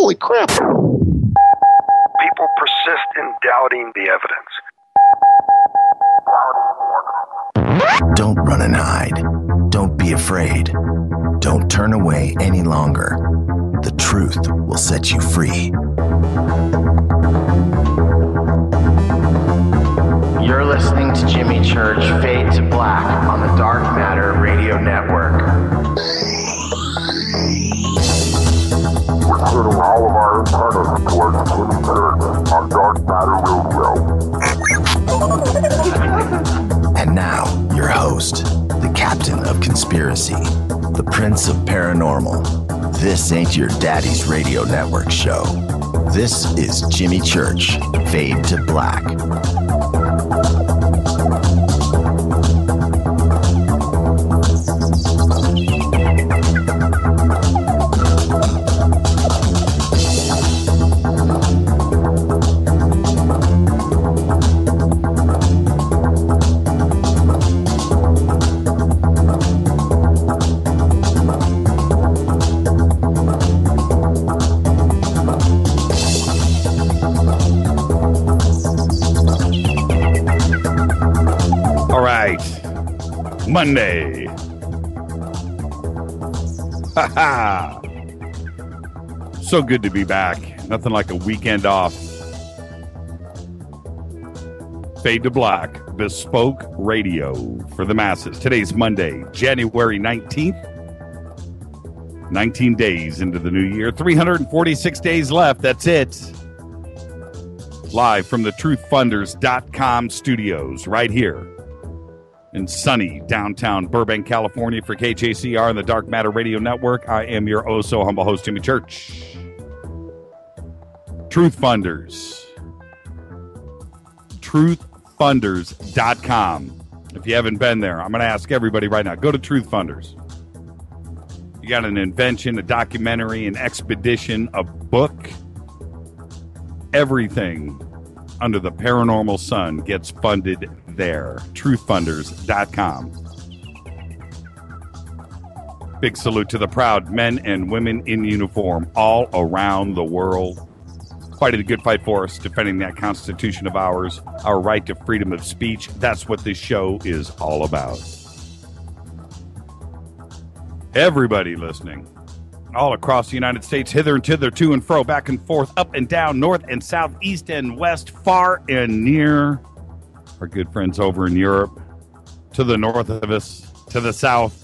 Holy crap. People persist in doubting the evidence. Don't run and hide. Don't be afraid. Don't turn away any longer. The truth will set you free. You're listening to Jimmy Church Fade to Black on the Dark Matter Radio Network. We're turning all of our antennas towards Jimmy Church on Dark Matter Radio. And now, your host, the captain of conspiracy, the prince of paranormal. This ain't your daddy's radio network show. This is Jimmy Church, Fade to Black. Monday. So good to be back. Nothing like a weekend off. Fade to Black, bespoke radio for the masses. Today's Monday, January 19th. 19 days into the new year. 346 days left. That's it. Live from the truthfunders.com studios right here in sunny downtown Burbank, California for KJCR and the Dark Matter Radio Network. I am your oh-so-humble host, Jimmy Church. Truth Funders. Truthfunders.com. If you haven't been there, I'm going to ask everybody right now, go to Truth Funders. You got an invention, a documentary, an expedition, a book. Everything under the paranormal sun gets funded there. Truthfunders.com. Big salute to the proud men and women in uniform all around the world, fighting a good fight for us, defending that Constitution of ours, our right to freedom of speech. That's what this show is all about. Everybody listening all across the United States, hither and thither, to and fro, back and forth, up and down, north and south, east and west, far and near. Our good friends over in Europe, to the north of us, to the south,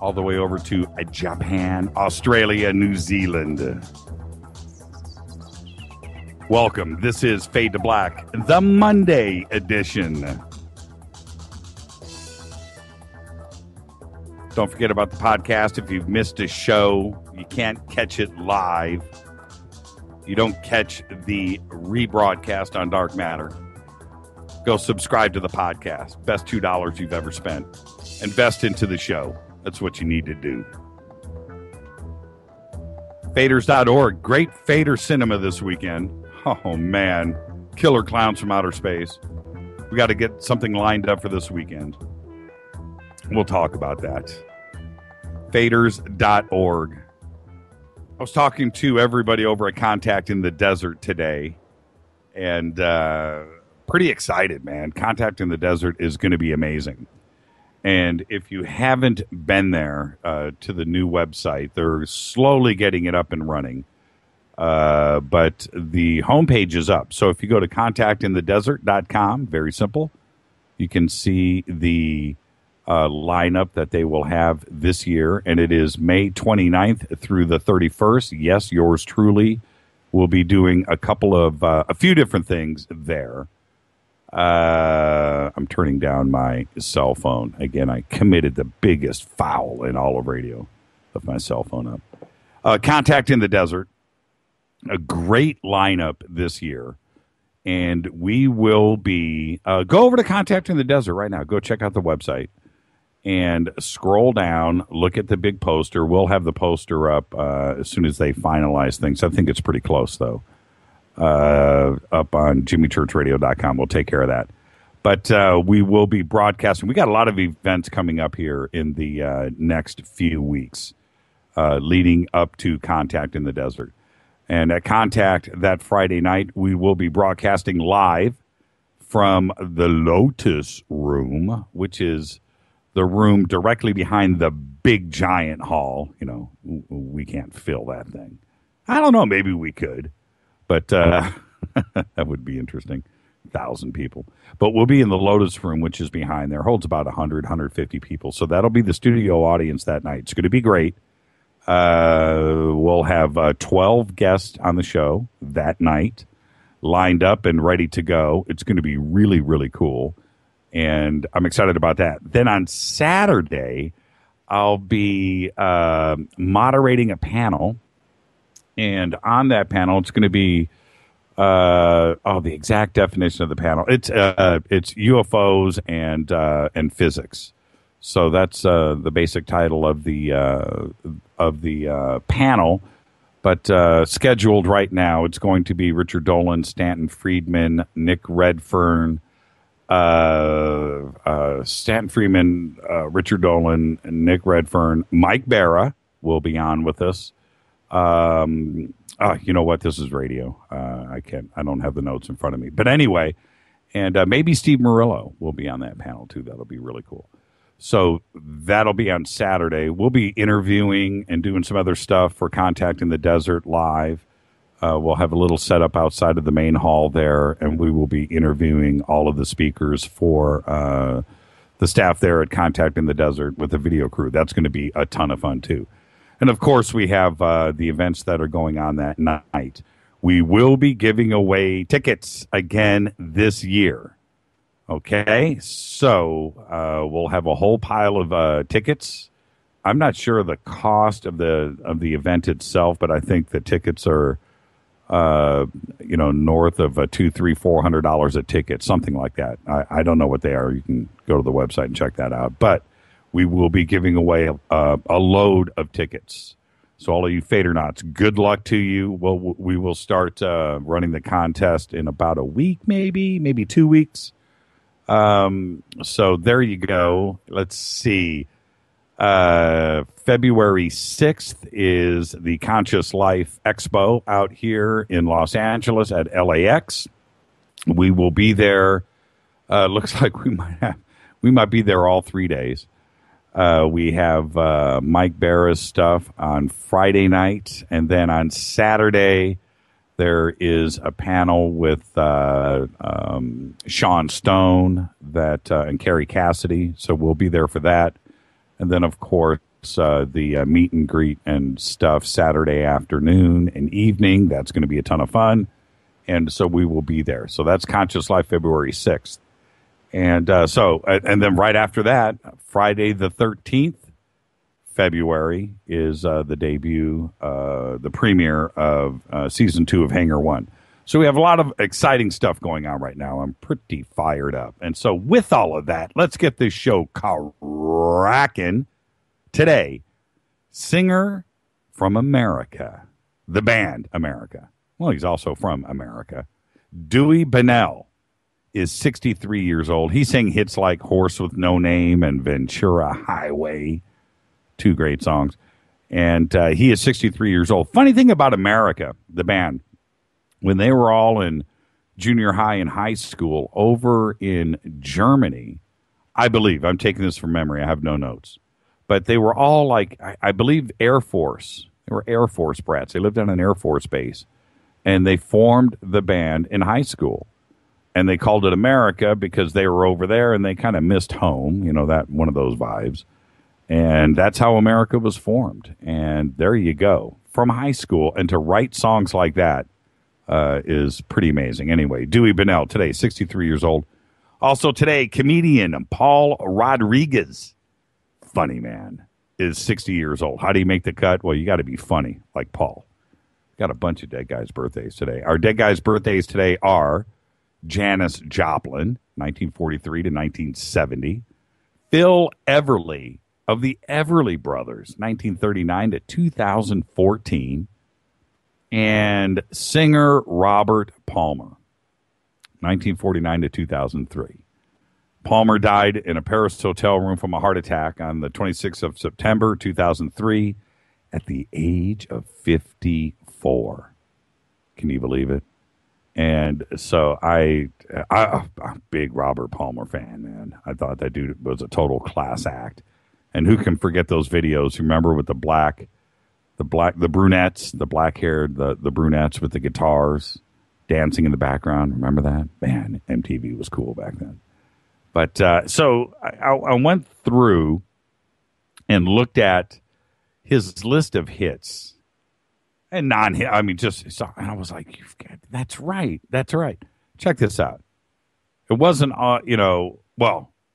all the way over to Japan, Australia, New Zealand. Welcome. This is Fade to Black, the Monday edition. Don't forget about the podcast. If you've missed a show, you can't catch it live. You don't catch the rebroadcast on Dark Matter. Go subscribe to the podcast. Best $2 you've ever spent. Invest into the show. That's what you need to do. Faders.org. Great Fader cinema this weekend. Oh, man. Killer clowns from outer space. We got to get something lined up for this weekend. We'll talk about that. Faders.org. I was talking to everybody over at Contact in the Desert today, and pretty excited, man. Contact in the Desert is going to be amazing. And if you haven't been there to the new website, they're slowly getting it up and running. But the homepage is up. So if you go to contactinthedesert.com, very simple, you can see the lineup that they will have this year, and it is May 29th through the 31st. Yes, yours truly will be doing a few different things there. I'm turning down my cell phone. Again, I committed the biggest foul in all of radio. Left my cell phone up. Contact in the Desert. A great lineup this year. And we will be... go over to Contact in the Desert right now. Go check out the website. And scroll down, look at the big poster. We'll have the poster up as soon as they finalize things. I think it's pretty close, though. Up on jimmychurchradio.com. We'll take care of that. But we will be broadcasting. We got a lot of events coming up here in the next few weeks. leading up to Contact in the Desert. And at Contact that Friday night, we will be broadcasting live from the Lotus Room, which is the room directly behind the big giant hall. You know, we can't fill that thing. I don't know, maybe we could, but that would be interesting. 1,000 people. But we'll be in the Lotus Room, which is behind there. Holds about 100, 150 people. So that'll be the studio audience that night. It's going to be great. We'll have 12 guests on the show that night, lined up and ready to go. It's going to be really, really cool. And I'm excited about that. Then on Saturday, I'll be moderating a panel. And on that panel, it's going to be the exact definition of the panel. It's UFOs and physics. So that's the basic title of the panel. But scheduled right now, it's going to be Richard Dolan, Stanton Friedman, Nick Redfern, Richard Dolan, Nick Redfern, Mike Barra will be on with us. You know what? This is radio. I don't have the notes in front of me. But anyway, and maybe Steve Murillo will be on that panel too. That'll be really cool. So that'll be on Saturday. We'll be interviewing and doing some other stuff for Contact in the Desert live. We'll have a little setup outside of the main hall there, and we will be interviewing all of the speakers for the staff there at Contact in the Desert with the video crew. That's going to be a ton of fun too. And of course, we have the events that are going on that night. We will be giving away tickets again this year. Okay, so we'll have a whole pile of tickets. I'm not sure the cost of the event itself, but I think the tickets are, north of $200-$400 a ticket, something like that. I don't know what they are. You can go to the website and check that out. But we will be giving away a load of tickets. So all of you Fadernauts, good luck to you. Well, we will start running the contest in about a week, maybe 2 weeks. So there you go. Let's see. February 6th is the Conscious Life Expo out here in Los Angeles at LAX. We will be there. Looks like we might be there all 3 days. We have Mike Barra's stuff on Friday night, and then on Saturday there is a panel with Sean Stone and Carrie Cassidy, so we'll be there for that. And then, of course, the meet and greet and stuff Saturday afternoon and evening. That's going to be a ton of fun, and so we will be there. So that's Conscious Life, February 6th. And and then right after that, Friday the 13th, February, is the debut, the premiere of Season 2 of Hangar 1. So we have a lot of exciting stuff going on right now. I'm pretty fired up. And so with all of that, let's get this show cracking. Today, singer from America, the band America. Well, he's also from America. Dewey Bunnell is 63 years old. He sang hits like Horse with No Name and Ventura Highway. 2 great songs. And he is 63 years old. Funny thing about America, the band, when they were all in junior high and high school over in Germany, I believe, I'm taking this from memory, I have no notes, but they were all like, I believe, Air Force. They were Air Force brats. They lived on an Air Force base. And they formed the band in high school. And they called it America because they were over there and they kind of missed home, that one of those vibes. And that's how America was formed. And there you go. From high school, and to write songs like that is pretty amazing. Anyway, Dewey Bunnell today, 63 years old. Also today, comedian Paul Rodriguez, funny man, is 60 years old. How do you make the cut? Well, you got to be funny like Paul. Got a bunch of dead guys' birthdays today. Our dead guys' birthdays today are Janis Joplin, 1943 to 1970. Phil Everly of the Everly Brothers, 1939 to 2014. And singer Robert Palmer, 1949 to 2003. Palmer died in a Paris hotel room from a heart attack on the 26th of September, 2003. at the age of 54. Can you believe it? And so I'm a big Robert Palmer fan, man. I thought that dude was a total class act. And who can forget those videos? Remember with the brunettes, the black-haired, the brunettes with the guitars dancing in the background. Remember that? Man, MTV was cool back then. But so I went through and looked at his list of hits and non-hit. I mean, and I was like, that's right. Check this out. It wasn't,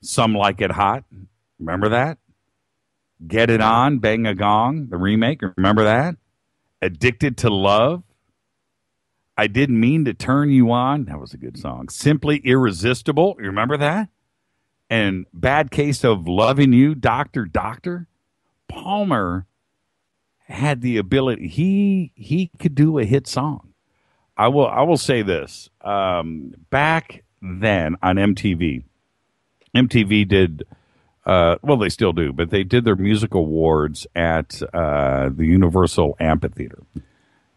Some Like It Hot. Remember that? Get It On, Bang a Gong, the remake. Remember that? Addicted to Love. I Didn't Mean to Turn You On. That was a good song. Simply Irresistible. You remember that? And Bad Case of Loving You, Doctor. Palmer had the ability. He could do a hit song. I will say this. Back then on MTV did, they still do, but they did their music awards at the Universal Amphitheater.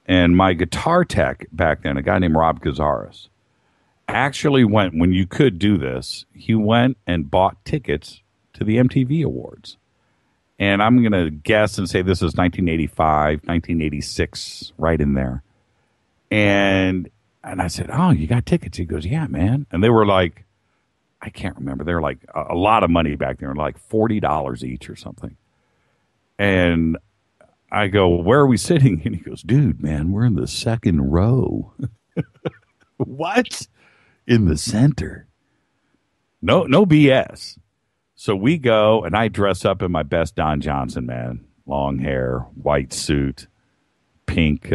And my guitar tech back then, a guy named Rob Gazaris, actually went, when you could do this, he went and bought tickets to the MTV Awards. And I'm going to guess and say this is 1985, 1986, right in there. And I said, oh, you got tickets? He goes, yeah, man. And they were like, I can't remember. They were like a lot of money back then, like $40 each or something. And I go, where are we sitting? And he goes, dude, man, we're in the second row. What? In the center. No BS. So we go, and I dress up in my best Don Johnson, man. Long hair, white suit, pink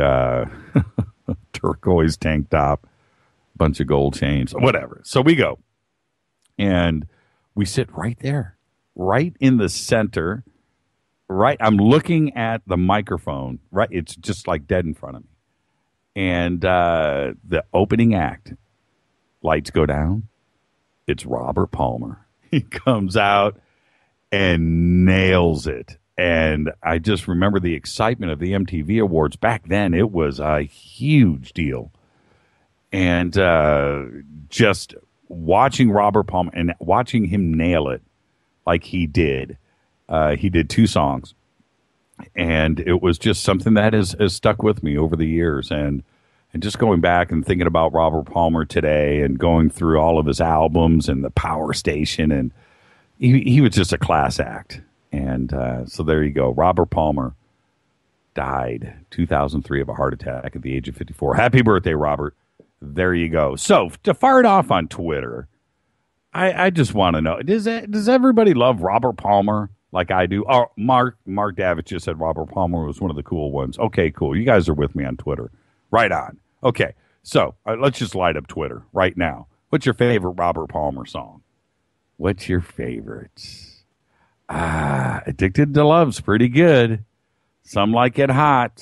turquoise tank top, bunch of gold chains, whatever. So we go, and we sit right there, right in the center. Right, I'm looking at the microphone. Right, it's just like dead in front of me. And the opening act, lights go down. It's Robert Palmer. He comes out and nails it. And I just remember the excitement of the MTV Awards. Back then, it was a huge deal. And just watching Robert Palmer and watching him nail it like he did. He did 2 songs. And it was just something that has stuck with me over the years. And just going back and thinking about Robert Palmer today and going through all of his albums and the Power Station. And he was just a class act. And so there you go. Robert Palmer died 2003 of a heart attack at the age of 54. Happy birthday, Robert. There you go. So to fire it off on Twitter, I just want to know, does everybody love Robert Palmer like I do? Oh, Mark Davitt just said Robert Palmer was one of the cool ones. Okay, cool. You guys are with me on Twitter. Right on. Okay, so let's just light up Twitter right now. What's your favorite Robert Palmer song? What's your favorite? Addicted to Love's pretty good. Some Like It Hot.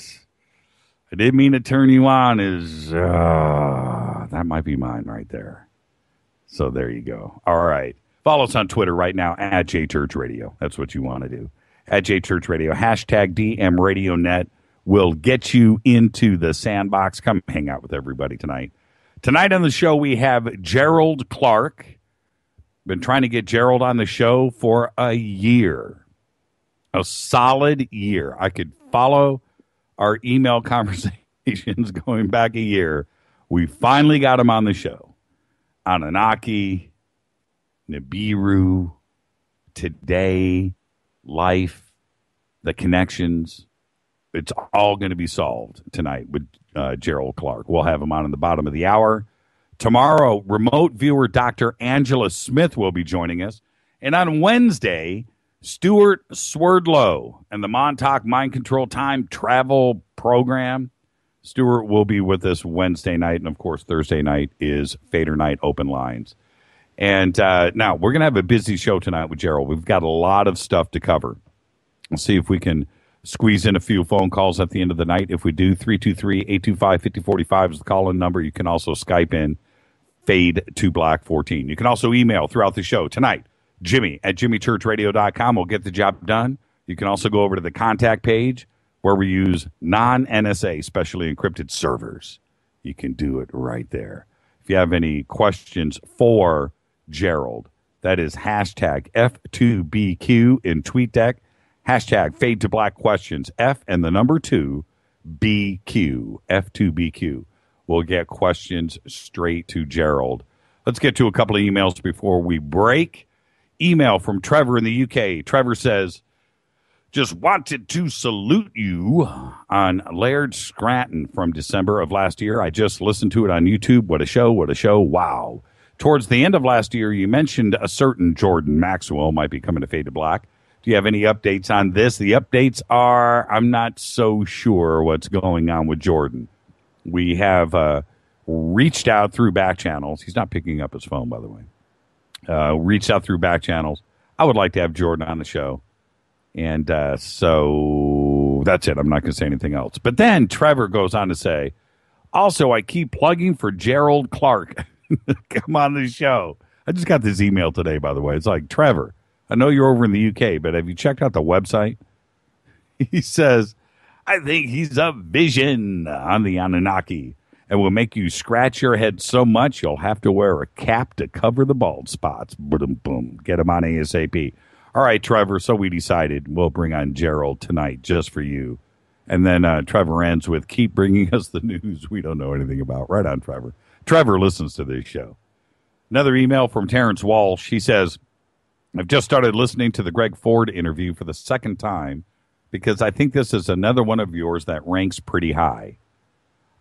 I Didn't Mean to Turn You On is, that might be mine right there. So there you go. All right. Follow us on Twitter right now at JChurchRadio. That's what you want to do. At JChurchRadio. Hashtag DMRadioNet will get you into the sandbox. Come hang out with everybody tonight. Tonight on the show, we have Gerald Clark. Been trying to get Gerald on the show for a year. A solid year. I could follow our email conversations going back a year. We finally got him on the show. Anunnaki, Nibiru, today, life, the connections. It's all going to be solved tonight with Gerald Clark. We'll have him on in the bottom of the hour. Tomorrow, remote viewer Dr. Angela Smith will be joining us. And on Wednesday, Stuart Swerdlow and the Montauk Mind Control Time Travel Program. Stuart will be with us Wednesday night. And, of course, Thursday night is Fader Night Open Lines. And now we're going to have a busy show tonight with Gerald. We've got a lot of stuff to cover. We'll see if we can squeeze in a few phone calls at the end of the night. If we do, 323-825-5045 is the call-in number. You can also Skype in Fade to Black 14. You can also email throughout the show tonight, Jimmy at jimmychurchradio.com. We'll get the job done. You can also go over to the contact page, where we use non-NSA, specially encrypted servers. You can do it right there. If you have any questions for Gerald, that is hashtag F2BQ in TweetDeck, hashtag Fade to Black Questions, F and the number 2, BQ, F2BQ. We'll get questions straight to Gerald. Let's get to a couple of emails before we break. Email from Trevor in the UK. Trevor says, just wanted to salute you on Laird Scranton from December of last year. I just listened to it on YouTube. What a show, what a show. Wow. Towards the end of last year, you mentioned a certain Jordan Maxwell might be coming to Fade to Black. Do you have any updates on this? The updates are, I'm not so sure what's going on with Jordan. We have reached out through back channels. He's not picking up his phone, by the way. Reached out through back channels. I would like to have Jordan on the show. And so that's it. I'm not going to say anything else. But then Trevor goes on to say, also, I keep plugging for Gerald Clark. Come on the show. I just got this email today, by the way. It's like, Trevor, I know you're over in the UK, but have you checked out the website? He says, I think he's a vision on the Anunnaki and will make you scratch your head so much you'll have to wear a cap to cover the bald spots. Boom, boom. Get him on ASAP. All right, Trevor, so we decided we'll bring on Gerald tonight just for you. And then Trevor ends with, keep bringing us the news we don't know anything about. Right on, Trevor. Trevor listens to this show. Another email from Terrence Walsh. He says, I've just started listening to the Greg Ford interview for the second time because I think this is another one of yours that ranks pretty high.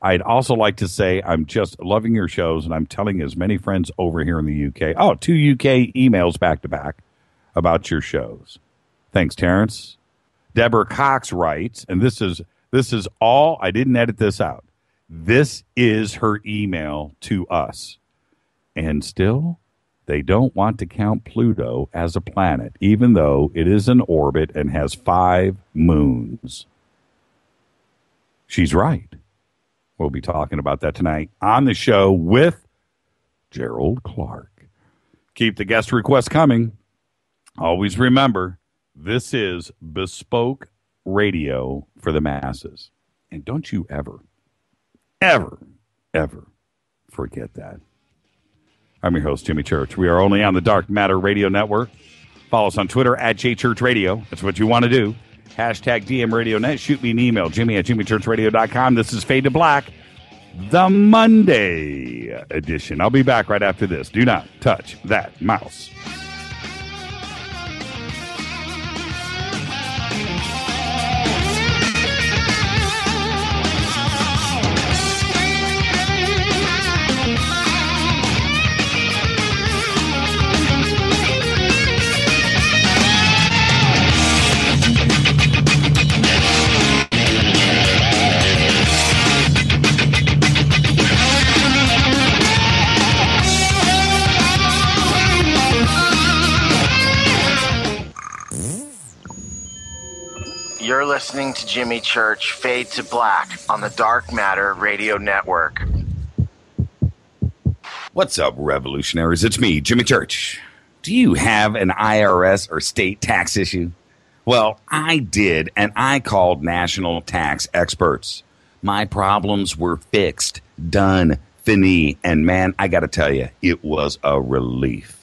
I'd also like to say I'm just loving your shows, and I'm telling as many friends over here in the UK. Oh, 2 UK emails back to back about your shows. Thanks, Terrence. Deborah Cox writes, and this is all, I didn't edit this out. This is her email to us. And still, they don't want to count Pluto as a planet, even though it is in orbit and has 5 moons. She's right. We'll be talking about that tonight on the show with Gerald Clark. Keep the guest requests coming. Always remember, this is bespoke radio for the masses. And don't you ever forget that. I'm your host, Jimmy Church. We are only on the Dark Matter Radio Network. Follow us on Twitter at JChurchRadio. That's what you want to do. Hashtag DMRadioNet. Shoot me an email, Jimmy@JimmyChurchRadio.com. This is Fade to Black, the Monday edition. I'll be back right after this. Do not touch that mouse. You're listening to Jimmy Church Fade to Black on the Dark Matter Radio Network. What's up, revolutionaries? It's me, Jimmy Church. Do you have an IRS or state tax issue? Well, I did, and I called national tax experts. My problems were fixed, done, fini, and man, I got to tell you, it was a relief.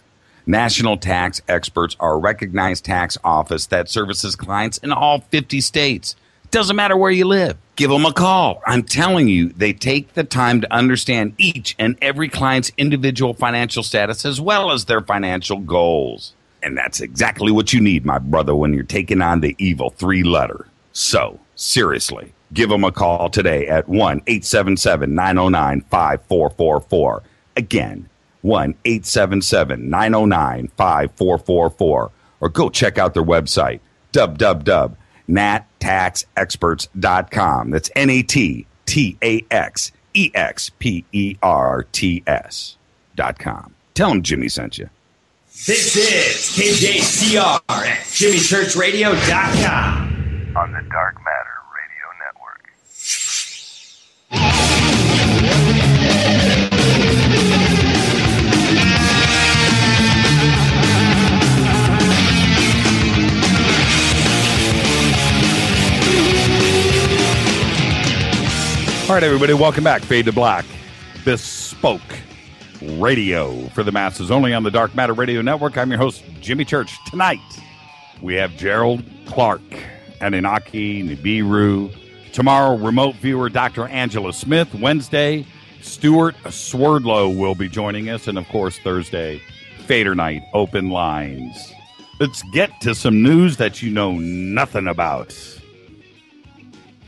National Tax Experts are a recognized tax office that services clients in all 50 states. Doesn't matter where you live. Give them a call. I'm telling you, they take the time to understand each and every client's individual financial status as well as their financial goals. And that's exactly what you need, my brother, when you're taking on the evil 3-letter. So, seriously, give them a call today at 1-877-909-5444. Again, 1-877-909-5444. Or go check out their website, www.nattaxexperts.com. That's NATTAXEXPERTS.com. Tell them Jimmy sent you. This is KJCR at JimmyChurchRadio.com. On the Dark Matter Radio Network. All right, everybody, welcome back. Fade to Black, bespoke radio for the masses, only on the Dark Matter Radio Network. I'm your host, Jimmy Church. Tonight, we have Gerald Clark, Anunnaki Nibiru. Tomorrow, remote viewer Dr. Angela Smith. Wednesday, Stuart Swerdlow will be joining us. And, of course, Thursday, Fader Night, open lines. Let's get to some news that you know nothing about.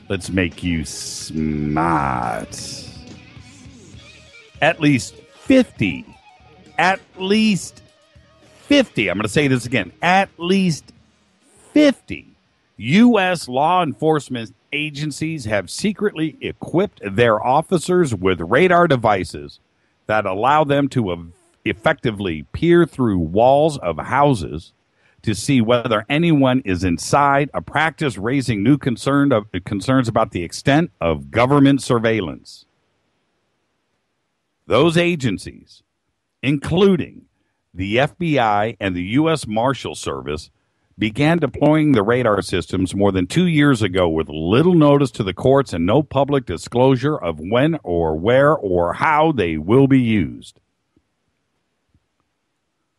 Let's make you smart. At least 50, I'm going to say this again, at least 50 U.S. law enforcement agencies have secretly equipped their officers with radar devices that allow them to effectively peer through walls of houses to see whether anyone is inside, a practice raising new concerns about the extent of government surveillance. Those agencies, including the FBI and the U.S. Marshal Service, began deploying the radar systems more than 2 years ago with little notice to the courts and no public disclosure of when or where or how they will be used.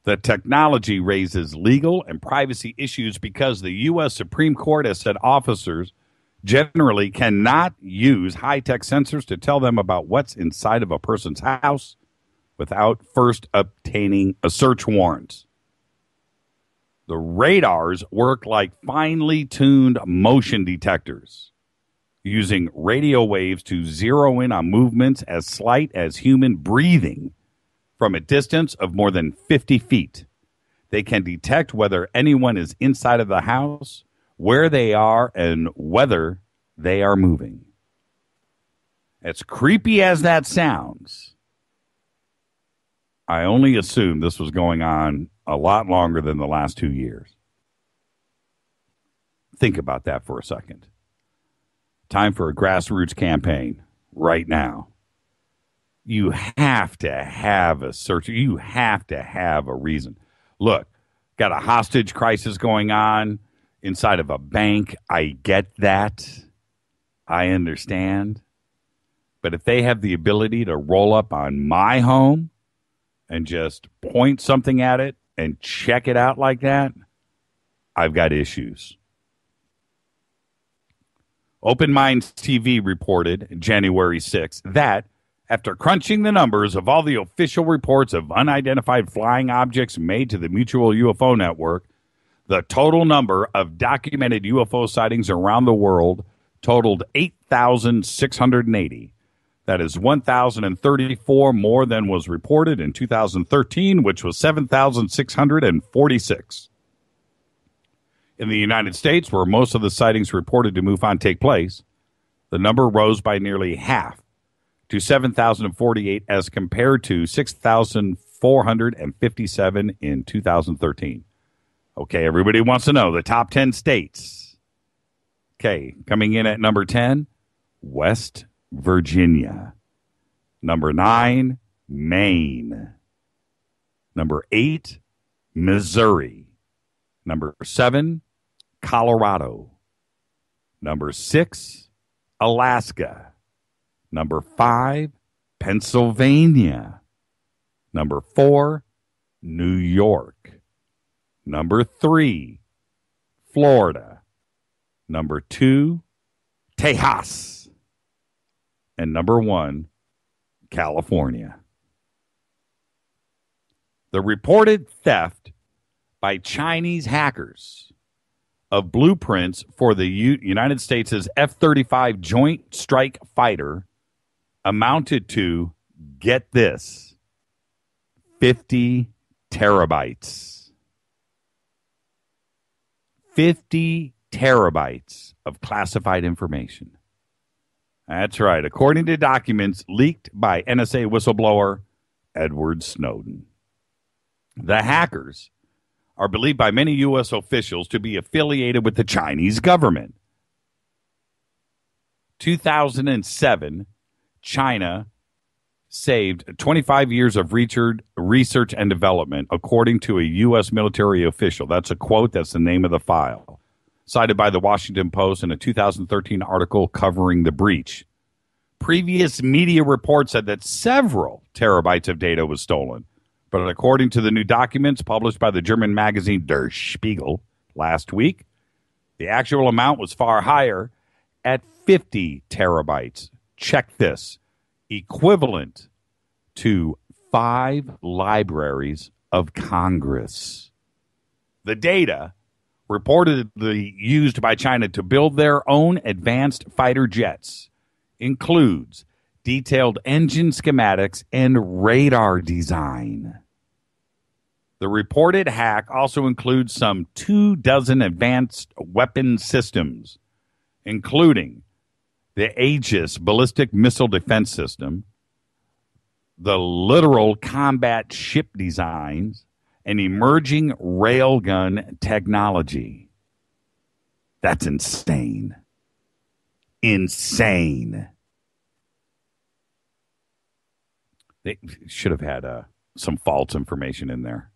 The technology raises legal and privacy issues because the U.S. Supreme Court has said officers generally cannot use high-tech sensors to tell them about what's inside of a person's house without first obtaining a search warrant. The radars work like finely tuned motion detectors, using radio waves to zero in on movements as slight as human breathing from a distance of more than 50 feet. They can detect whether anyone is inside of the house, where they are, and whether they are moving. As creepy as that sounds, I only assumed this was going on a lot longer than the last 2 years. Think about that for a second. Time for a grassroots campaign right now. You have to have a search. You have to have a reason. Look, got a hostage crisis going on inside of a bank. I get that. I understand. But if they have the ability to roll up on my home and just point something at it and check it out like that, I've got issues. Open Minds TV reported January 6th that after crunching the numbers of all the official reports of unidentified flying objects made to the Mutual UFO Network, the total number of documented UFO sightings around the world totaled 8,680. That is 1,034 more than was reported in 2013, which was 7,646. In the United States, where most of the sightings reported to MUFON take place, the number rose by nearly half to 7,048 as compared to 6,457 in 2013. Okay, everybody wants to know the top 10 states. Okay, coming in at number 10, West Virginia. Number 9, Maine. Number 8, Missouri. Number 7, Colorado. Number 6, Alaska. Number 5, Pennsylvania. Number 4, New York. Number 3, Florida. Number 2, Tejas. And number 1, California. The reported theft by Chinese hackers of blueprints for the United States' F-35 Joint Strike Fighter amounted to, get this, 50 terabytes. 50 terabytes of classified information. That's right, according to documents leaked by NSA whistleblower Edward Snowden. The hackers are believed by many U.S. officials to be affiliated with the Chinese government. 2007, China saved 25 years of research and development, according to a U.S. military official. That's a quote. That's the name of the file, cited by the Washington Post in a 2013 article covering the breach. Previous media reports said that several terabytes of data was stolen. But according to the new documents published by the German magazine Der Spiegel last week, the actual amount was far higher at 50 terabytes. Check this. Equivalent to 5 libraries of Congress. The data, reportedly used by China to build their own advanced fighter jets, includes detailed engine schematics and radar design. The reported hack also includes some 24 advanced weapon systems, including the Aegis ballistic missile defense system, the literal combat ship designs, and emerging railgun technology. That's insane. Insane. They should have had some false information in there.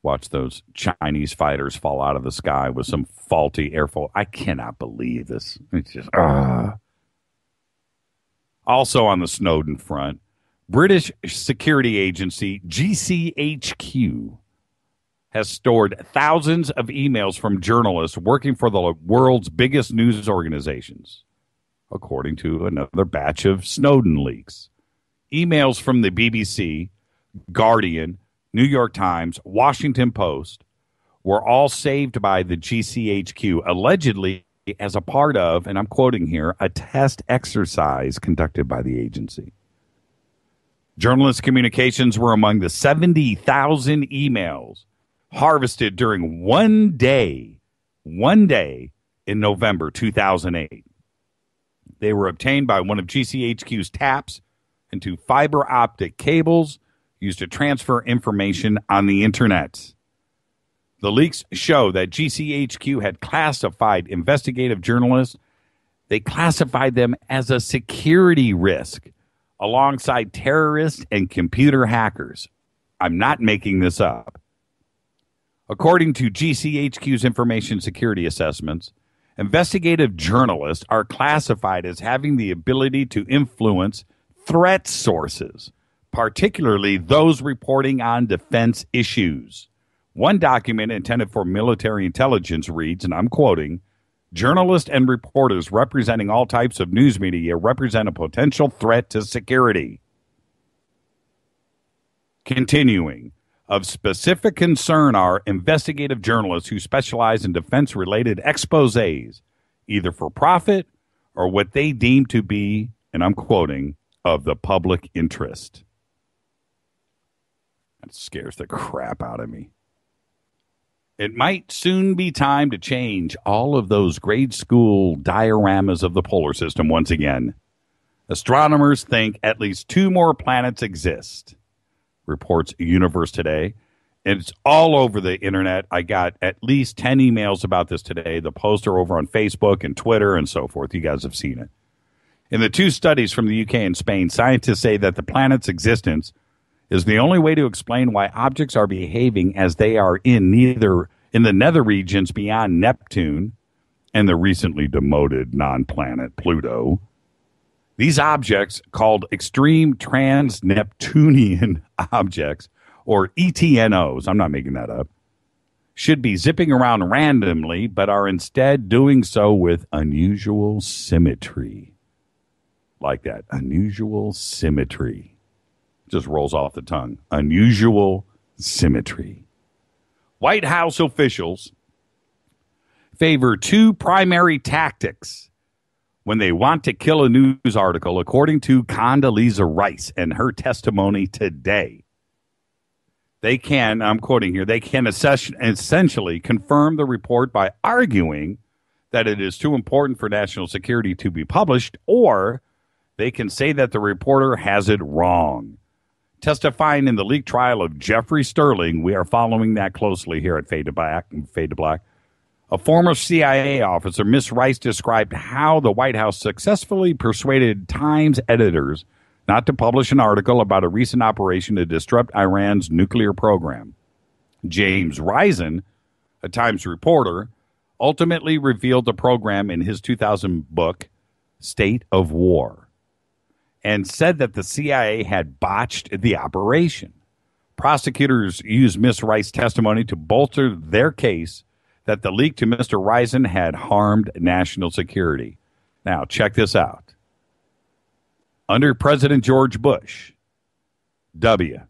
Watch those Chinese fighters fall out of the sky with some faulty airfoil. I cannot believe this. It's just, Also on the Snowden front, British security agency GCHQ has stored thousands of emails from journalists working for the world's biggest news organizations, according to another batch of Snowden leaks. Emails from the BBC, Guardian, New York Times, Washington Post were all saved by the GCHQ, allegedly as a part of, and I'm quoting here, a test exercise conducted by the agency. Journalist communications were among the 70,000 emails harvested during one day in November 2008. They were obtained by one of GCHQ's taps into fiber optic cables used to transfer information on the internet. The leaks show that GCHQ had classified investigative journalists. They classified them as a security risk alongside terrorists and computer hackers. I'm not making this up. According to GCHQ's information security assessments, investigative journalists are classified as having the ability to influence threat sources, particularly those reporting on defense issues. One document intended for military intelligence reads, and I'm quoting, "Journalists and reporters representing all types of news media represent a potential threat to security." Continuing, of specific concern are investigative journalists who specialize in defense-related exposés, either for profit or what they deem to be, and I'm quoting, of the public interest. That scares the crap out of me. It might soon be time to change all of those grade school dioramas of the polar system once again. Astronomers think at least 2 more planets exist, reports Universe Today. And it's all over the internet. I got at least 10 emails about this today. The posts are over on Facebook and Twitter and so forth. You guys have seen it. In the 2 studies from the UK and Spain, scientists say that the planet's existence is the only way to explain why objects are behaving as they are in the nether regions beyond Neptune and the recently demoted non-planet Pluto. These objects, called extreme trans-Neptunian objects, or ETNOs, I'm not making that up, should be zipping around randomly, but are instead doing so with unusual symmetry. Like that, unusual symmetry. Just rolls off the tongue. Unusual symmetry. White House officials favor 2 primary tactics when they want to kill a news article, according to Condoleezza Rice and her testimony today. They can, I'm quoting here, they can essentially confirm the report by arguing that it is too important for national security to be published, or they can say that the reporter has it wrong. Testifying in the leaked trial of Jeffrey Sterling, we are following that closely here at Fade to Black. A former CIA officer, Ms. Rice, described how the White House successfully persuaded Times editors not to publish an article about a recent operation to disrupt Iran's nuclear program. James Risen, a Times reporter, ultimately revealed the program in his 2000 book, state of war and said that the CIA had botched the operation. Prosecutors used Ms. Rice's testimony to bolster their case that the leak to Mr. Risen had harmed national security. Now, check this out. Under President George Bush, W.,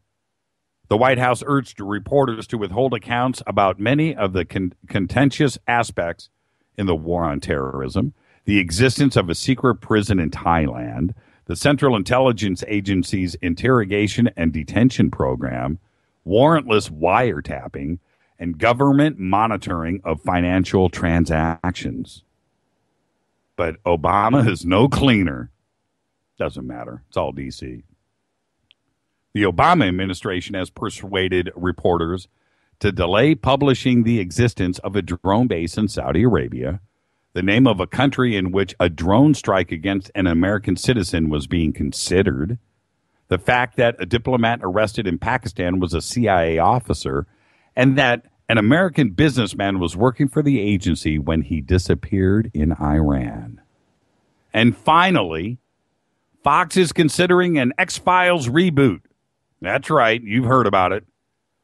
the White House urged reporters to withhold accounts about many of the contentious aspects in the war on terrorism, the existence of a secret prison in Thailand, the Central Intelligence Agency's interrogation and detention program, warrantless wiretapping, and government monitoring of financial transactions. But Obama is no cleaner. Doesn't matter. It's all D.C. The Obama administration has persuaded reporters to delay publishing the existence of a drone base in Saudi Arabia, the name of a country in which a drone strike against an American citizen was being considered, the fact that a diplomat arrested in Pakistan was a CIA officer, and that an American businessman was working for the agency when he disappeared in Iran. And finally, Fox is considering an X-Files reboot. That's right, you've heard about it.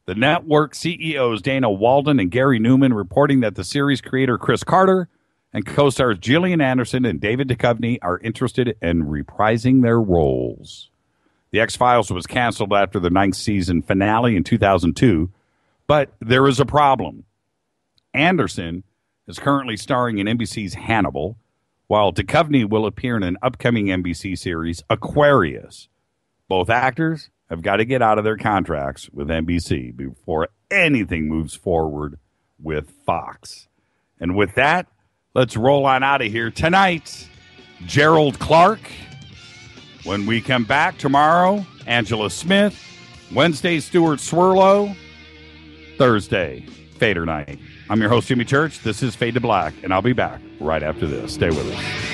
The network CEOs Dana Walden and Gary Newman reporting that the series creator Chris Carter and co-stars Gillian Anderson and David Duchovny are interested in reprising their roles. The X-Files was canceled after the 9th season finale in 2002, but there is a problem. Anderson is currently starring in NBC's Hannibal, while Duchovny will appear in an upcoming NBC series, Aquarius. Both actors have got to get out of their contracts with NBC before anything moves forward with Fox. And with that, let's roll on out of here. Tonight, Gerald Clark. When we come back tomorrow, Angela Smith. Wednesday, Stuart Swirlo. Thursday, Fader Night. I'm your host, Jimmy Church. This is Fade to Black, and I'll be back right after this. Stay with us.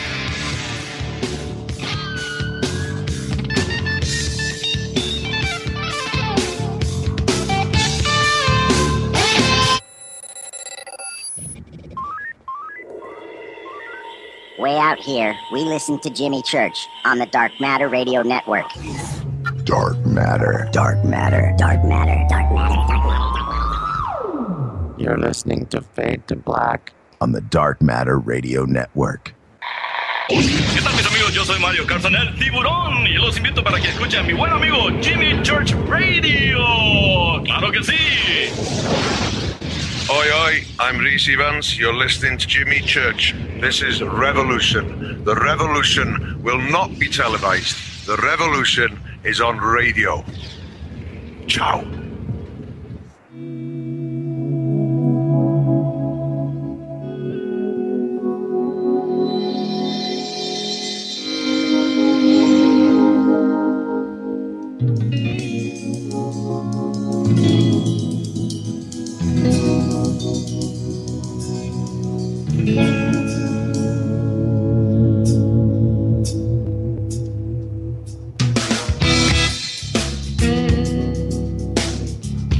Way out here, we listen to Jimmy Church on the Dark Matter Radio Network. Dark matter. Dark Matter. Dark Matter. Dark Matter. Dark Matter. You're listening to Fade to Black on the Dark Matter Radio Network. ¿Qué tal, mis amigos? Yo soy Mario Carson, el tiburón, y los invito para que escuchen a mi buen amigo Jimmy Church Radio. ¡Claro que sí! Oi, oi, I'm Reese Evans. You're listening to Jimmy Church. This is Revolution. The revolution will not be televised. The revolution is on radio. Ciao.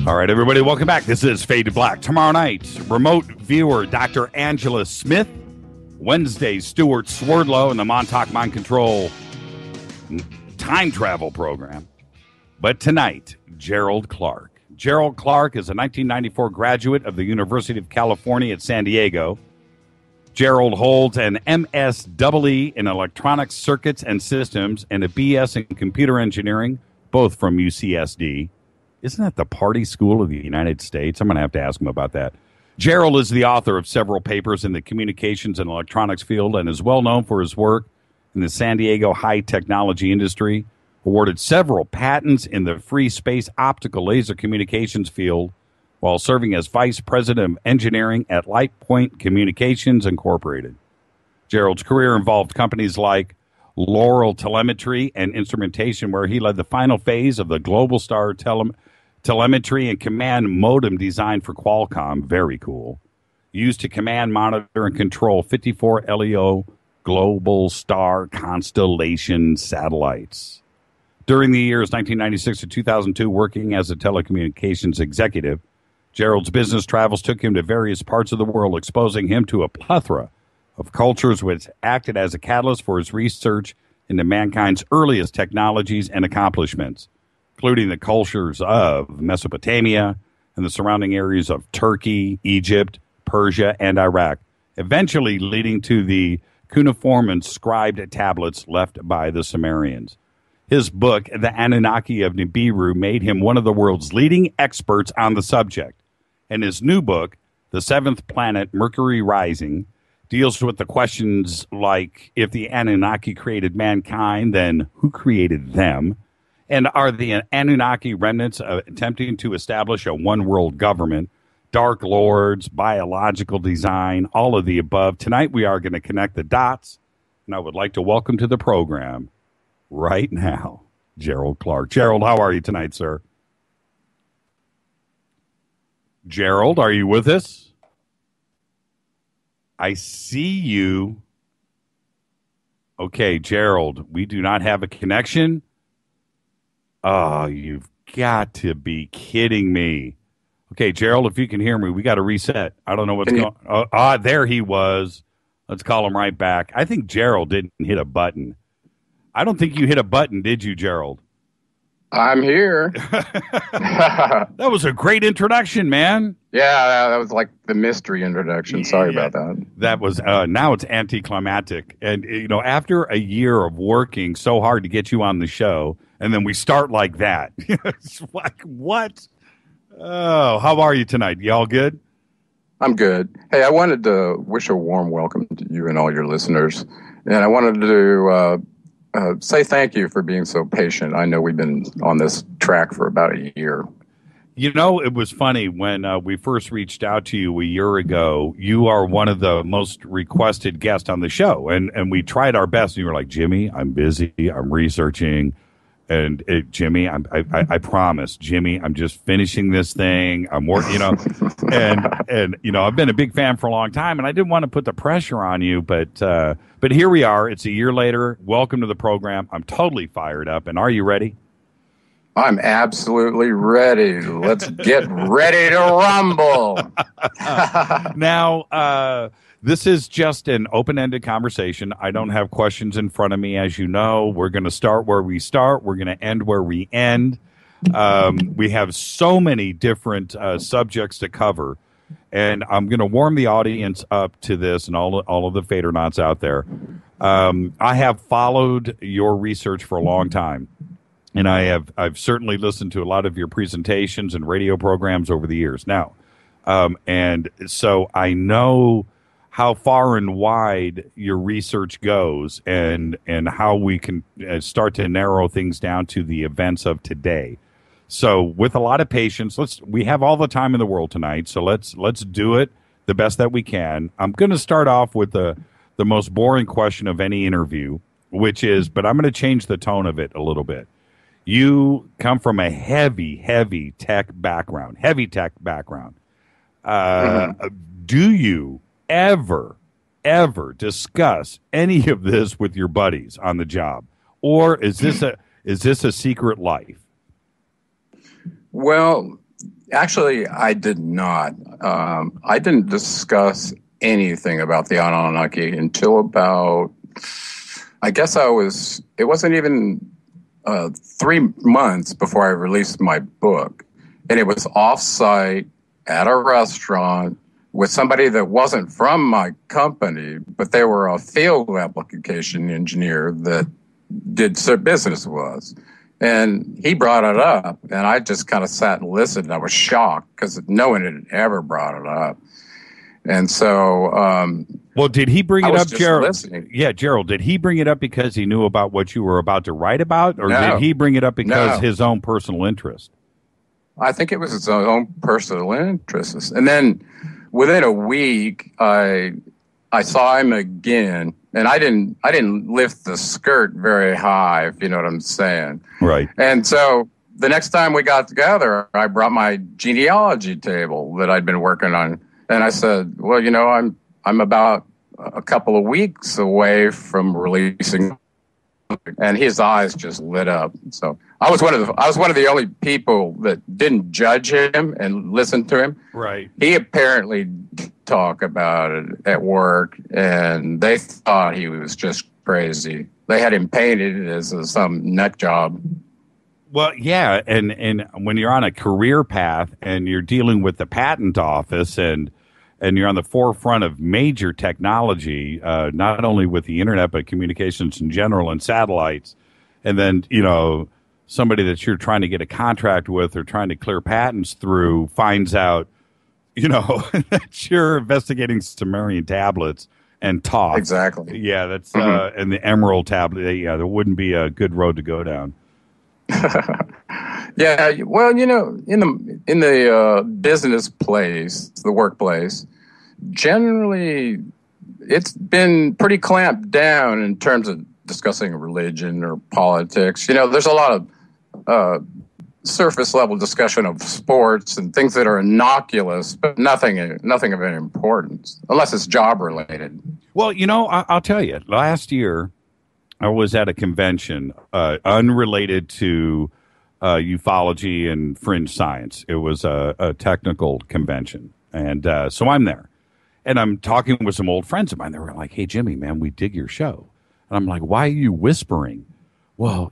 All right, everybody, welcome back. This is Fade to Black. Tomorrow night, remote viewer Dr. Angela Smith. Wednesday, Stuart Swerdlow in the Montauk Mind Control time travel program. But tonight, Gerald Clark. Gerald Clark is a 1994 graduate of the University of California at San Diego. Gerald holds an MSEE in Electronic Circuits and Systems and a BS in Computer Engineering, both from UCSD. Isn't that the party school of the United States? I'm going to have to ask him about that. Gerald is the author of several papers in the communications and electronics field and is well known for his work in the San Diego high technology industry, awarded several patents in the free space optical laser communications field while serving as vice president of engineering at LightPoint Communications Incorporated. Gerald's career involved companies like Laurel Telemetry and Instrumentation, where he led the final phase of the Global Star telemetry and command modem designed for Qualcomm. Very cool. Used to command, monitor, and control 54 LEO Global Star constellation satellites. During the years 1996 to 2002, working as a telecommunications executive, Gerald's business travels took him to various parts of the world, exposing him to a plethora of cultures, which acted as a catalyst for his research into mankind's earliest technologies and accomplishments, including the cultures of Mesopotamia and the surrounding areas of Turkey, Egypt, Persia, and Iraq, eventually leading to the cuneiform inscribed tablets left by the Sumerians. His book, The Anunnaki of Nibiru, made him one of the world's leading experts on the subject. And his new book, The Seventh Planet, Mercury Rising, deals with the questions like, if the Anunnaki created mankind, then who created them? And are the Anunnaki remnants attempting to establish a one-world government, dark lords, biological design, all of the above? Tonight we are going to connect the dots, and I would like to welcome to the program right now, Gerald Clark. Gerald, how are you tonight, sir? Gerald, are you with us? I see you. Okay, Gerald, we do not have a connection. Oh, you've got to be kidding me. Okay, Gerald, if you can hear me, we got to reset. I don't know what's going on. There he was. Let's call him right back. I think Gerald didn't hit a button. I don't think you hit a button, did you, Gerald? I'm here. That was a great introduction, man. Yeah, that was like the mystery introduction. Sorry about that. That was, now it's anticlimactic. And, you know, after a year of working so hard to get you on the show, and then we start like that. It's like, what? Oh, how are you tonight? You all good? I'm good. Hey, I wanted to wish a warm welcome to you and all your listeners. And I wanted to say thank you for being so patient. I know we've been on this track for about a year. You know, it was funny when we first reached out to you a year ago. You are one of the most requested guests on the show. And we tried our best. And you were like, Jimmy, I'm busy. I'm researching. And Jimmy, I promise, Jimmy, I'm just finishing this thing. I'm working, you know, and you know, I've been a big fan for a long time, and I didn't want to put the pressure on you, but here we are. It's a year later. Welcome to the program. I'm totally fired up. And are you ready? I'm absolutely ready. Let's get ready to rumble. Now, this is just an open-ended conversation. I don't have questions in front of me, as you know. We're going to start where we start. We're going to end where we end. We have so many different subjects to cover, and I'm going to warm the audience up to this and all of the Fadernauts out there. I have followed your research for a long time, and I've certainly listened to a lot of your presentations and radio programs over the years now. And so I know how far and wide your research goes, and how we can start to narrow things down to the events of today. So with a lot of patience, we have all the time in the world tonight, so let's do it the best that we can. I'm going to start off with the most boring question of any interview, which is, but I'm going to change the tone of it a little bit. You come from a heavy tech background. Do you ever discuss any of this with your buddies on the job, or is this a secret life? Well, actually, I did not. I didn't discuss anything about the Anunnaki until about, I guess it wasn't even 3 months before I released my book, and it was off-site at a restaurant with somebody that wasn't from my company, but they were a field application engineer that did business with us. And he brought it up, and I just kind of sat and listened. And I was shocked because no one had ever brought it up. And so, well, did he bring it up, Gerald? Listening. Yeah, Gerald, did he bring it up because he knew about what you were about to write about, or did he bring it up because his own personal interest? I think it was his own personal interest. And then within a week, I saw him again, and I didn't lift the skirt very high, if you know what I'm saying. Right. And so the next time we got together, I brought my genealogy table that I'd been working on, and I said, well, you know, I'm about a couple of weeks away from releasing and his eyes just lit up. So I was one of the only people that didn't judge him and listen to him. Right. He apparently talked about it at work, and they thought he was just crazy. They had him painted as some nut job. Well, yeah, and when you're on a career path and you're dealing with the patent office and you're on the forefront of major technology, not only with the internet but communications in general and satellites, and then somebody that you're trying to get a contract with or trying to clear patents through finds out that you're investigating Sumerian tablets and Thoth. Exactly. Yeah, that's and the Emerald Tablet. Yeah, there wouldn't be a good road to go down. Yeah, well, in the business place, the workplace, generally, it's been pretty clamped down in terms of discussing religion or politics. There's a lot of surface level discussion of sports and things that are innocuous, but nothing of any importance, unless it's job related. Well, I'll tell you, last year I was at a convention unrelated to ufology and fringe science. It was a technical convention. And so I'm there. And I'm talking with some old friends of mine. They were like, "Hey, Jimmy, man, we dig your show." And I'm like, "Why are you whispering?" "Well,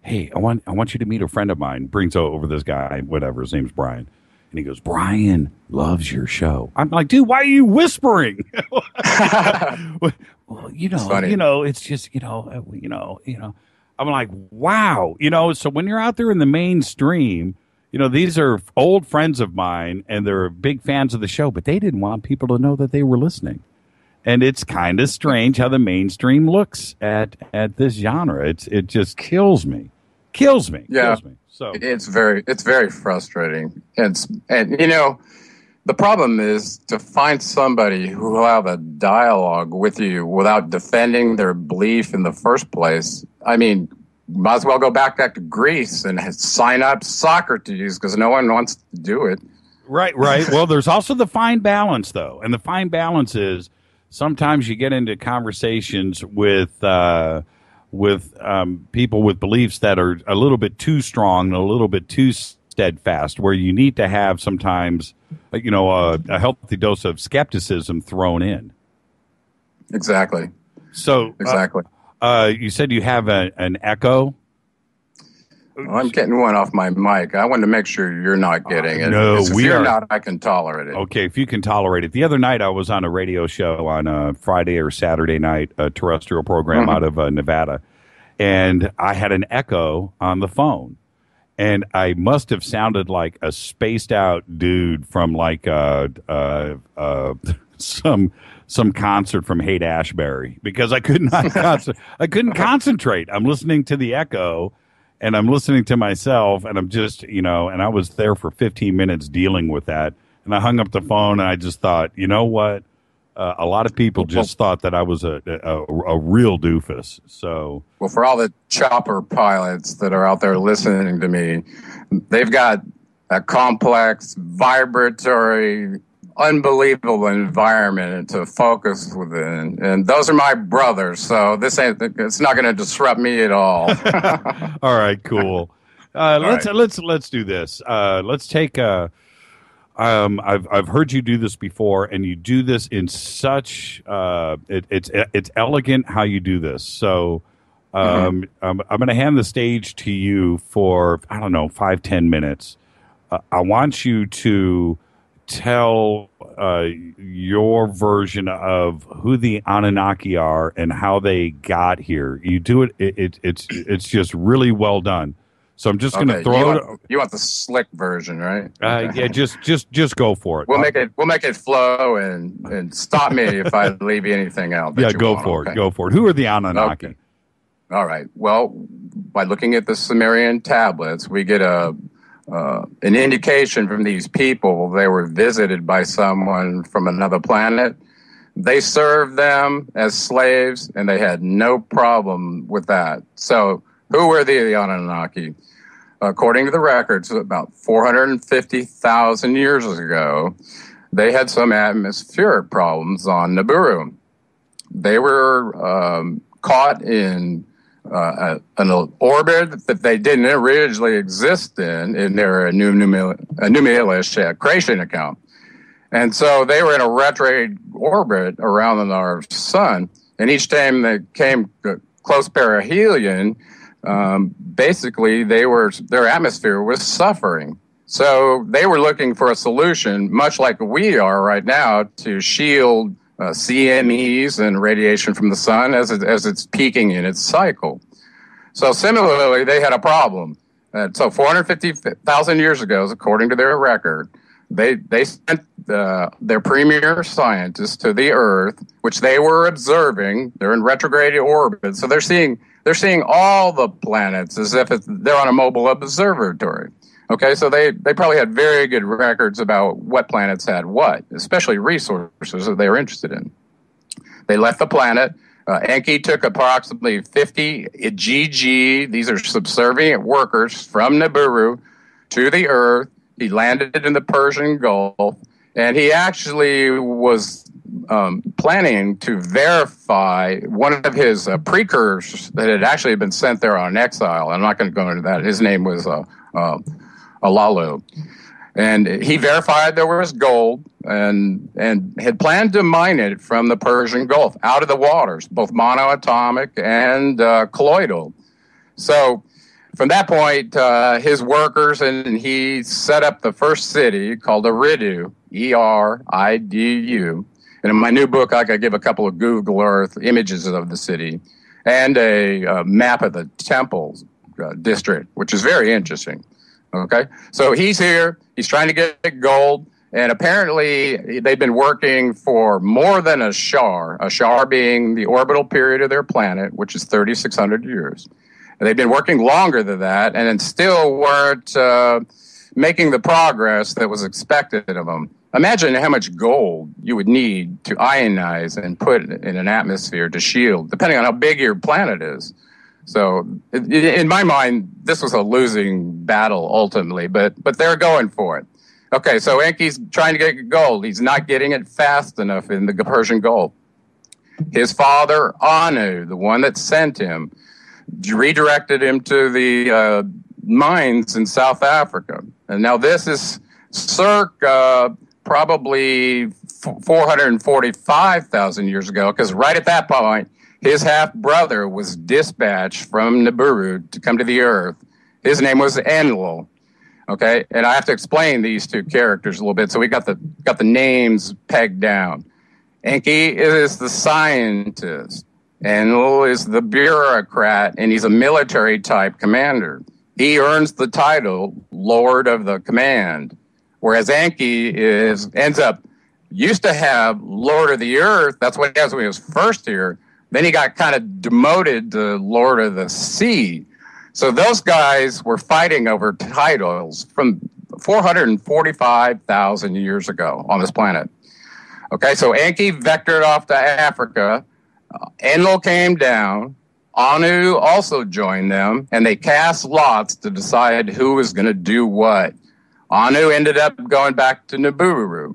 hey, I want you to meet a friend of mine." Brings over this guy, whatever, his name's Brian. And he goes, "Brian loves your show." I'm like, "Dude, why are you whispering?" Well, it's just, I'm like, wow. So when you're out there in the mainstream, these are old friends of mine and they're big fans of the show, but they didn't want people to know that they were listening. And it's kind of strange how the mainstream looks at this genre. It just kills me. Yeah. Kills me. So it's very frustrating. And the problem is to find somebody who will have a dialogue with you without defending their belief in the first place. I mean, might as well go back to Greece and sign up Socrates because no one wants to do it. Right. Well, there's also the fine balance, though. And the fine balance is sometimes you get into conversations with people with beliefs that are a little bit too strong and a little bit too steadfast, where you need to have sometimes, a healthy dose of skepticism thrown in. Exactly. So exactly. You said you have an echo. Well, I'm getting one off my mic. I wanted to make sure you're not getting it. No, if you're not, I can tolerate it. Okay, if you can tolerate it. The other night I was on a radio show on a Friday or Saturday night, a terrestrial program out of Nevada, and I had an echo on the phone. And I must have sounded like a spaced out dude from like some concert from Haight-Ashbury because I could not I couldn't concentrate. I'm listening to the echo and I'm listening to myself and I'm just, and I was there for 15 minutes dealing with that. And I hung up the phone and I just thought, you know what? A lot of people just thought that I was a real doofus. So, well, for all the chopper pilots that are out there listening to me, they've got a complex, vibratory, unbelievable environment to focus within, and those are my brothers. So it's not going to disrupt me at all. All right, cool. Let's do this. Let's take a. I've heard you do this before, and you do this in such it's elegant how you do this. So I'm going to hand the stage to you for 5-10 minutes. I want you to tell your version of who the Anunnaki are and how they got here. You do it. It's just really well done. So I'm just going to throw it. You want the slick version, right? Yeah, just go for it. We'll make it flow and stop me if I leave anything out. Yeah, go for it. Go for it. Who are the Anunnaki? Okay. All right. Well, by looking at the Sumerian tablets, we get an indication from these people they were visited by someone from another planet. They served them as slaves, and they had no problem with that. So, who were the Anunnaki? According to the records, about 450,000 years ago, they had some atmospheric problems on Nibiru. They were caught in an orbit that they didn't originally exist in their Enumilish creation account. And so they were in a retrograde orbit around our sun, and each time they came close perihelion, basically their atmosphere was suffering. So they were looking for a solution, much like we are right now, to shield CMEs and radiation from the sun as it's peaking in its cycle. So similarly, they had a problem. So 450,000 years ago, according to their record, they sent their premier scientists to the Earth, which they were observing. They're in retrograde orbit, so they're seeing all the planets as if they're on a mobile observatory. Okay, so they probably had very good records about what planets had what, especially resources that they were interested in. They left the planet. Enki took approximately 50 GG, these are subservient workers from Nibiru, to the Earth. He landed in the Persian Gulf, and he actually was planning to verify one of his precursors that had actually been sent there on exile. I'm not going to go into that. His name was Alalu. And he verified there was gold and had planned to mine it from the Persian Gulf, out of the waters, both monoatomic and colloidal. So from that point, his workers and he set up the first city called Eridu, E-R-I-D-U. And in my new book, I could give a couple of Google Earth images of the city and a map of the temple district, which is very interesting. Okay, so he's here. He's trying to get gold. And apparently, they've been working for more than a shar being the orbital period of their planet, which is 3,600 years. And they've been working longer than that and still weren't making the progress that was expected of them. Imagine how much gold you would need to ionize and put in an atmosphere to shield, depending on how big your planet is. So in my mind, this was a losing battle ultimately, but they're going for it. Okay, so Enki's trying to get gold. He's not getting it fast enough in the Persian Gulf. His father, Anu, the one that sent him, redirected him to the mines in South Africa. And now this is circa probably 445,000 years ago, because right at that point, his half-brother was dispatched from Nibiru to come to the Earth. His name was Enlil. Okay, and I have to explain these two characters a little bit, so we got the names pegged down. Enki is the scientist. Enlil is the bureaucrat, and he's a military-type commander. He earns the title Lord of the Command, whereas Enki used to have Lord of the Earth. That's what he has when he was first here. Then he got kind of demoted to Lord of the Sea. So those guys were fighting over titles from 445,000 years ago on this planet. Okay, so Enki vectored off to Africa. Enlil came down. Anu also joined them, and they cast lots to decide who was going to do what. Anu ended up going back to Nibiru.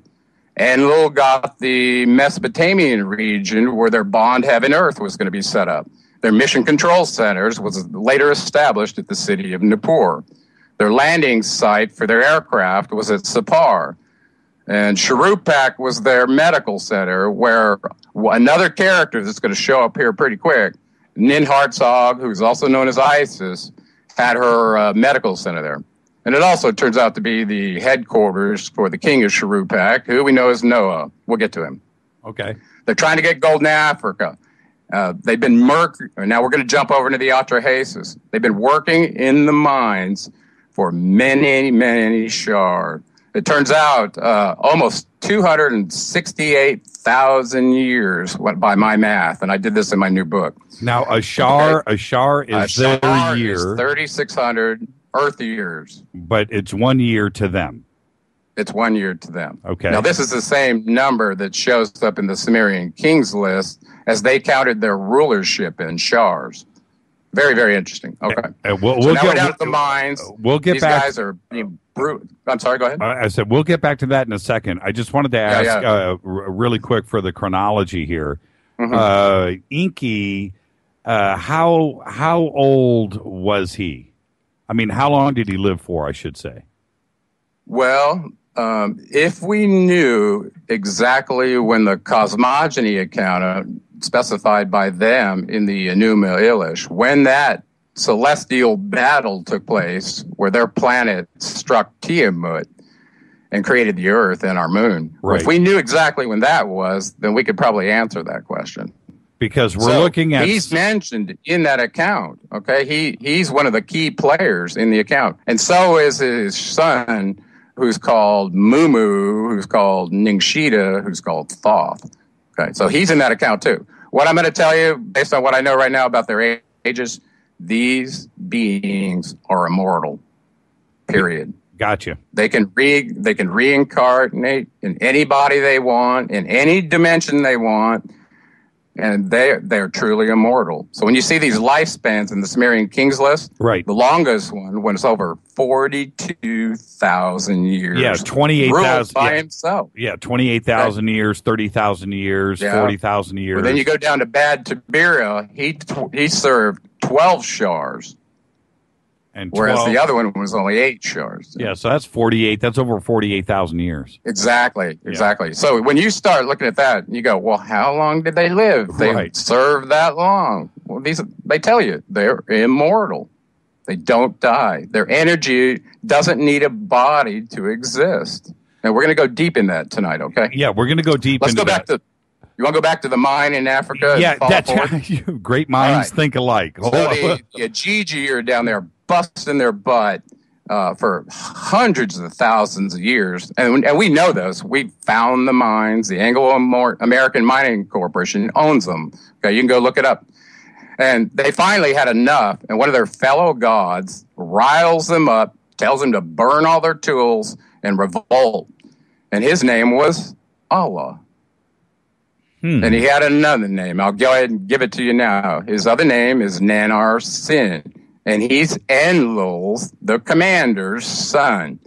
Enlil got the Mesopotamian region where their bond heaven Earth was going to be set up. Their mission control centers was later established at the city of Nippur. Their landing site for their aircraft was at Sapar. And Sharupak was their medical center, where another character that's going to show up here pretty quick, Ninhartsog, who's also known as Isis, had her medical center there. And it also turns out to be the headquarters for the king of Sharupak, who we know as Noah. We'll get to him. Okay. They're trying to get gold in Africa. They've been now we're going to jump over into the Atrahasis. They've been working in the mines for many, many shard. It turns out almost 268,000 years went by my math, and I did this in my new book. Now, a shar is their year. 3,600 Earth years. But it's 1 year to them. It's 1 year to them. Okay. Now, this is the same number that shows up in the Sumerian kings list as they counted their rulership in shars. Very, very interesting. Okay. We'll now get, we're down at the mines. We'll get These back. guys are being brutal. I'm sorry, go ahead. I said we'll get back to that in a second. I just wanted to ask really quick for the chronology here. Mm-hmm. Enki How old was he? I mean, how long did he live for, I should say? Well, if we knew exactly when the cosmogony account specified by them in the Enuma Elish, when that celestial battle took place where their planet struck Tiamat and created the Earth and our moon. Right. If we knew exactly when that was, then we could probably answer that question. Because we're looking at... He's mentioned in that account, okay? He's one of the key players in the account. And so is his son, who's called Mumu, who's called Ningshita, who's called Thoth. Okay, so he's in that account too. What I'm going to tell you, based on what I know right now about their ages, these beings are immortal, period. Gotcha. They can reincarnate in anybody they want, in any dimension they want, and they're truly immortal. So when you see these lifespans in the Sumerian Kings list, right, the longest one was over 42,000 years. Yeah, 28,000 by himself. Yeah, 28,000 years, 30,000 years, 40,000 years. Well, then you go down to Bad Tibira. He served 12 shars. And whereas the other one was only 8 shars. Yeah, so that's 48. That's over 48,000 years. Exactly. So when you start looking at that, you go, well, how long did they live? They served that long. Well, they tell you they're immortal. They don't die. Their energy doesn't need a body to exist. And we're going to go deep in that tonight, okay? Yeah, we're going to go deep into that. You want to go back to the mine in Africa? Yeah, that's great minds think alike. So the Ajiji are down there busting their butt for hundreds of thousands of years. And we know this. We found the mines. The Anglo-American Mining Corporation owns them. Okay, you can go look it up. And they finally had enough, and one of their fellow gods riles them up, tells them to burn all their tools and revolt. And his name was Allah. And he had another name. I'll go ahead and give it to you now. His other name is Nanar Sin. And he's Enlil's, the commander's son.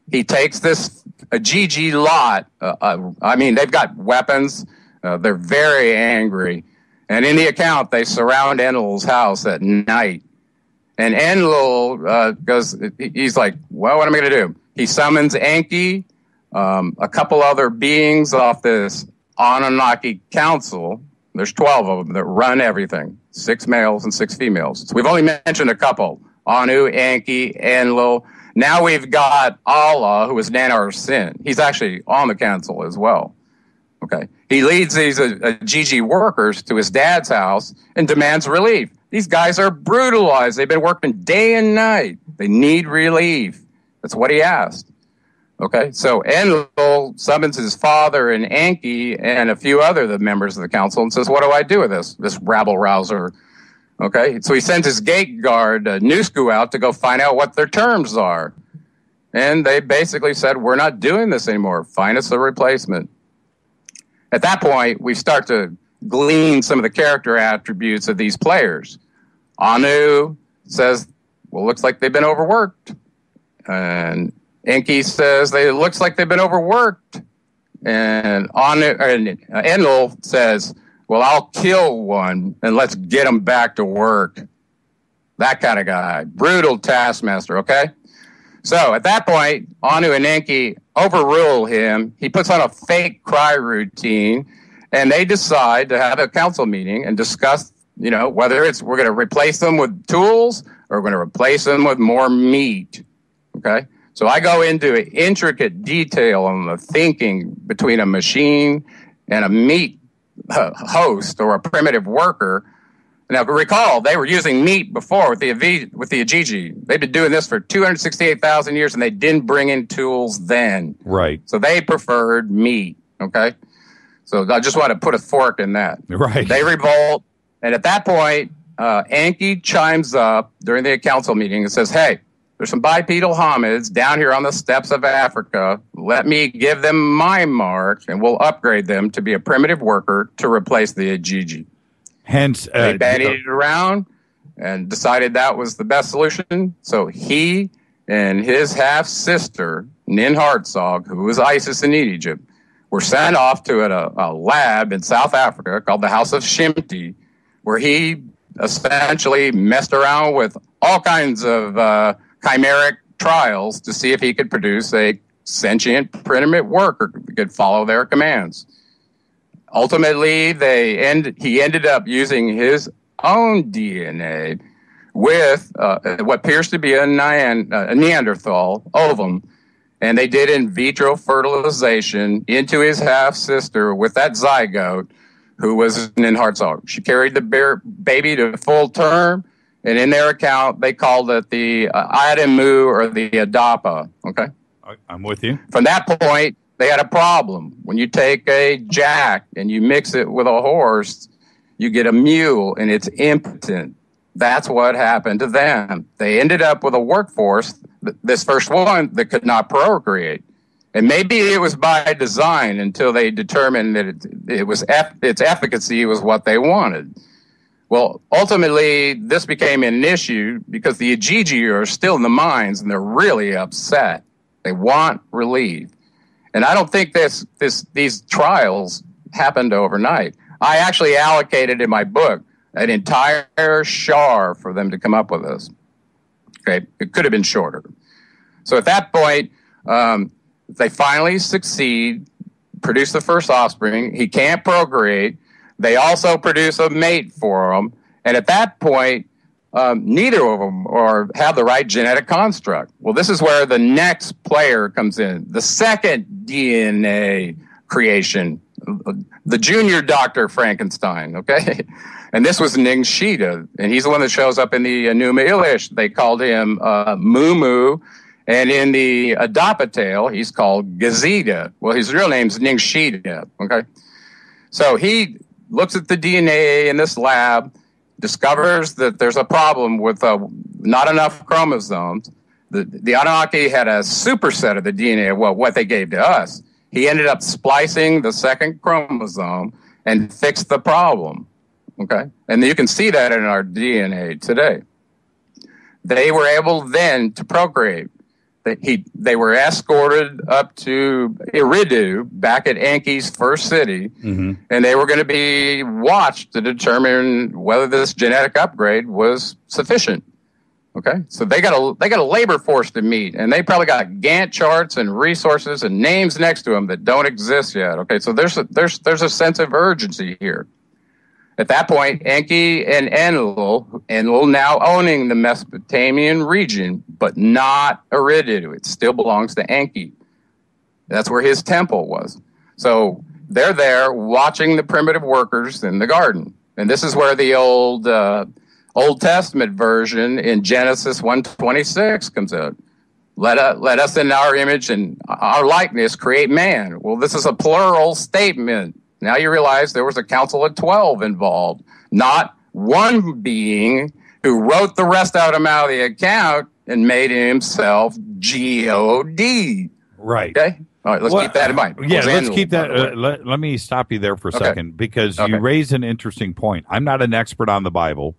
He takes this Ajiji lot. They've got weapons. They're very angry. And in the account, they surround Enlil's house at night. And Enlil goes, he's like, well, what am I going to do? He summons Enki, a couple other beings off this Anunnaki council. There's 12 of them that run everything. 6 males and 6 females. So we've only mentioned a couple. Anu, Enki, Enlil. Now we've got Allah, who is Nanar Sin. He's actually on the council as well. Okay. He leads these Ajiji workers to his dad's house and demands relief. These guys are brutalized. They've been working day and night. They need relief. That's what he asked. Okay, so Enlil summons his father and Enki and a few other members of the council and says, what do I do with this rabble-rouser? Okay, so he sends his gate guard, Nusku, out to go find out what their terms are. And they basically said, we're not doing this anymore. Find us a replacement. At that point, we start to glean some of the character attributes of these players. Anu says, well, looks like they've been overworked. And Enki says, it looks like they've been overworked. And Enlil says, well, I'll kill one and let's get them back to work. That kind of guy. Brutal taskmaster, okay? So at that point, Anu and Enki overrule him. He puts on a fake cry routine, and they decide to have a council meeting and discuss, whether we're going to replace them with tools or we're going to replace them with more meat, okay? So I go into intricate detail on the thinking between a machine and a meat host or a primitive worker. Now, recall, they were using meat before with the Ajiji. They've been doing this for 268,000 years, and they didn't bring in tools then. Right. So they preferred meat, okay? So I just want to put a fork in that. Right. They revolt, and at that point, Enki chimes up during the council meeting and says, hey, there's some bipedal hominids down here on the steppes of Africa. Let me give them my mark, and we'll upgrade them to be a primitive worker to replace the Ajiji. Hence, they bandied it around and decided that was the best solution. So he and his half-sister, Nin Hartsog, who was Isis in Egypt, were sent off to a lab in South Africa called the House of Shimti, where he essentially messed around with all kinds of chimeric trials to see if he could produce a sentient primitive worker that could follow their commands. Ultimately, he ended up using his own DNA with what appears to be a Neanderthal ovum, and they did in vitro fertilization into his half-sister with that zygote, who was an Hartzog. She carried the baby to full term, and in their account, they called it the Adamu or the Adapa. Okay? I'm with you. From that point, they had a problem. When you take a jack and you mix it with a horse, you get a mule, and it's impotent. That's what happened to them. They ended up with a workforce, this first one, that could not procreate. And maybe it was by design until they determined that its efficacy was what they wanted. Well, ultimately, this became an issue because the Ajiji are still in the mines, and they're really upset. They want relief. And I don't think these trials happened overnight. I actually allocated in my book an entire shar for them to come up with this. Okay, it could have been shorter. So at that point, they finally succeed, produce the first offspring. He can't procreate. They also produce a mate for him. And at that point, neither of them have the right genetic construct. Well, this is where the next player comes in. The second DNA creation, the junior Dr. Frankenstein, okay? And this was Ningshita, and he's the one that shows up in the Enuma Elish. They called him Mumu, and in the Adapa tale, he's called Gazida. Well, his real name's Ningshita, okay? So he looks at the DNA in this lab, discovers that there's a problem with not enough chromosomes. The Anunnaki had a superset of the DNA of what they gave to us. He ended up splicing the second chromosome and fixed the problem. Okay, and you can see that in our DNA today. They were able then to procreate. They were escorted up to Eridu, back at Enki's first city, and they were going to be watched to determine whether this genetic upgrade was sufficient. Okay, so they got a labor force to meet, and they probably got Gantt charts and resources and names next to them that don't exist yet. Okay, so there's a sense of urgency here. At that point, Enki and Enlil now owning the Mesopotamian region, but not Eridu. It still belongs to Enki. That's where his temple was. So they're there watching the primitive workers in the garden. And this is where the Old Testament version in Genesis 1:26 comes out. Let us in our image and our likeness create man. Well, this is a plural statement. Now you realize there was a council of 12 involved, not one being who wrote the rest out of the account and made himself God. Right. Okay. All right. Let's keep that in mind. Yeah, let's keep that. Let me stop you there for a second because you raise an interesting point. I'm not an expert on the Bible,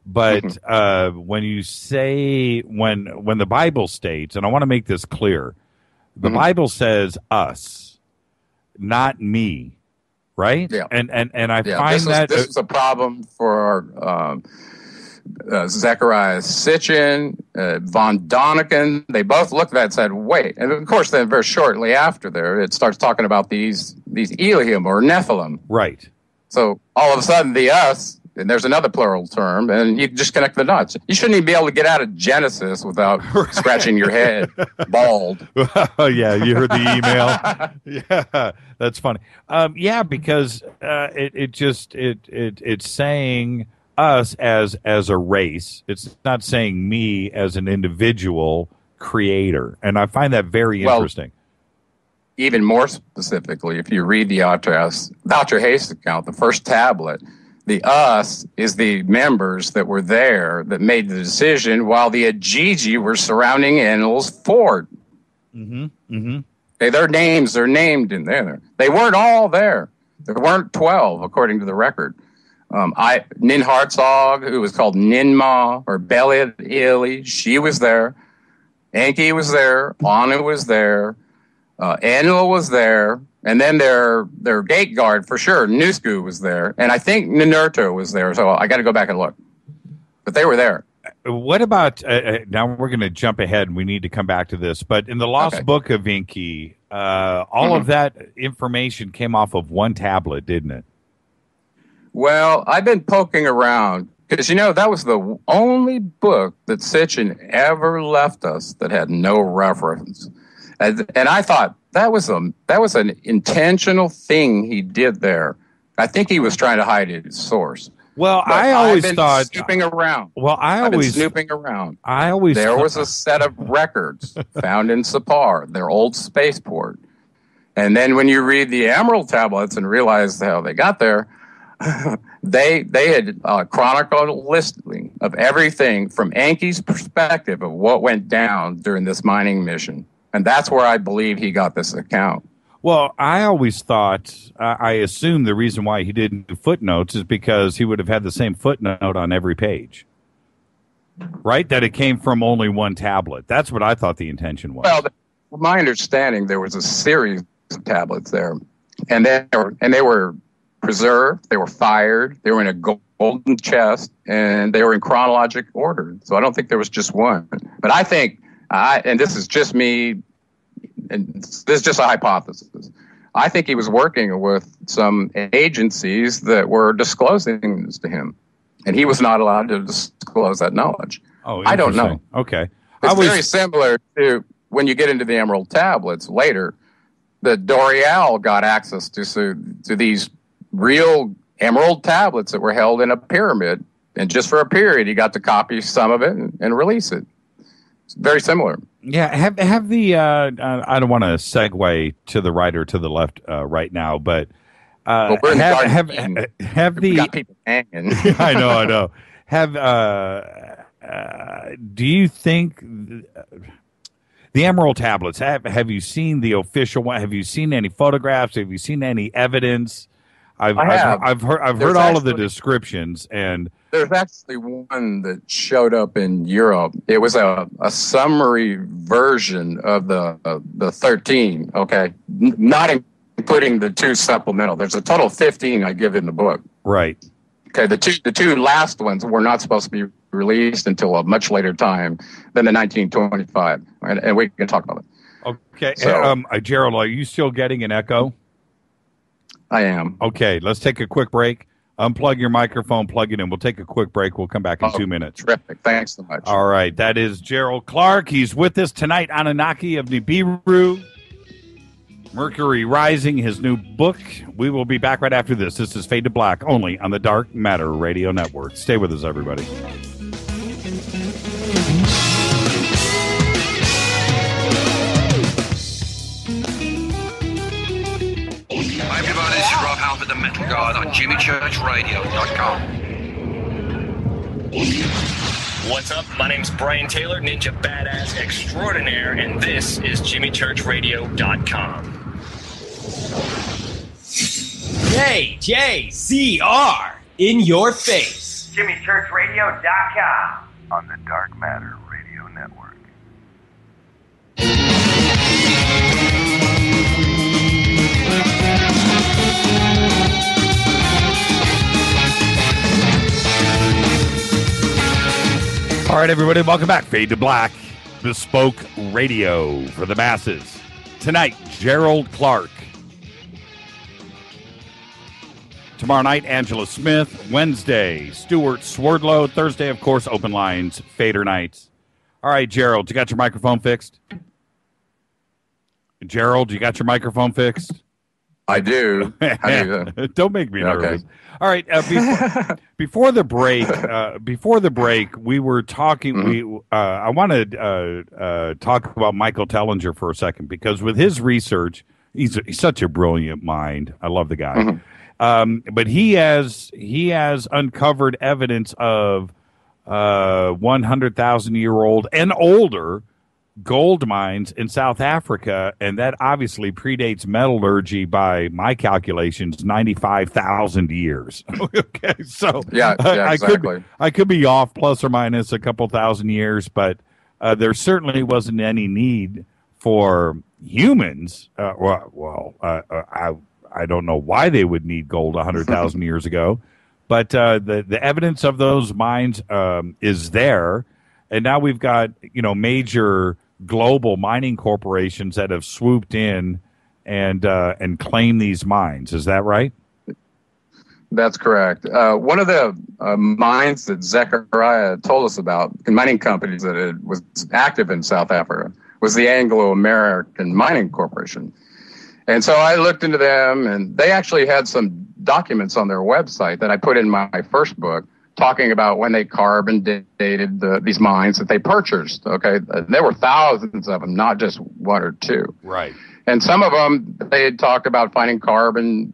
but when you say when the Bible states, and I want to make this clear, the Bible says us, not me. Right? Yeah. And I find this is a problem for Zechariah Sitchin, von Doniken. They both looked at that and said, wait. And of course, then very shortly after there, it starts talking about these Elohim or Nephilim. Right. So all of a sudden, the us, and there's another plural term, and you just connect the dots. You shouldn't even be able to get out of Genesis without scratching your head bald. Oh, yeah, you heard the email. Yeah, that's funny. Yeah, because it's saying us as a race. It's not saying me as an individual creator, and I find that very interesting. Even more specifically, if you read the Voucher Hayes account, the first tablet. The us is the members that were there that made the decision while the Ajiji were surrounding Enlil's fort. Okay, their names are named in there. They weren't all there. There weren't 12, according to the record. Nin Hartzog, who was called Ninma or Beli Ili, she was there. Enki was there. Anu was there. Enlil was there. And then their gate guard, for sure, Nusku was there. And I think Ninurta was there. So I got to go back and look. but they were there. What about now? We're going to jump ahead, and we need to come back to this. But in the Lost Book of Enki, all of that information came off of one tablet, didn't it? Well, I've been poking around because, that was the only book that Sitchin ever left us that had no reference. And I thought that was an intentional thing he did there. I think he was trying to hide his source. Well, I always thought snooping around. I've been snooping around. There was a set of records found in Sapar, their old spaceport. And then when you read the Emerald Tablets and realize how they got there, they had a chronicle listing of everything from Enki's perspective of what went down during this mining mission. And that's where I believe he got this account. Well, I always thought, I assumed the reason why he didn't do footnotes is because he would have had the same footnote on every page. Right? That it came from only one tablet. That's what I thought the intention was. Well, my understanding, there was a series of tablets there. And they were preserved, they were fired, they were in a golden chest, and they were in chronologic order. So I don't think there was just one. But I think, and this is just me, and this is just a hypothesis, I think he was working with some agencies that were disclosing this to him, and he was not allowed to disclose that knowledge. Oh, I don't know. Okay. It's very similar to when you get into the Emerald Tablets later, that Dorial got access to these real Emerald Tablets that were held in a pyramid, and just for a period, he got to copy some of it and release it. It's very similar. Yeah, have the I don't want to segue to the right or to the left right now, but have the got people hanging. I know. Do you think the Emerald Tablets? Have you seen the official one? Have you seen any photographs? Have you seen any evidence? I've heard all of the descriptions, and there's actually one that showed up in Europe. It was a summary version of the 13. Okay, not including the 2 supplemental. There's a total of 15 I give in the book. Right. Okay, the two last ones were not supposed to be released until a much later time than the 1925, and we can talk about it. Okay, so, Gerald, are you still getting an echo? I am. Okay, let's take a quick break. Unplug your microphone, plug it in. We'll take a quick break. We'll come back in 2 minutes. Terrific. Thanks so much. All right, that is Gerald Clark. He's with us tonight, Anunnaki of Nibiru, Mercury Rising, his new book. We will be back right after this. This is Fade to Black, only on the Dark Matter Radio Network. Stay with us, everybody. Hi everybody, this is Rob Halford, the Metal God on JimmyChurchRadio.com. What's up? My name's Brian Taylor, Ninja Badass Extraordinaire, and this is JimmyChurchRadio.com. JJCR in your face. JimmyChurchRadio.com on the Dark Matter Radio Network. All right, everybody, welcome back. Fade to Black, bespoke radio for the masses. Tonight, Gerald Clark. Tomorrow night, Angela Smith. Wednesday, Stuart Swerdlow. Thursday, of course, open lines, Fader nights. All right, Gerald, you got your microphone fixed? Gerald, you we got fixed? I do. Don't make me nervous. Okay. All right. Before the break, we were talking. Mm-hmm. I want to talk about Michael Tellinger for a second, because with his research, he's such a brilliant mind. I love the guy. Mm-hmm. But he has uncovered evidence of 100,000-year-old and older gold mines in South Africa, and that obviously predates metallurgy by my calculations 95,000 years. Okay, so yeah, exactly. I could be off plus or minus a couple thousand years, but there certainly wasn't any need for humans. I don't know why they would need gold 100,000 years ago, But the evidence of those mines is there, and now we've got major global mining corporations that have swooped in and claimed these mines. Is that right? That's correct. One of the mines that Zechariah told us about, in mining companies that it was active in South Africa, was the Anglo-American Mining Corporation. And so I looked into them, and they actually had some documents on their website that I put in my first book talking about when they carbon dated these mines that they purchased. Okay, there were thousands of them, not just one or two. Right. And some of them, they had talked about finding carbon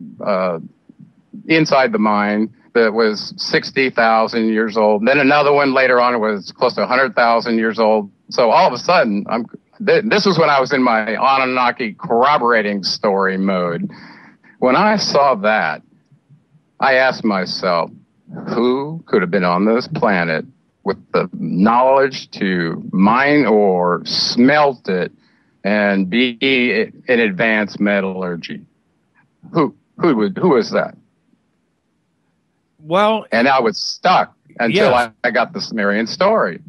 inside the mine that was 60,000 years old. And then another one later on was close to 100,000 years old. So all of a sudden, this was when I was in my Anunnaki corroborating story mode. When I saw that, I asked myself, who could have been on this planet with the knowledge to mine or smelt it and be in advanced metallurgy? Who is that? Well, and I was stuck until I got the Sumerian story.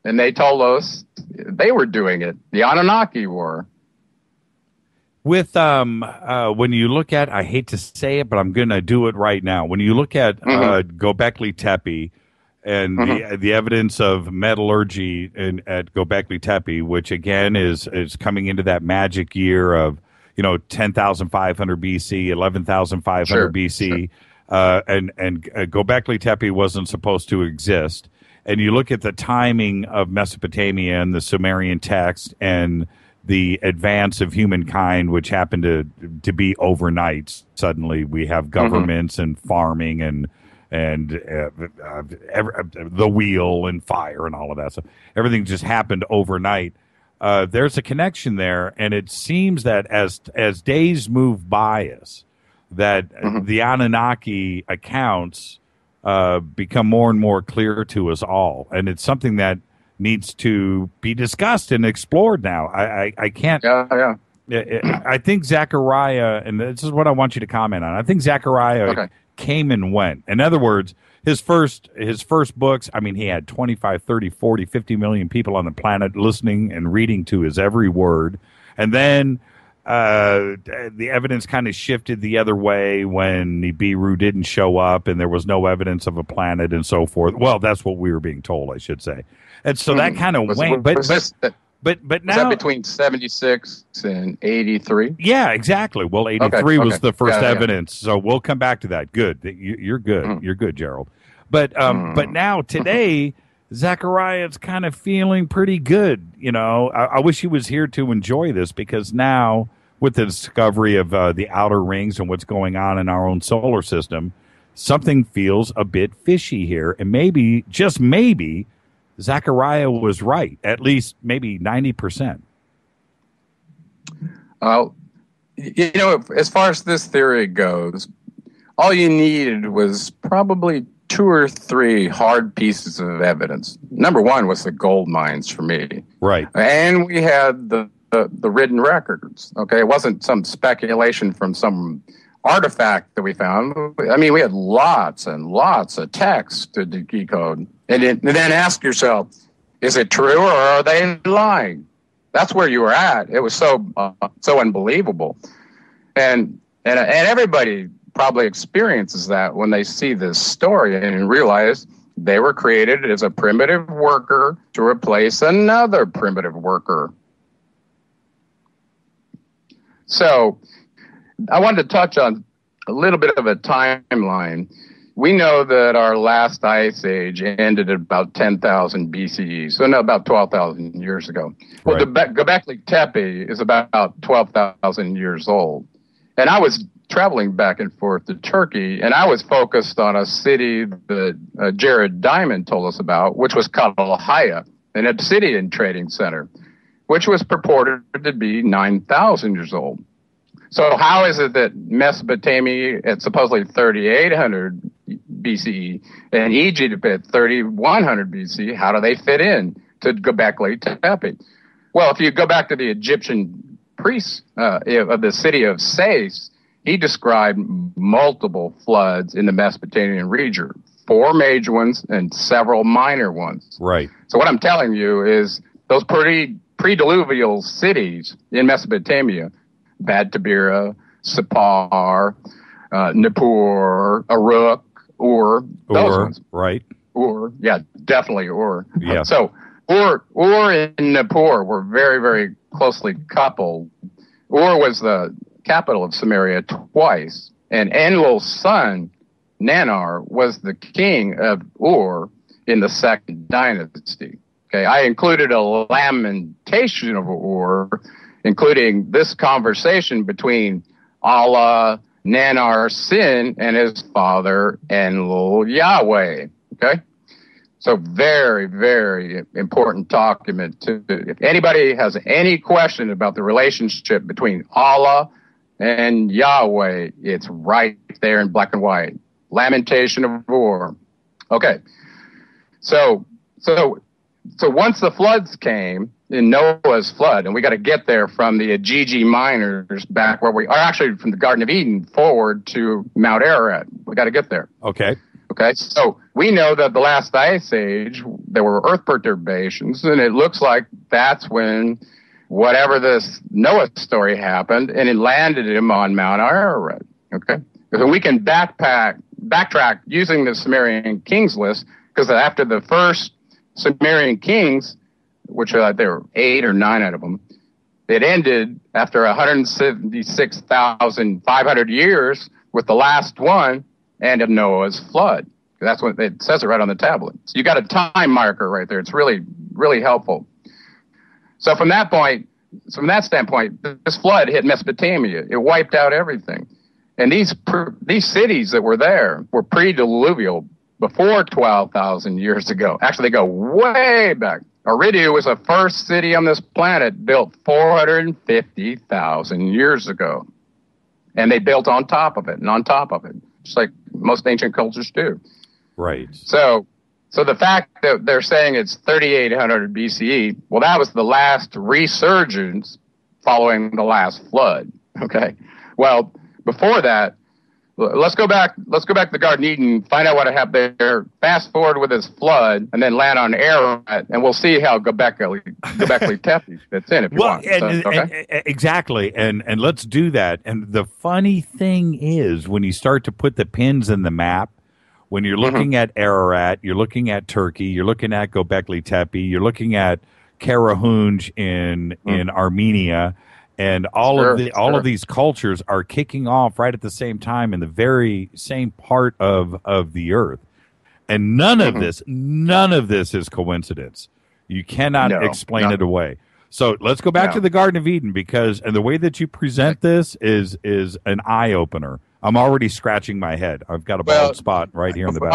And they told us they were doing it. The Anunnaki were. With when you look at, I hate to say it, but I'm going to do it right now. When you look at Göbekli Tepe and the evidence of metallurgy at Göbekli Tepe, which again is coming into that magic year of 10,500 BC, 11,500 BC, and Göbekli Tepe wasn't supposed to exist. And you look at the timing of Mesopotamia and the Sumerian text and the advance of humankind, which happened to be overnight. Suddenly, we have governments and farming and the wheel and fire and all of that stuff. Everything just happened overnight. There's a connection there, and it seems that as days move by us, that the Anunnaki accounts become more and more clear to us all, and it's something that needs to be discussed and explored now. I can't. I think Zechariah, and this is what I want you to comment on. I think Zechariah came and went. In other words, his first books, I mean, he had 25, 30, 40, 50 million people on the planet listening and reading to his every word. And then the evidence kind of shifted the other way when Nibiru didn't show up and there was no evidence of a planet and so forth. Well, that's what we were being told, I should say. And so that kind of went. But now, was that between 76 and 83? Yeah, exactly. Well, 83 was the first evidence. So we'll come back to that. Good. You're good. You're good, Gerald. But now today, Zechariah's kind of feeling pretty good. I wish he was here to enjoy this, because now with the discovery of the outer rings and what's going on in our own solar system, something feels a bit fishy here. And maybe, just maybe, Zechariah was right, at least maybe 90%. As far as this theory goes, all you needed was probably 2 or 3 hard pieces of evidence. Number one was the gold mines for me. Right. And we had the written records. Okay. It wasn't some speculation from some artifact that we found. I mean, we had lots and lots of text to decode. And then ask yourself, is it true or are they lying? That's where you were at. It was so unbelievable. And everybody probably experiences that when they see this story and realize they were created as a primitive worker to replace another primitive worker. So I wanted to touch on a little bit of a timeline. We know that our last ice age ended at about 10,000 BCE, so about 12,000 years ago. Well, the Göbekli Tepe is about 12,000 years old. And I was traveling back and forth to Turkey, and I was focused on a city that Jared Diamond told us about, which was Kalahaya, an obsidian trading center, which was purported to be 9,000 years old. So how is it that Mesopotamia at supposedly 3,800 BCE and Egypt at 3,100 BC, how do they fit in to Göbekli Tepe? Well, if you go back to the Egyptian priests of the city of Sais, he described multiple floods in the Mesopotamian region, 4 major ones and several minor ones. Right. So what I'm telling you is those pre-diluvial cities in Mesopotamia, Bad Tabira, Sippar, Nippur, Uruk, Ur, those ones. Right. Ur, yeah, definitely Ur. Yeah. So Ur and Nippur were very, very closely coupled. Ur was the capital of Samaria twice, and Enlil's son, Nanar, was the king of Ur in the 2nd dynasty. Okay, I included a lamentation of Ur, including this conversation between Allah, Nanar's sin, and his father, Enlil Yahweh. Okay? So very, very important document. If anybody has any question about the relationship between Allah and Yahweh, it's right there in black and white. Lamentation of Ur. Okay. So once the floods came, in Noah's flood, and we got to get there from the Ajiji miners back where we are, actually from the Garden of Eden forward to Mount Ararat. We got to get there. Okay. Okay. So we know that the last ice age, there were earth perturbations, and it looks like that's when whatever this Noah story happened, and it landed him on Mount Ararat. Okay. So we can backtrack using the Sumerian kings list, because after the first Sumerian kings, which there were 8 or 9 out of them, it ended after 176,500 years with the last one and of Noah's flood. That's what it says it right on the tablet. So you got a time marker right there. It's really, really helpful. So from that standpoint, this flood hit Mesopotamia. It wiped out everything. And these cities that were there were pre-diluvial, before 12,000 years ago. Actually, they go way back. Eridu was the first city on this planet built 450,000 years ago. And they built on top of it and on top of it, just like most ancient cultures do. Right. So the fact that they're saying it's 3,800 BCE, well, that was the last resurgence following the last flood. Okay. Well, before that, let's go back to the Garden of Eden, find out what happened there, fast forward with this flood, and then land on Ararat, and we'll see how Göbekli Tepe fits in if you want. Okay? Exactly, and let's do that. And the funny thing is, when you start to put the pins in the map, when you're looking at Ararat, you're looking at Turkey, you're looking at Göbekli Tepe, you're looking at Karahunj in Armenia, and all of these cultures are kicking off right at the same time in the very same part of the earth. And none of this is coincidence. You cannot explain it away. So let's go back to the Garden of Eden, and the way that you present this is an eye opener. I'm already scratching my head. I've got a bald spot right here in the back.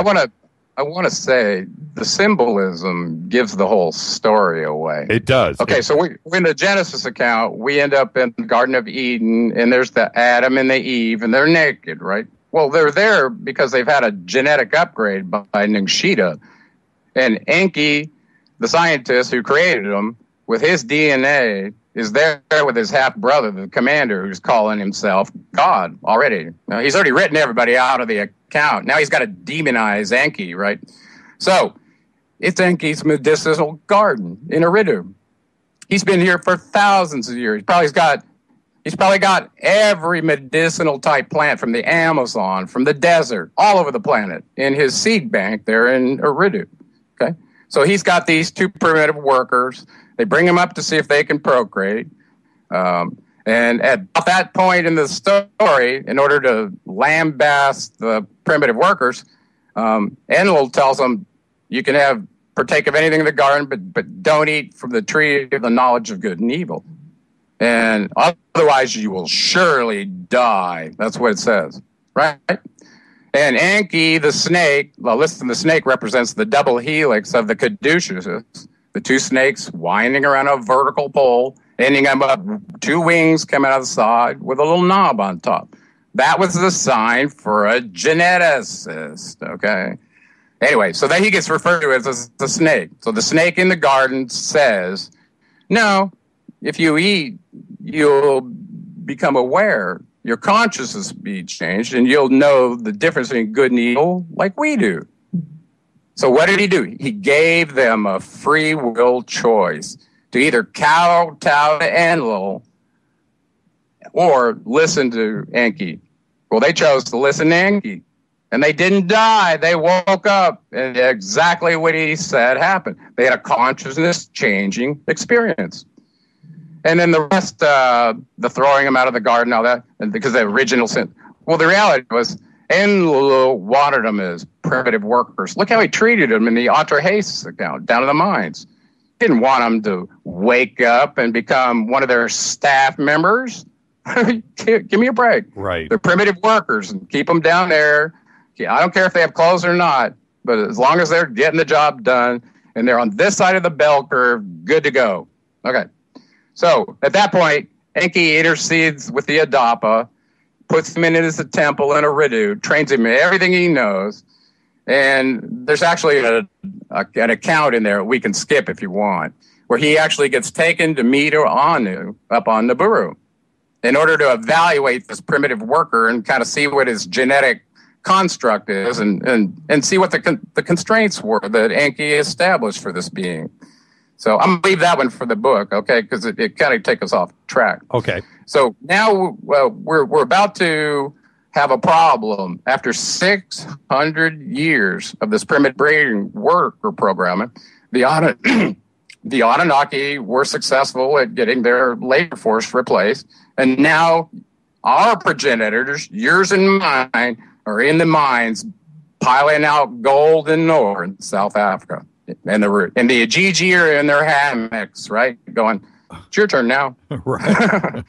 I want to say the symbolism gives the whole story away. It does. Okay, so we're in the Genesis account. We end up in the Garden of Eden, and there's the Adam and the Eve, and they're naked, right? Well, they're there because they've had a genetic upgrade by Ningshita. And Enki, the scientist who created them, with his DNA, is there with his half-brother, the commander, who's calling himself God already. Now, he's already written everybody out of the account. Now he's got to demonize Enki, right? So it's Enki's medicinal garden in Eridu. He's been here for thousands of years. He's probably got every medicinal type plant from the Amazon, from the desert, all over the planet in his seed bank there in Eridu. Okay? So he's got these 2 primitive workers. They bring him up to see if they can procreate. And at that point in the story, in order to lambaste the primitive workers, Enlil tells them, you can partake of anything in the garden, but don't eat from the tree of the knowledge of good and evil. And otherwise you will surely die. That's what it says, right? And Enki, the snake, the snake represents the double helix of the caduceus, the 2 snakes winding around a vertical pole, ending up 2 wings coming out of the side with a little knob on top. That was the sign for a geneticist, okay? Anyway, so then he gets referred to as the snake. So the snake in the garden says, no, if you eat, you'll become aware your consciousness be changed, and you'll know the difference between good and evil like we do. So what did he do? He gave them a free will choice to either kowtow to Enlil or listen to Enki. Well, they chose to listen to Enki. And they didn't die. They woke up, and exactly what he said happened. They had a consciousness-changing experience. And then the rest, the throwing them out of the garden, all that, and because the original sin. Well, the reality was, Enlil wanted them as primitive workers. Look how he treated them in the Atrahasis account, down in the mines. He didn't want them to wake up and become one of their staff members. Give me a break. Right. They're primitive workers, and keep them down there. I don't care if they have clothes or not, but as long as they're getting the job done and they're on this side of the bell curve, good to go. Okay. So at that point, Enki intercedes with the Adapa, puts him in his temple in Eridu, trains him in everything he knows. And there's actually an account in there we can skip if you want, where he actually gets taken to meet Anu up on Nibiru in order to evaluate this primitive worker and kind of see what his genetic construct is and see what the constraints were that Enki established for this being. So I'm going to leave that one for the book, okay, because it kind of takes us off track. Okay. So now we're about to have a problem. After 600 years of this primitive breeding work or programming, the Anunnaki were successful at getting their labor force replaced, and now our progenitors, yours and mine, are in the mines piling out gold and ore in South Africa. And the Ajiji are in their hammocks, right? Going, it's your turn now. Right.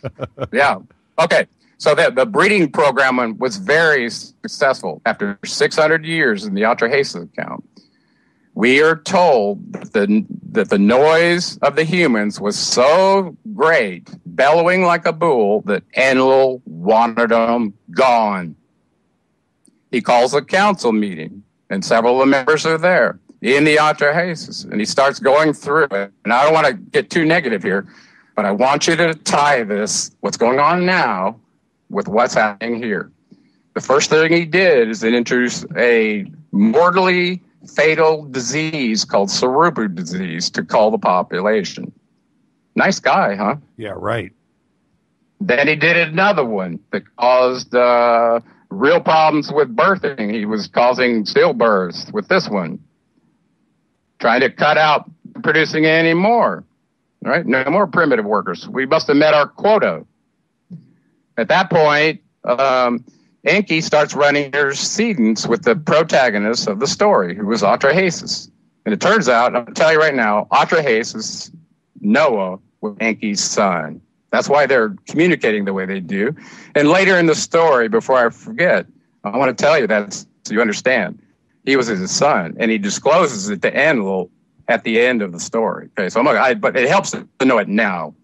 Yeah. Okay. So the breeding program was very successful. After 600 years in the Atrahasis account, we are told that the noise of the humans was so great, bellowing like a bull, that Enlil wanted them gone. He calls a council meeting, and several of the members are there in the Atrahasis, and he starts going through it. And I don't want to get too negative here, but I want you to tie this, what's going on now, with what's happening here. The first thing he did is introduce a mortally fatal disease called Surupu disease to call the population. Nice guy, huh? Yeah, right. Then he did another one that caused real problems with birthing. He was causing stillbirths with this one. Trying to cut out producing any more. Right? No more primitive workers. We must have met our quota. At that point, Enki starts running antecedents with the protagonist of the story, who was Atrahasis. And it turns out, I'll tell you right now, Atrahasis, Noah, was Enki's son. That's why they're communicating the way they do. And later in the story, before I forget, I want to tell you that so you understand. He was his son, and he discloses it to Enlil at the end of the story. Okay, so but it helps to know it now.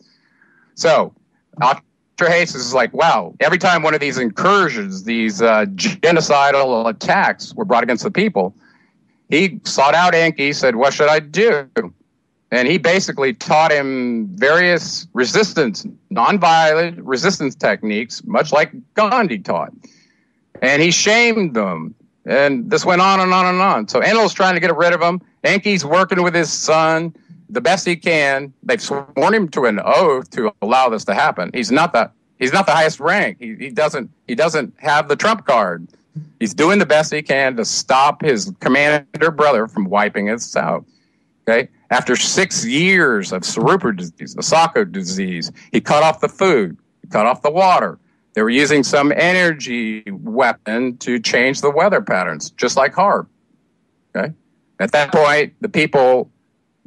So Atrahasis is like, wow, every time one of these incursions, these genocidal attacks were brought against the people, he sought out Enki, said, what should I do? And he basically taught him various resistance, nonviolent resistance techniques, much like Gandhi taught. And he shamed them. And this went on and on and on. So Enlil's trying to get rid of him. Enki's working with his son the best he can. They've sworn him to an oath to allow this to happen. He's not the highest rank. He doesn't have the trump card. He's doing the best he can to stop his commander brother from wiping us out. Okay? After 6 years of Surupu disease, the Sako disease, he cut off the food, he cut off the water. They were using some energy weapon to change the weather patterns, just like HARP. Okay? At that point, the people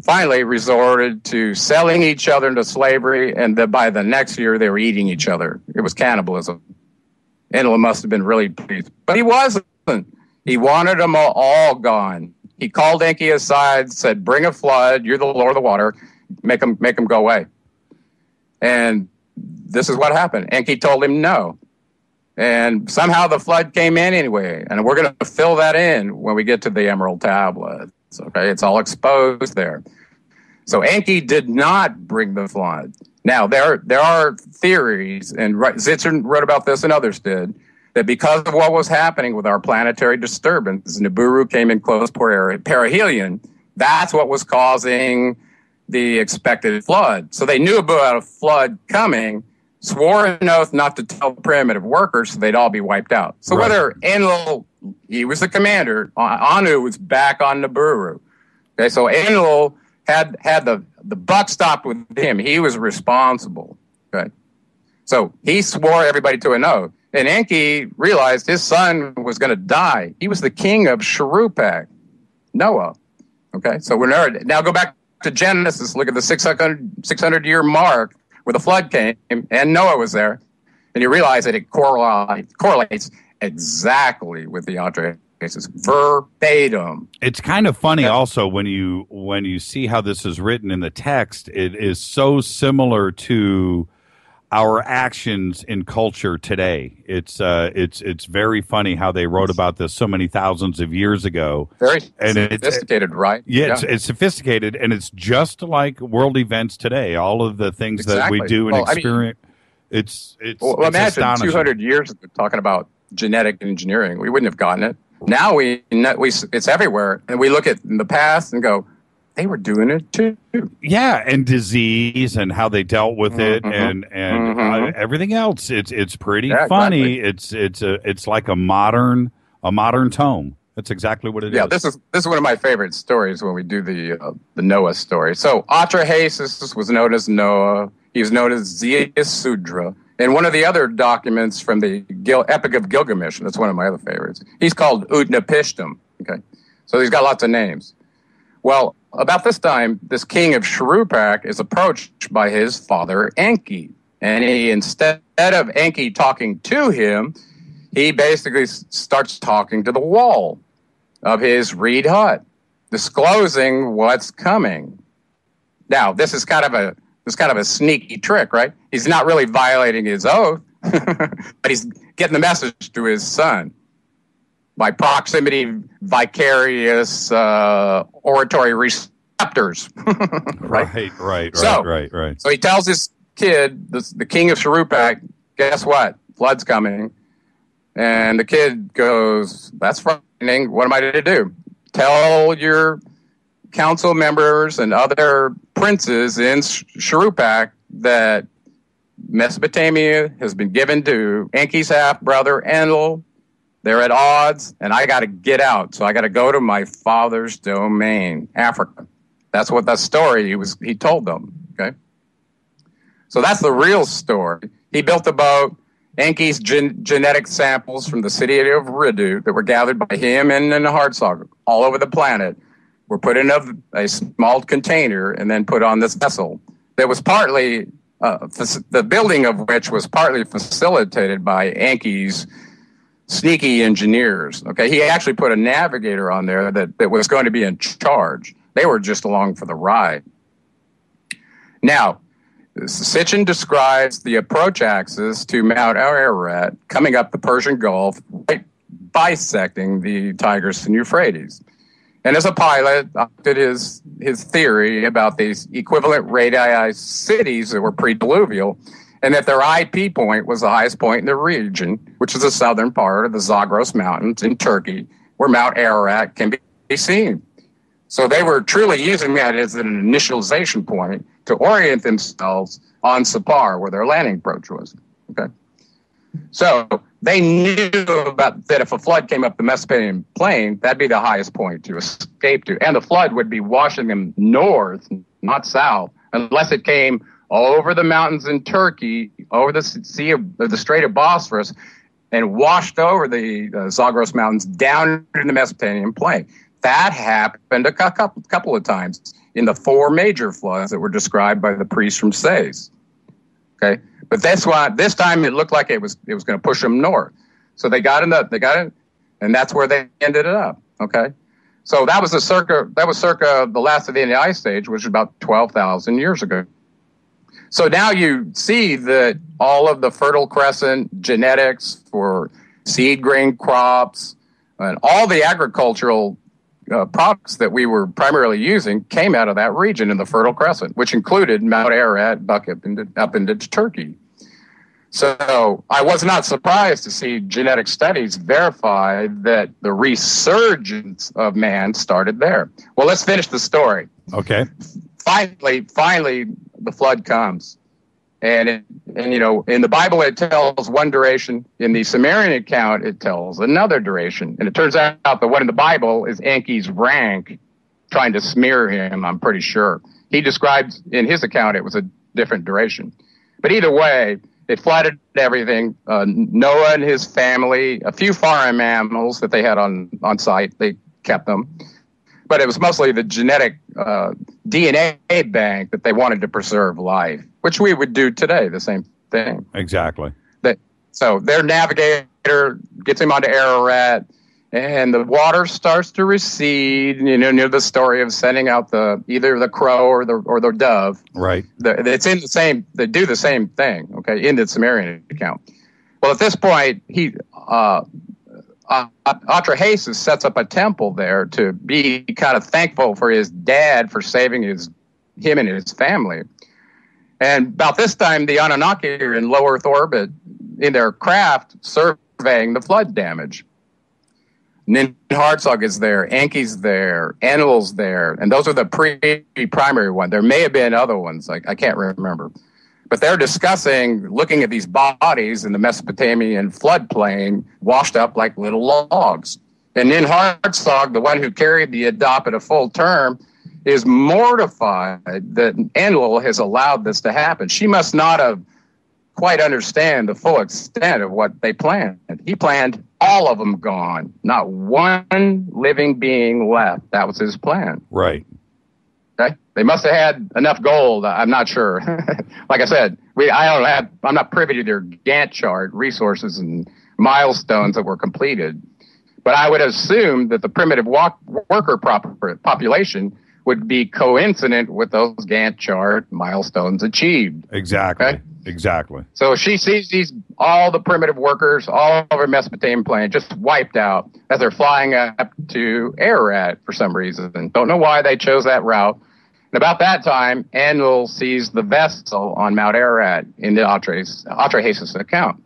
finally resorted to selling each other into slavery, and by the next year, they were eating each other. It was cannibalism. Enlil must have been really pleased. But he wasn't. He wanted them all gone. He called Enki aside, said, bring a flood, you're the Lord of the water, make them go away. And this is what happened. Enki told him no. And somehow the flood came in anyway. And we're going to fill that in when we get to the Emerald Tablets. Okay, it's all exposed there. So Enki did not bring the flood. Now, there are theories, and Zitzer wrote about this and others did, that because of what was happening with our planetary disturbance, Nibiru came in close perihelion, that's what was causing the expected flood. So they knew about a flood coming, swore an oath not to tell primitive workers, so they'd all be wiped out. So whether Enlil, he was the commander, Anu was back on Nibiru. Okay, so Enlil had the buck stopped with him. He was responsible. Okay, so he swore everybody to an oath. And Enki realized his son was going to die. He was the king of Sharupak, Noah. Okay, so now go back to Genesis. Look at the 600-year mark where the flood came, and Noah was there. And you realize that it correlates exactly with the Audrey cases, verbatim. It's kind of funny also when you see how this is written in the text. It is so similar to our actions in culture today. It's very funny how they wrote about this so many thousands of years ago. Very sophisticated, right? Yeah, it's sophisticated, and it's just like world events today. All of the things that we do and experience. It's imagine astonishing. 200 years ago talking about genetic engineering. We wouldn't have gotten it. Now it's everywhere, and we look at in the past and go, they were doing it too. Yeah, and disease and how they dealt with it, and everything else. It's pretty funny. Exactly. It's like a modern tome. That's exactly what it is. Yeah, this is one of my favorite stories when we do the Noah story. So Atrahasis was known as Noah. He was known as Zeus Sudra. And one of the other documents from the Epic of Gilgamesh, that's one of my other favorites, he's called Utnapishtim. Okay, so he's got lots of names. Well, about this time, this king of Sharupak is approached by his father, Enki. And instead of Enki talking to him, he basically starts talking to the wall of his reed hut, disclosing what's coming. Now, this is kind of a sneaky trick, right? He's not really violating his oath, but he's getting the message to his son by proximity, vicarious oratory receptors. Right. So he tells his kid, the king of Sharupak, guess what? Flood's coming. And the kid goes, that's frightening. What am I to do? Tell your council members and other princes in Sharupak that Mesopotamia has been given to Enki's half-brother, Enlil. They're at odds, and I got to get out. So I got to go to my father's domain, Africa. That's what that story he told them. Okay, so that's the real story. He built a boat. Enki's genetic samples from the city of Ridu that were gathered by him and the Hardsog all over the planet were put in a small container and then put on this vessel that was partly the building of which was partly facilitated by Enki's sneaky engineers. Okay, he actually put a navigator on there that was going to be in charge. They were just along for the ride. Now, Sitchin describes the approach axis to Mount Ararat coming up the Persian Gulf, right, bisecting the Tigris and Euphrates. And as a pilot, I did his theory about these equivalent radii cities that were pre-diluvial, and that their IP point was the highest point in the region, which is the southern part of the Zagros Mountains in Turkey, where Mount Ararat can be seen. So they were truly using that as an initialization point to orient themselves on Sapar, where their landing approach was. Okay, so they knew about that if a flood came up the Mesopotamian plain, that'd be the highest point to escape to, and the flood would be washing them north, not south, unless it came over the mountains in Turkey, over the sea of the Strait of Bosphorus, and washed over the Zagros Mountains down in the Mesopotamian plain. That happened a couple of times in the 4 major floods that were described by the priests from Sais. Okay, but this time it looked like it was going to push them north. So they got it, and that's where they ended up. Okay, so that was circa the last of the Ice Age, which was about 12,000 years ago. So now you see that all of the Fertile Crescent genetics for seed grain crops and all the agricultural products that we were primarily using came out of that region in the Fertile Crescent, which included Mount Ararat, up into Turkey. So I was not surprised to see genetic studies verify that the resurgence of man started there. Well, let's finish the story. Okay. Finally, the flood comes. And you know, in the Bible, it tells one duration. In the Sumerian account, it tells another duration. And it turns out the one in the Bible is Enki's rank trying to smear him, I'm pretty sure. He describes in his account it was a different duration. But either way, it flooded everything. Noah and his family, a few foreign mammals that they had on site, they kept them. But it was mostly the genetic DNA bank that they wanted to preserve life, which we would do today, the same thing. Exactly. So their navigator gets him onto Ararat, and the water starts to recede. You know, near the story of sending out either the crow or the dove. Right. It's in the same. They do the same thing. Okay, in the Sumerian account. Well, at this point, Atrahasis sets up a temple there to be kind of thankful for his dad for saving him and his family. And about this time, the Anunnaki are in low Earth orbit in their craft surveying the flood damage. Ninhardsog is there, Enki's there, Enlil's there, and those are the primary ones. There may have been other ones, I can't remember. But they're discussing looking at these bodies in the Mesopotamian floodplain washed up like little logs. And Ninhardsog, the one who carried the Adopted a full term, is mortified that Enlil has allowed this to happen. She must not have quite understand the full extent of what they planned. He planned all of them gone, not one living being left. That was his plan. Right. Okay. They must have had enough gold. I'm not sure. Like I said, I'm not privy to their Gantt chart resources and milestones that were completed. But I would assume that the primitive worker population would be coincident with those Gantt chart milestones achieved. Exactly. Okay? Exactly. So she sees all the primitive workers all over Mesopotamian plain just wiped out as they're flying up to Ararat for some reason. Don't know why they chose that route. And about that time, Enlil sees the vessel on Mount Ararat in the Atrahasis account.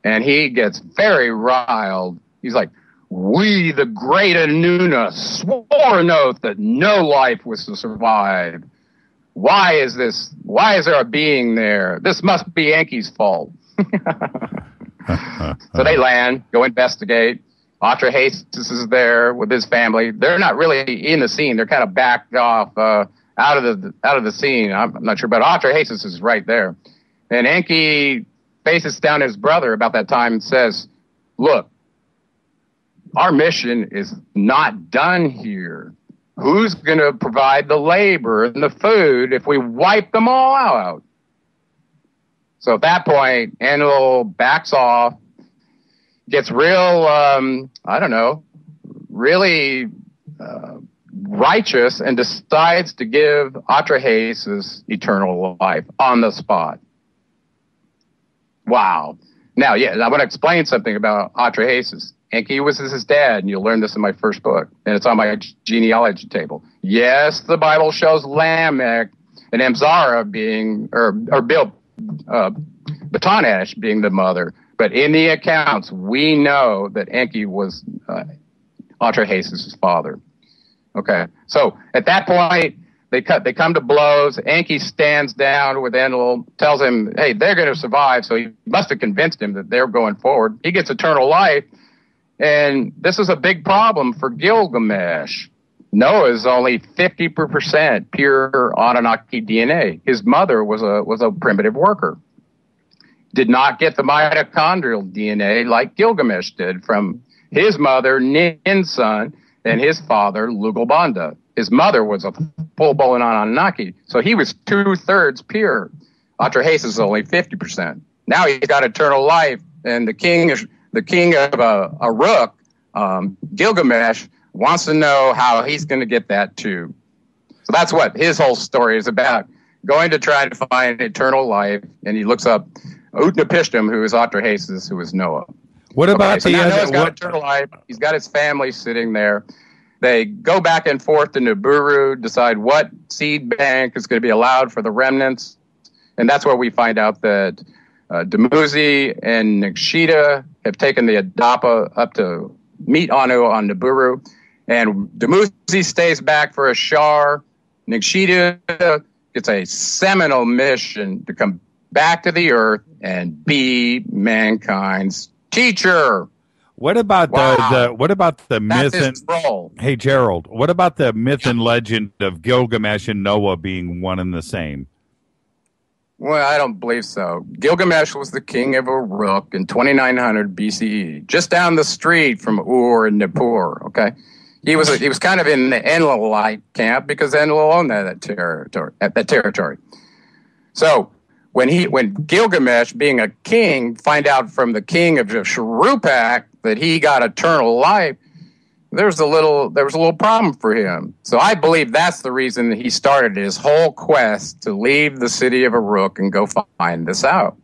And he gets very riled. He's like, "We, the great Anuna, swore an oath that no life was to survive. Why is this? Why is there a being there? This must be Enki's fault." So they land, go investigate. Atrahasis is there with his family. They're not really in the scene. They're kind of backed off out of the scene. I'm not sure, but Atrahasis is right there. And Enki faces down his brother about that time and says, "Look, our mission is not done here. Who's going to provide the labor and the food if we wipe them all out?" So at that point, Enlil backs off, gets real, really righteous, and decides to give Atrahasis eternal life on the spot. Wow. Now, I want to explain something about Atrahasis. Enki was his dad, and you'll learn this in my first book, and it's on my genealogy table. Yes, the Bible shows Lamech and Amzara being, or Batanesh being the mother, but in the accounts, we know that Enki was Atrahasis' father. Okay, so at that point, they come to blows. Enki stands down with Enlil, tells him, hey, they're going to survive, so he must have convinced him that they're going forward. He gets eternal life. And this is a big problem for Gilgamesh. Noah is only 50% pure Anunnaki DNA. His mother was a primitive worker. Did not get the mitochondrial DNA like Gilgamesh did from his mother, Nin's son, and his father, Lugalbanda. His mother was a full-blown Anunnaki, so he was 2/3 pure. Atrahasis is only 50%. Now he's got eternal life, and the king of Uruk, Gilgamesh, wants to know how he's going to get that too. So that's what his whole story is about, going to try to find eternal life, and he looks up Utnapishtim, who is Atrahasis, who is Noah. What about so now Noah's got eternal life. He's got his family sitting there, They go back and forth to Nibiru, decide what seed bank is going to be allowed for the remnants. And that's where we find out that Dumuzi and Nishida have taken the Adapa up to meet Anu on Nibiru. And Dumuzi stays back for a Shar. Nishida gets a seminal mission to come back to the earth and be mankind's teacher. What about the myth and hey Gerald, what about the myth and legend of Gilgamesh and Noah being one and the same? Well, I don't believe so. Gilgamesh was the king of Uruk in 2900 BCE, just down the street from Ur and Nippur. Okay, he was kind of in the Enlilite camp because Enlil owned that territory. So when Gilgamesh, being a king, find out from the king of Shuruppak that he got eternal life, there was a little problem for him. So I believe that's the reason that he started his whole quest to leave the city of Uruk and go find this out.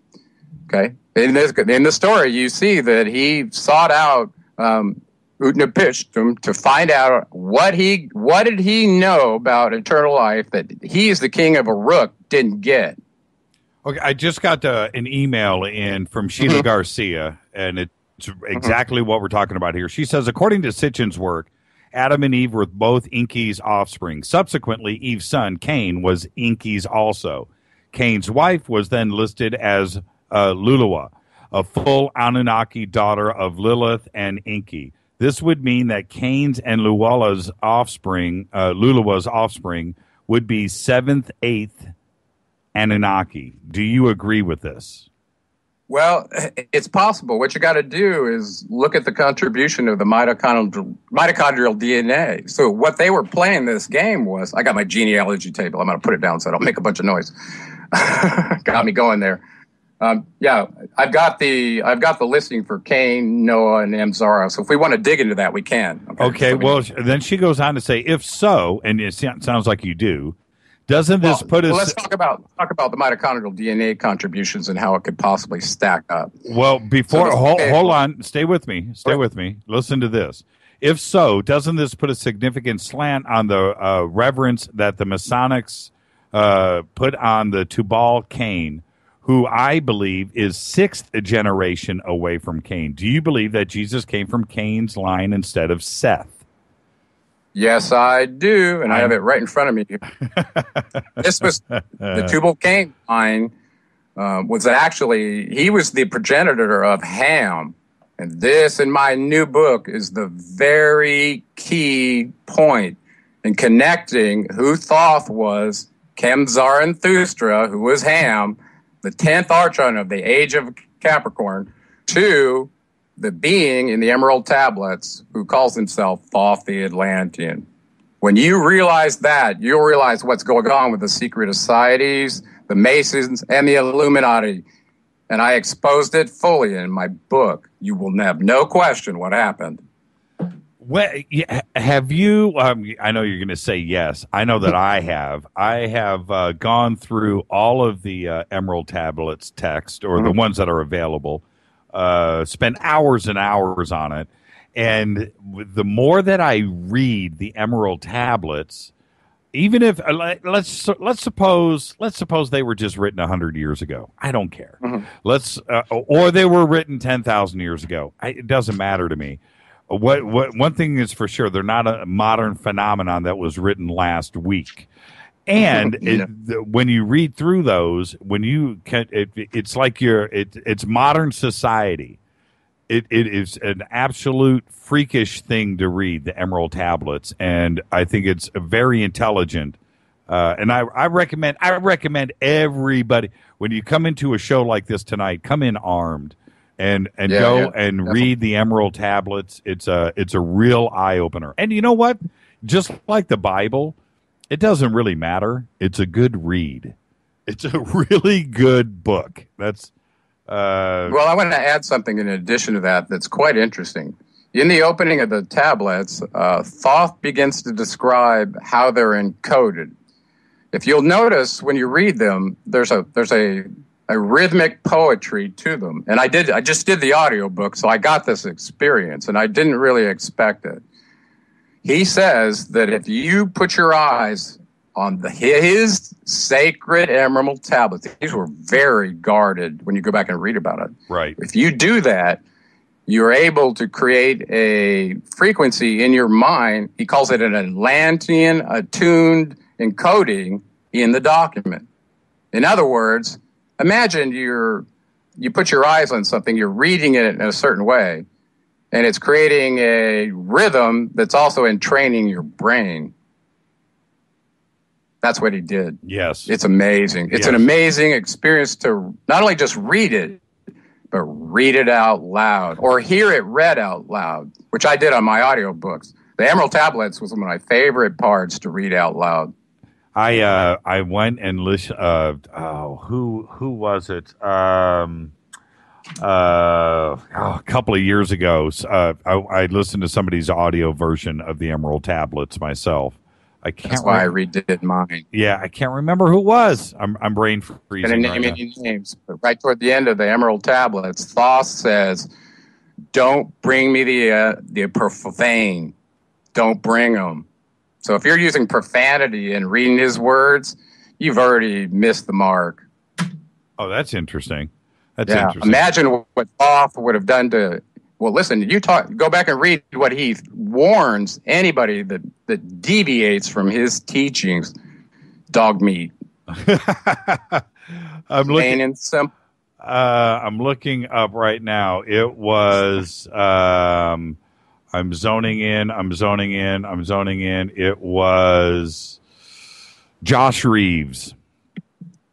Okay, in the story, you see that he sought out Utnapishtim to find out what did he know about eternal life that he, as the king of Uruk, didn't get. Okay, I just got an email in from Sheila Garcia, and it's exactly what we're talking about here. She says, according to Sitchin's work, Adam and Eve were both Enki's offspring. Subsequently, Eve's son, Cain, was Enki's also. Cain's wife was then listed as Lulawa, a full Anunnaki daughter of Lilith and Enki. This would mean that Cain's and Lulawa's offspring would be 7th, 8th Anunnaki. Do you agree with this? Well, it's possible. What you got to do is look at the contribution of the mitochondrial DNA. So what they were playing this game was, I got my genealogy table. I'm going to put it down so I don't make a bunch of noise. Got me going there. Yeah, I've got the listing for Cain, Noah, and Amzara. So if we want to dig into that, we can. Okay. Well, then she goes on to say, if so, and it sounds like you do, doesn't this put us? Well, let's talk about the mitochondrial DNA contributions and how it could possibly stack up. Well, hold on, stay with me. Listen to this. If so, doesn't this put a significant slant on the reverence that the Masonics put on the Tubal Cain, who I believe is 6th generation away from Cain? Do you believe that Jesus came from Cain's line instead of Seth? Yes, I do, and I have it right in front of me. This was the Tubal Cain line. Was actually, he was the progenitor of Ham, and this in my new book is the very key point in connecting who Thoth was, Kemzar and Thustra, who was Ham, the 10th archon of the age of Capricorn, to the being in the Emerald Tablets who calls himself Thoth the Atlantean. When you realize that, you'll realize what's going on with the secret societies, the Masons, and the Illuminati. And I exposed it fully in my book. You will have no question what happened. Have you, I know you're going to say yes. I know that I have. I have gone through all of the Emerald Tablets text, or the ones that are available. Spend hours and hours on it, and the more that I read the Emerald Tablets, even if let's suppose they were just written 100 years ago, I don't care. Or they were written 10,000 years ago. It doesn't matter to me. What one thing is for sure, they're not a modern phenomenon that was written last week. And when you read through those, it's like it's modern society. It is an absolute freakish thing to read, the Emerald Tablets, and I think it's very intelligent. And I recommend everybody, when you come into a show like this tonight, come in armed and read the Emerald Tablets. It's a real eye opener. And you know what? Just like the Bible, it doesn't really matter. It's a good read. It's a really good book. That's well, I want to add something in addition to that that's quite interesting. In the opening of the tablets, Thoth begins to describe how they're encoded. If you'll notice when you read them, there's a rhythmic poetry to them. And I just did the audiobook, so I got this experience, and I didn't really expect it. He says that if you put your eyes on his sacred emerald tablets, these were very guarded when you go back and read about it. Right. If you do that, you're able to create a frequency in your mind. He calls it an Atlantean attuned encoding in the document. In other words, imagine you put your eyes on something, you're reading it in a certain way, and it's creating a rhythm that's also entraining your brain. That's what he did. Yes. It's amazing. It's an amazing experience to not only just read it, but read it out loud or hear it read out loud, which I did on my audiobooks. The Emerald Tablets was one of my favorite parts to read out loud. I went and listened. Who was it? A couple of years ago, I listened to somebody's audio version of the Emerald Tablets myself. That's why I redid mine. Yeah, I can't remember who it was. I'm brain freezing. I'm going to name any names, but right toward the end of the Emerald Tablets, Thoth says, "Don't bring me the profane. Don't bring them." So if you're using profanity and reading his words, you've already missed the mark. Oh, that's interesting. That's interesting. Imagine what Thoth would have done to. Well, listen. Go back and read what he warns anybody that deviates from his teachings. Dog meat. I'm looking. Plain and simple. I'm looking up right now. It was. I'm zoning in. It was Josh Reeves.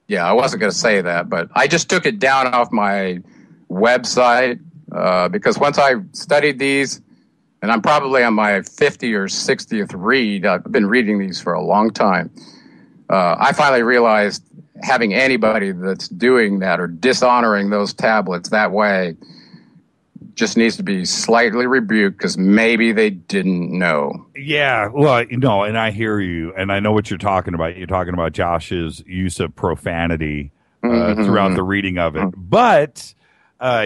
Yeah, I wasn't going to say that, but I just took it down off my website because once I studied these, and I'm probably on my 50th or 60th read, I've been reading these for a long time, I finally realized having anybody that's doing that or dishonoring those tablets that way just needs to be slightly rebuked because maybe they didn't know. Yeah, well, and I hear you, and I know what you're talking about. You're talking about Josh's use of profanity throughout the reading of it, but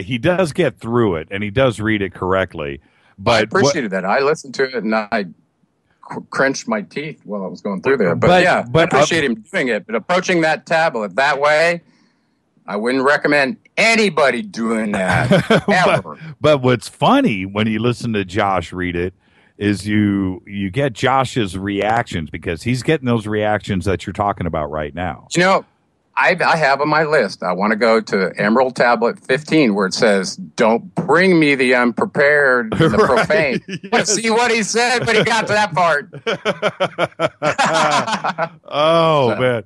he does get through it, and he does read it correctly. But I appreciated that. I listened to it, and I clenched my teeth while I was going through there. But I appreciate him doing it. But approaching that tablet that way, I wouldn't recommend anybody doing that ever. But what's funny when you listen to Josh read it is you get Josh's reactions because he's getting those reactions that you're talking about right now. I have on my list, I want to go to Emerald Tablet 15 where it says, "Don't bring me the unprepared and the profane." Yes. See what he said when he got to that part. Man.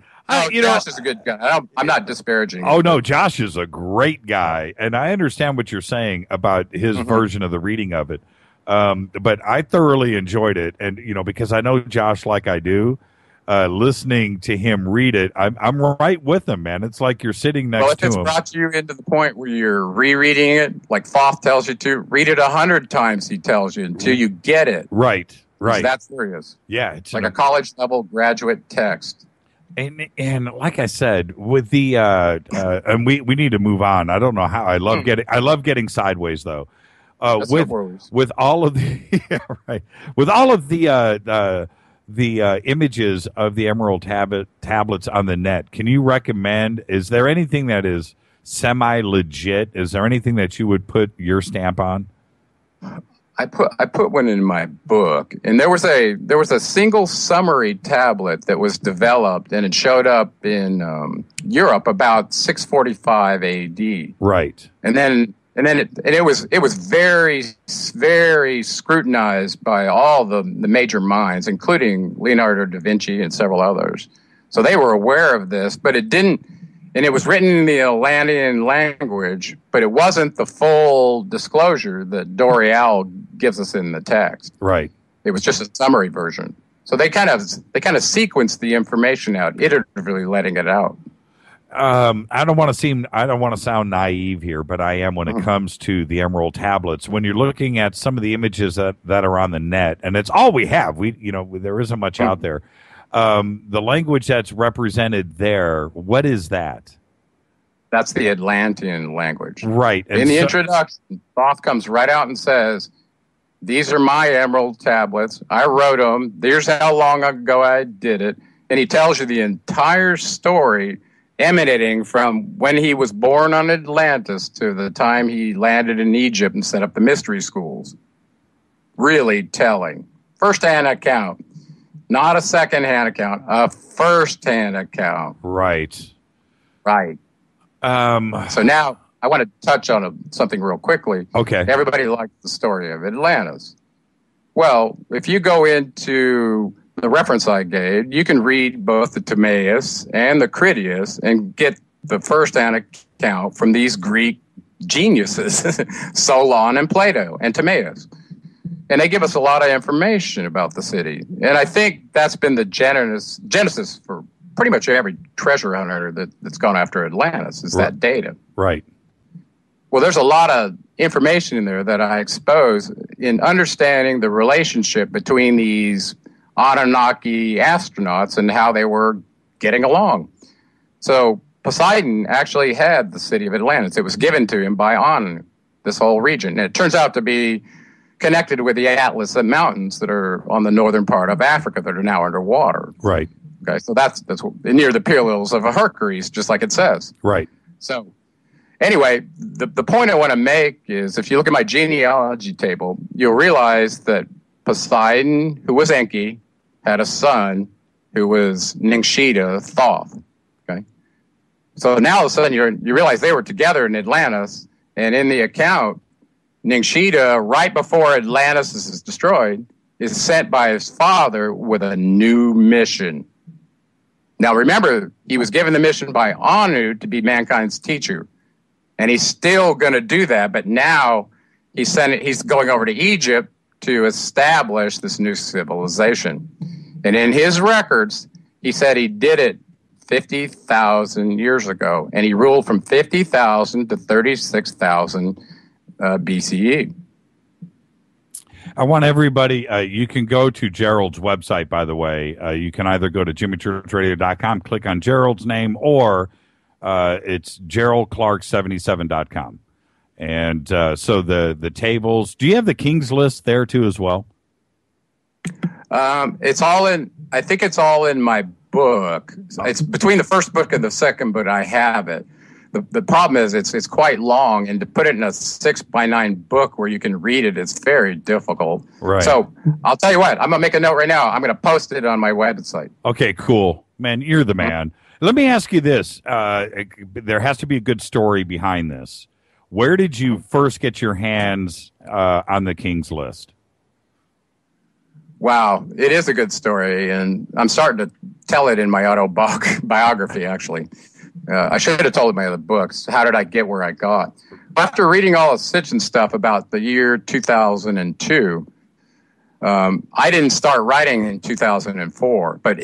Josh is a good guy. I'm not disparaging him. Oh, no, Josh is a great guy. And I understand what you're saying about his version of the reading of it. But I thoroughly enjoyed it. And, because I know Josh like I do, listening to him read it, I'm right with him, man. It's like you're sitting next to him. Well, if it's brought you into the point where you're rereading it, like Thoth tells you to, read it 100 times, he tells you, until you get it. Right. That's serious. Yeah. It's like a college-level graduate text. And like I said, with the and we need to move on. I don't know how. I love getting sideways though. With all of the with all of the images of the Emerald tablets on the net, can you recommend? Is there anything that is semi legit? Is there anything that you would put your stamp on? I put one in my book, and there was a single summary tablet that was developed, and it showed up in Europe about 645 AD. Right, and it was very, very scrutinized by all the major minds, including Leonardo da Vinci and several others. So they were aware of this, but it didn't. And it was written in the Atlantean language, but it wasn't the full disclosure that D'Oreal gives us in the text. Right. It was just a summary version. So they kind of sequenced the information out, iteratively letting it out. I don't want to sound naive here, but I am when it comes to the Emerald tablets. When you're looking at some of the images that are on the net, and it's all we have. There isn't much out there. The language that's represented there, what is that? That's the Atlantean language. Right. And in the introduction, Thoth comes right out and says, these are my Emerald Tablets. I wrote them. Here's how long ago I did it. And he tells you the entire story emanating from when he was born on Atlantis to the time he landed in Egypt and set up the mystery schools. Really telling. First-hand account. Not a second-hand account. A first-hand account. Right. Right. So now I want to touch on something real quickly. Okay. Everybody likes the story of Atlantis. Well, if you go into the reference I gave, you can read both the Timaeus and the Critias and get the first-hand account from these Greek geniuses, Solon and Plato and Timaeus. And they give us a lot of information about the city. And I think that's been the genesis for pretty much every treasure hunter that's gone after Atlantis, is that data. Right. Well, there's a lot of information in there that I expose in understanding the relationship between these Anunnaki astronauts and how they were getting along. So Poseidon actually had the city of Atlantis. It was given to him by Anu, this whole region. And it turns out to be connected with the Atlas Mountains that are on the northern part of Africa that are now underwater. Right. Okay, so that's near the pillars of Hercules, just like it says. Right. So anyway, the point I want to make is if you look at my genealogy table, you'll realize that Poseidon, who was Enki, had a son who was Ningshita Thoth. Okay, so now all of a sudden you realize they were together in Atlantis, and in the account, Ningshita, right before Atlantis is destroyed, is sent by his father with a new mission. Now remember, he was given the mission by Anu to be mankind's teacher, and he's still going to do that, but now he's going over to Egypt to establish this new civilization. And in his records, he said he did it 50,000 years ago, and he ruled from 50,000 to 36,000 BCE. I want everybody, you can go to Gerald's website, by the way. You can either go to jimmychurchradio.com, click on Gerald's name, or it's GeraldClark77.com. And so the tables, do you have the King's List there too as well? It's all in, I think it's all in my book. It's between the first book and the second book, I have it. The problem is it's quite long, and to put it in a 6x9 book where you can read it, it's very difficult. Right. So I'll tell you what, I'm going to make a note right now. I'm going to post it on my website. Okay, cool. Man, you're the man. Let me ask you this. There has to be a good story behind this. Where did you first get your hands on the King's List? Wow, it is a good story, and I'm starting to tell it in my autobiography, actually. I should have told it in my other books. How did I get where I got? After reading all the Sitchin stuff about the year 2002, I didn't start writing in 2004, but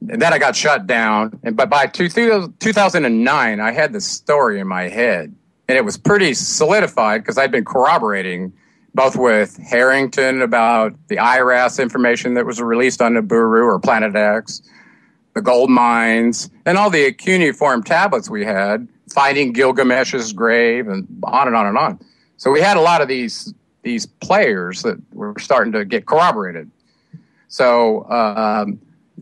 then I got shut down. But by 2009, I had this story in my head, and it was pretty solidified because I'd been corroborating both with Harrington about the IRAS information that was released on Nibiru or Planet X, the gold mines, and all the cuneiform tablets we had, finding Gilgamesh's grave, and on and on and on. So we had a lot of these players that were starting to get corroborated. So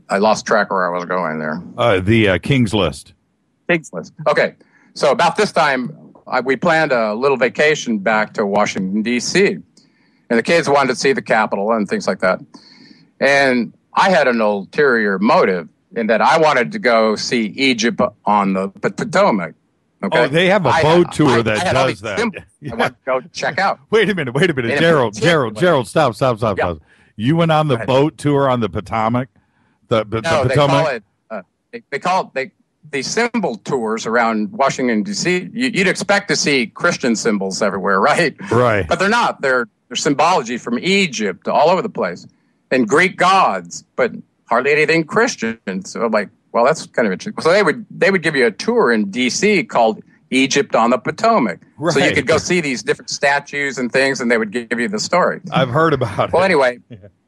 I lost track of where I was going there. The King's List. King's List. Okay. So about this time, we planned a little vacation back to Washington, D.C., and the kids wanted to see the Capitol and things like that. And I had an ulterior motive in that I wanted to go see Egypt on the Potomac. Okay? Oh, they have a boat tour that does that. I want to go check out. Wait a minute. Gerald, stop. You went on the boat tour on the Potomac? The Potomac? They call it these symbol tours around Washington, D.C. You'd expect to see Christian symbols everywhere, right? Right. But they're not. They're symbology from Egypt all over the place. And Greek gods, but hardly anything Christian. So I'm like, well, that's kind of interesting. So they would give you a tour in D.C. called Egypt on the Potomac. Right. So you could go see these different statues and things, and they would give you the story. I've heard about it. Well, anyway,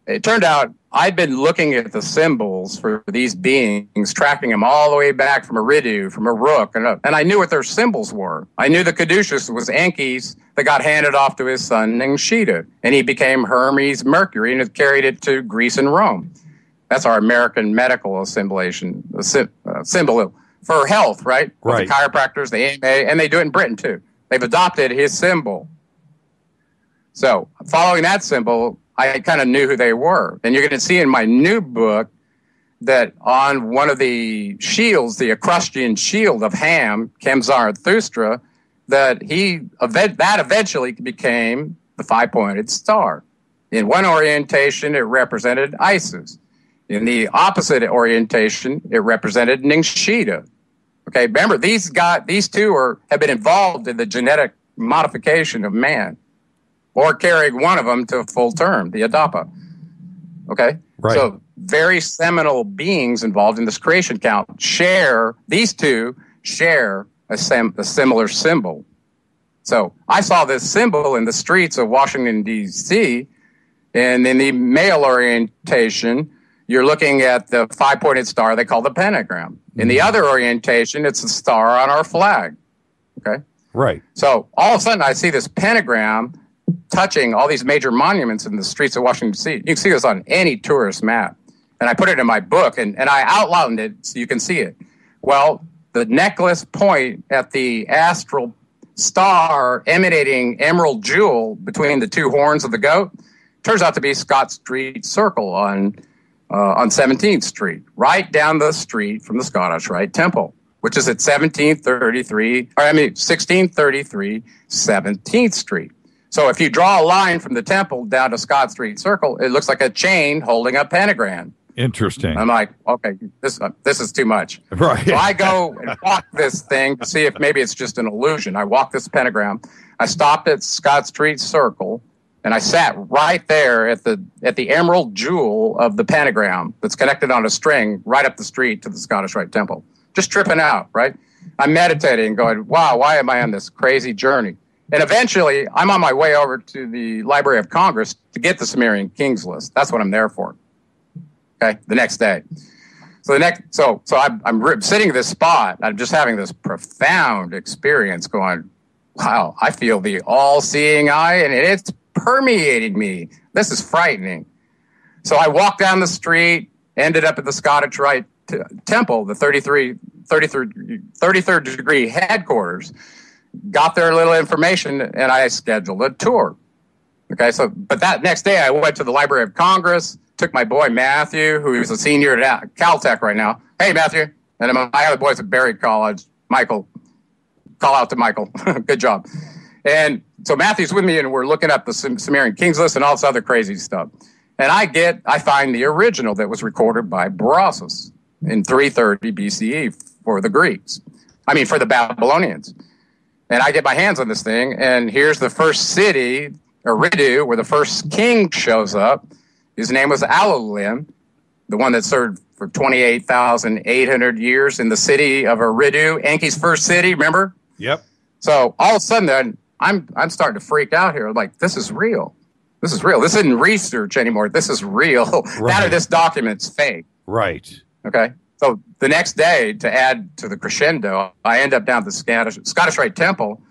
it turned out I'd been looking at the symbols for these beings, tracking them all the way back from Eridu, from Uruk, and I knew what their symbols were. I knew the Caduceus was Enki's that got handed off to his son Ningshita, and he became Hermes Mercury and carried it to Greece and Rome. That's our American medical assimilation, symbol for health, right? Right. The chiropractors, the AMA, and they do it in Britain too. They've adopted his symbol. So following that symbol, I kind of knew who they were. And you're going to see in my new book that on one of the shields, the Etruscan shield of Ham, Zarathustra, that that eventually became the five-pointed star. In one orientation, it represented Isis. In the opposite orientation, it represented Ningshita. Okay, remember, these two have been involved in the genetic modification of man, or carrying one of them to full term, the Adapa. Okay? Right. So very seminal beings involved in this creation count these two share a similar symbol. So I saw this symbol in the streets of Washington, D.C., and in the male orientation, you're looking at the five-pointed star they call the pentagram. In the other orientation, it's the star on our flag. Okay? Right. So all of a sudden, I see this pentagram touching all these major monuments in the streets of Washington, D.C. You can see this on any tourist map. And I put it in my book, and I outlined it so you can see it. Well, the necklace point at the astral star emanating emerald jewel between the two horns of the goat turns out to be Scott Street Circle on 17th Street, right down the street from the Scottish Rite Temple, which is at 1633 17th Street. So if you draw a line from the temple down to Scott Street Circle, it looks like a chain holding a pentagram. Interesting. I'm like, okay, this is too much. Right. So I go and walk this thing to see if maybe it's just an illusion. I walk this pentagram. I stopped at Scott Street Circle, and I sat right there at the emerald jewel of the pentagram that's connected on a string right up the street to the Scottish Rite Temple. Just tripping out, right? I'm meditating, going, wow, why am I on this crazy journey? And eventually, I'm on my way over to the Library of Congress to get the Sumerian Kings list. That's what I'm there for. Okay, the next day. So I'm sitting at this spot. I'm just having this profound experience, going, wow, I feel the all-seeing eye, and it's permeating me. This is frightening. So I walked down the street, ended up at the Scottish Rite Temple, the 33rd degree headquarters. Got their little information, and I scheduled a tour. Okay, but that next day I went to the Library of Congress, took my boy Matthew, who is a senior at Caltech right now. Hey, Matthew. And my other boys at Berry College, Michael. Call out to Michael. Good job. And so Matthew's with me, and we're looking up the Sumerian Kings list and all this other crazy stuff. And I find the original that was recorded by Berossus in 330 BCE for the Greeks. For the Babylonians. And I get my hands on this thing, and here's the first city, Eridu, where the first king shows up. His name was Alulim, the one that served for 28,800 years in the city of Eridu, Enki's first city, remember? Yep. So all of a sudden, then, I'm starting to freak out here. Like, this is real. This is real. This isn't research anymore. This is real. Right. None of this document's fake. Right. Okay? So the next day, to add to the crescendo, I end up down at the Scottish Rite Temple,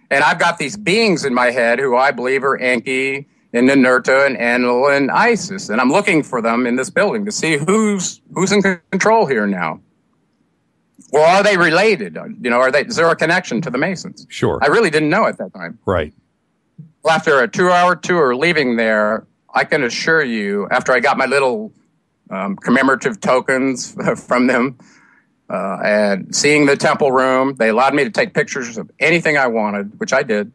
and I've got these beings in my head who I believe are Enki and Ninurta and Enlil and Isis, and I'm looking for them in this building to see who's in control here now. Or are they related? Is there a connection to the Masons? Sure. I really didn't know at that time. Right. Well, after a 2-hour tour leaving there, I can assure you, after I got my little commemorative tokens from them, and seeing the temple room, they allowed me to take pictures of anything I wanted, which I did.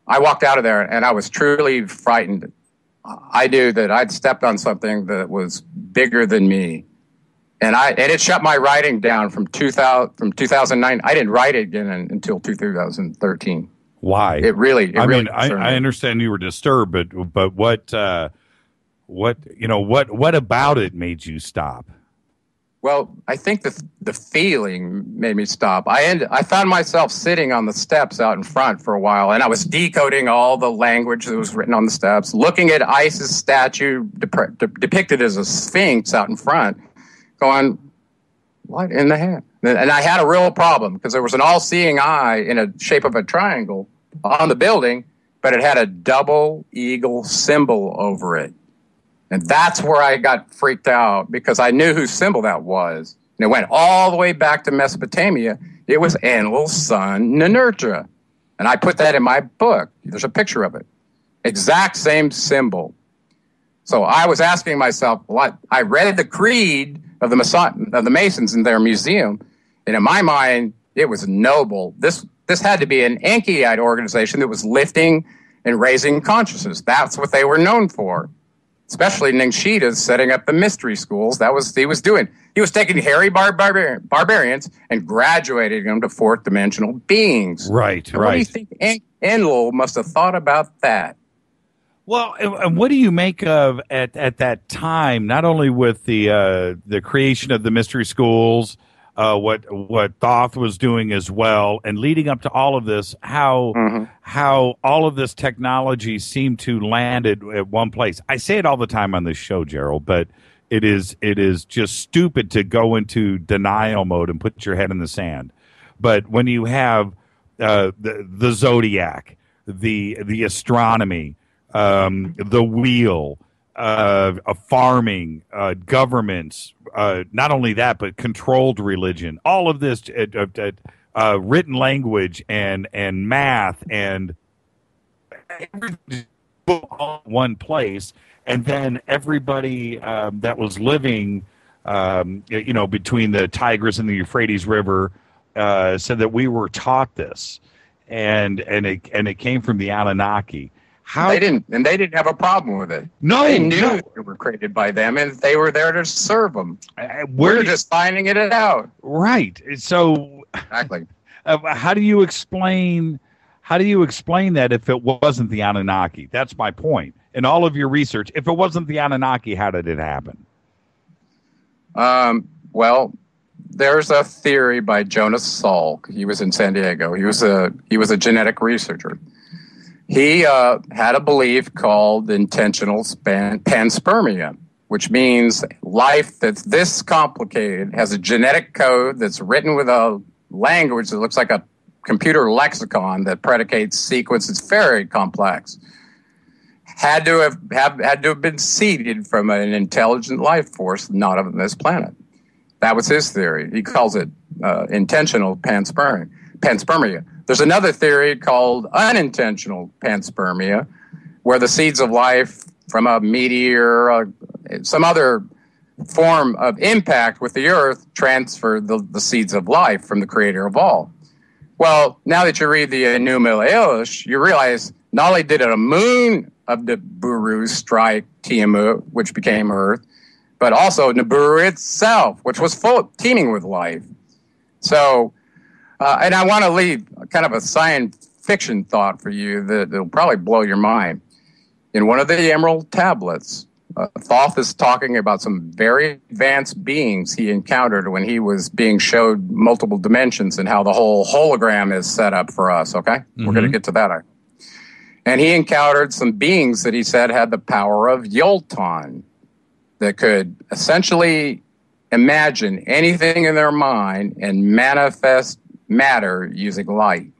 I walked out of there, and I was truly frightened. I knew that I'd stepped on something that was bigger than me, and it shut my writing down from 2009. I didn't write it again until 2013. Why? It really. I understand you were disturbed, but what about it made you stop? Well, I think the feeling made me stop. I found myself sitting on the steps out in front for a while, and I was decoding all the language that was written on the steps, looking at Isis statue depicted as a sphinx out in front, going, what in the heck? And I had a real problem because there was an all-seeing eye in a shape of a triangle on the building, but it had a double eagle symbol over it. And that's where I got freaked out because I knew whose symbol that was. And it went all the way back to Mesopotamia. It was Enlil's son, Ninurta. And I put that in my book. There's a picture of it. Exact same symbol. So I was asking myself, I read the creed of the Masons in their museum, and in my mind, it was noble. This had to be an Enkiite organization that was lifting and raising consciousness. That's what they were known for. Especially Ningshita's setting up the mystery schools. That was he was doing. He was taking hairy barbarians and graduating them to fourth dimensional beings. Right, What do you think Enlil must have thought about that? Well, and what do you make of at that time? Not only with the creation of the mystery schools, what Thoth was doing as well, and leading up to all of this, how all of this technology seemed to land at one place. I say it all the time on this show, Gerald, but it is just stupid to go into denial mode and put your head in the sand. But when you have the zodiac, the astronomy, the wheel, farming, governments, not only that, but controlled religion, all of this written language and math and all in one place. And then everybody that was living, between the Tigris and the Euphrates River said that we were taught this. And it came from the Anunnaki. They didn't have a problem with it. No, they knew they were created by them, and they were there to serve them. We're just finding it out. Right. So exactly. How do you explain that if it wasn't the Anunnaki? That's my point. In all of your research, if it wasn't the Anunnaki, how did it happen? Well, there's a theory by Jonas Salk. He was in San Diego. He was a genetic researcher. He had a belief called intentional panspermia, which means life that's this complicated has a genetic code that's written with a language that looks like a computer lexicon that predicates sequence. It's very complex. Had to have been seeded from an intelligent life force not of this planet. That was his theory. He calls it intentional panspermia. There's another theory called unintentional panspermia, where the seeds of life from a meteor, some other form of impact with the Earth transfer the seeds of life from the creator of all. Well, now that you read the Enuma Elish, you realize not only did a moon of Nibiru strike Tiamat, which became Earth, but also Nibiru itself, which was teeming with life. So, and I want to leave kind of a science fiction thought for you that'll probably blow your mind. In one of the Emerald Tablets, Thoth is talking about some very advanced beings he encountered when he was being showed multiple dimensions and how the whole hologram is set up for us, okay? Mm-hmm. We're going to get to that. And he encountered some beings that he said had the power of Yolton, that could essentially imagine anything in their mind and manifest matter using light.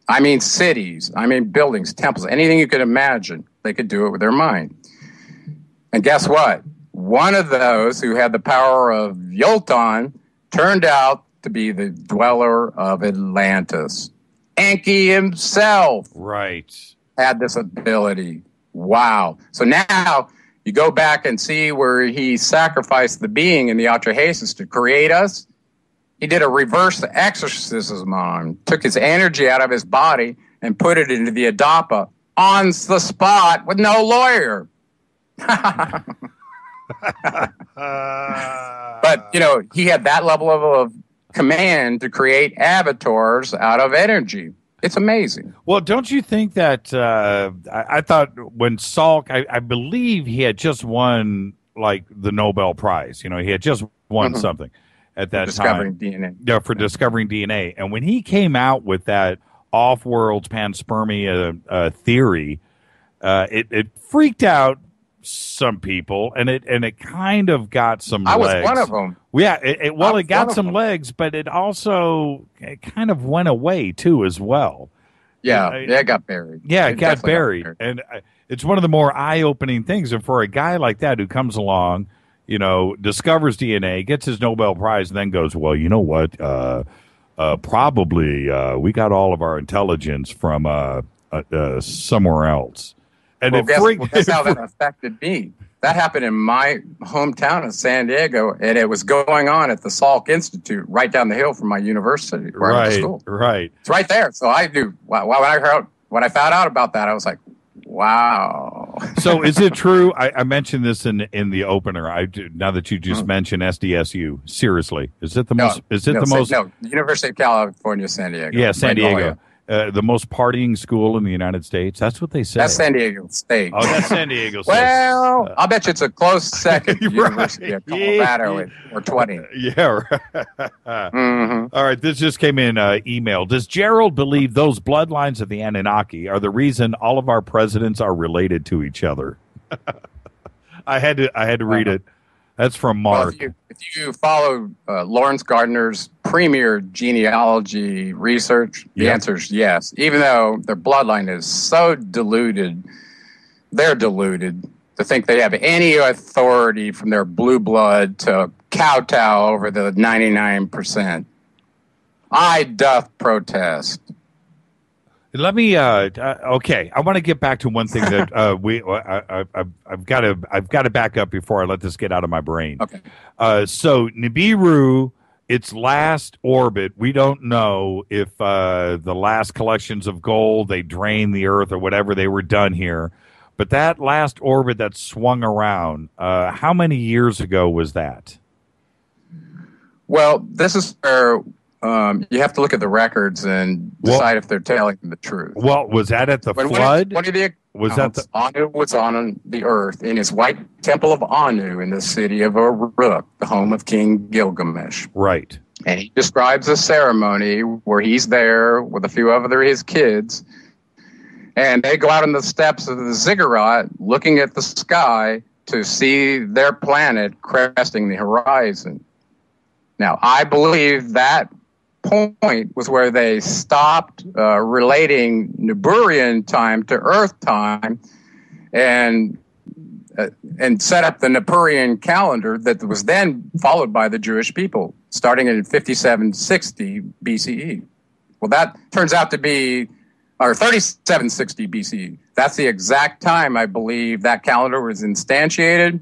I mean cities, I mean buildings, temples, anything you could imagine, they could do it with their mind. And guess what? One of those who had the power of Yolton turned out to be the dweller of Atlantis. Enki himself had this ability. Wow. So now you go back and see where he sacrificed the being in the Atrahasis to create us. He did a reverse exorcism on him, took his energy out of his body and put it into the Adapa on the spot with no lawyer. But, he had that level of command to create avatars out of energy. It's amazing. Well, don't you think that I thought when Salk, I believe he had just won like the Nobel Prize. He had just won something at that discovering time. DNA. Yeah, for discovering DNA. And when he came out with that off-world panspermia theory, it freaked out some people, and it kind of got some legs. I was one of them. Yeah, it got some legs, but it kind of went away too as well. Yeah, it got buried. Yeah, it got buried. And it's one of the more eye-opening things. And for a guy like that who comes along, discovers DNA, gets his Nobel Prize, and then goes, well, you know what? Probably we got all of our intelligence from somewhere else. And guess how that affected me. That happened in my hometown of San Diego, and it was going on at the Salk Institute right down the hill from my university where I went to school. Right. It's right there. So I knew. When I found out about that, I was like, wow. So is it true? I mentioned this in the opener. Now that you just mentioned SDSU, seriously, is it the most? Is it the most? No, University of California, San Diego. Yeah, San Diego. The most partying school in the United States. That's what they say. That's San Diego State. Oh, that's San Diego State. Well, I'll bet you it's a close second. University of Colorado or 20. Yeah. Right. All right. This just came in email. Does Gerald believe those bloodlines of the Anunnaki are the reason all of our presidents are related to each other? I had to read it. That's from Mark. Well, if you follow Lawrence Gardner's premier genealogy research, the answer is yes. Even though their bloodline is so diluted, they're deluded to think they have any authority from their blue blood to kowtow over the 99%. I doth protest. Let me. Okay, I want to get back to one thing that I've got to back up before I let this get out of my brain. Okay. So Nibiru, its last orbit, we don't know if the last collections of gold they drained the Earth or whatever, they were done here. But that last orbit that swung around, how many years ago was that? Well, this is where. You have to look at the records and decide if they're telling the truth. Well, was that at the flood? Anu was on the earth in his white temple of Anu in the city of Uruk, the home of King Gilgamesh. Right. And he describes a ceremony where he's there with a few of his kids, and they go out on the steps of the ziggurat looking at the sky to see their planet cresting the horizon. Now, I believe that point was where they stopped relating Niburian time to Earth time and set up the Nibiruan calendar that was then followed by the Jewish people, starting in 5760 BCE. Well, that turns out to be, or 3760 BCE. That's the exact time, I believe, that calendar was instantiated,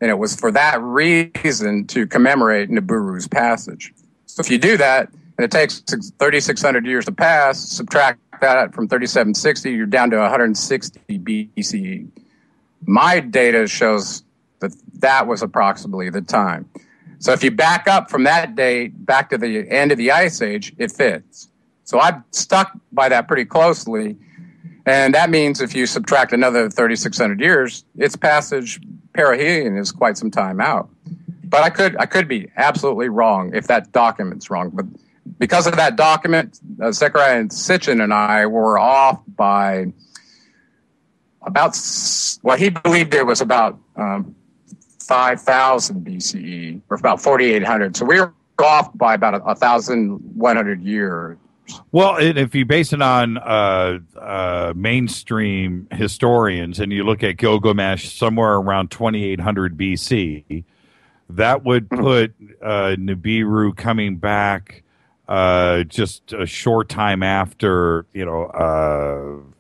and it was for that reason to commemorate Nibiru's passage. So if you do that, and it takes 3,600 years to pass, subtract that from 3760, you're down to 160 BCE. My data shows that was approximately the time. So if you back up from that date back to the end of the Ice Age, it fits. So I've stuck by that pretty closely. And that means if you subtract another 3,600 years, its passage perihelion is quite some time out. But I could be absolutely wrong if that document's wrong. But because of that document, Zechariah and Sitchin and I were off by about, well, he believed it was about 5,000 BCE, or about 4,800. So we were off by about 1,100 years. Well, if you base it on mainstream historians and you look at Gilgamesh somewhere around 2,800 BC, that would put Nibiru coming back just a short time after,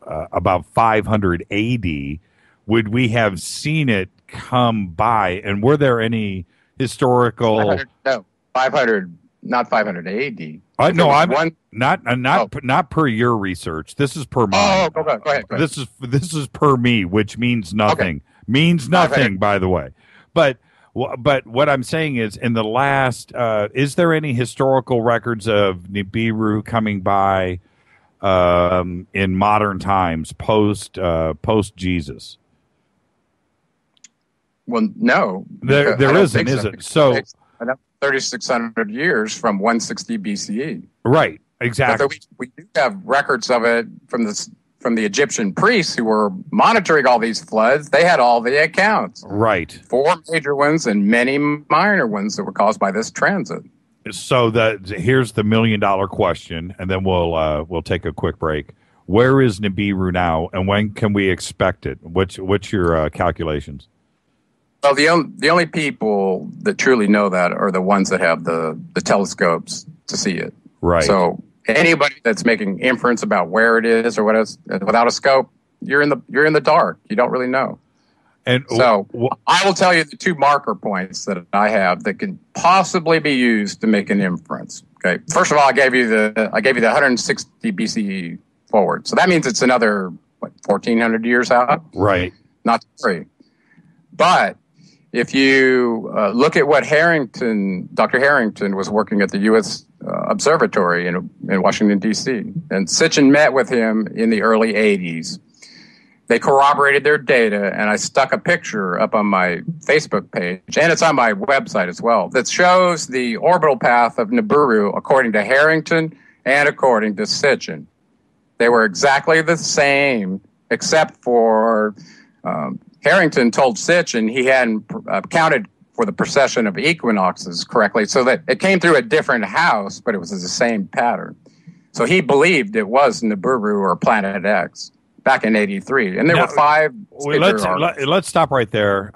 about 500 AD. Would we have seen it come by? And were there any historical? 500, not 500 AD. No, I'm not per your research. This is per mine. Oh, go ahead. This is per me, which means nothing. Okay. Means nothing, by the way. But what I'm saying is, in the last, is there any historical records of Nibiru coming by in modern times, post Jesus? Well, no. There isn't, is it? So 3,600 years from 160 BCE. Right, exactly. But we do have records of it from the Egyptian priests who were monitoring all these floods. They had all the accounts. Right. 4 major ones and many minor ones that were caused by this transit. So here's the $1 million question, and then we'll take a quick break. Where is Nibiru now, and when can we expect it? What's your calculations? Well, the only people that truly know that are the ones that have the telescopes to see it. Right. So anybody that's making inference about where it is or what is without a scope, you're in the dark. You don't really know. And so I will tell you the 2 marker points that I have that can possibly be used to make an inference. Okay. First of all, I gave you the 160 BCE forward. So that means it's another 1,400 years out. Right. Not 3. But if you look at what Dr. Harrington was working at the U.S. Observatory in Washington, D.C., and Sitchin met with him in the early 80s. They corroborated their data, and I stuck a picture up on my Facebook page, and it's on my website as well, that shows the orbital path of Nibiru according to Harrington and according to Sitchin. They were exactly the same, except for Harrington told Sitchin he hadn't counted for the precession of equinoxes correctly, so that it came through a different house, but it was the same pattern. So he believed it was Nibiru or Planet X back in 83. And there were 5... Let's stop right there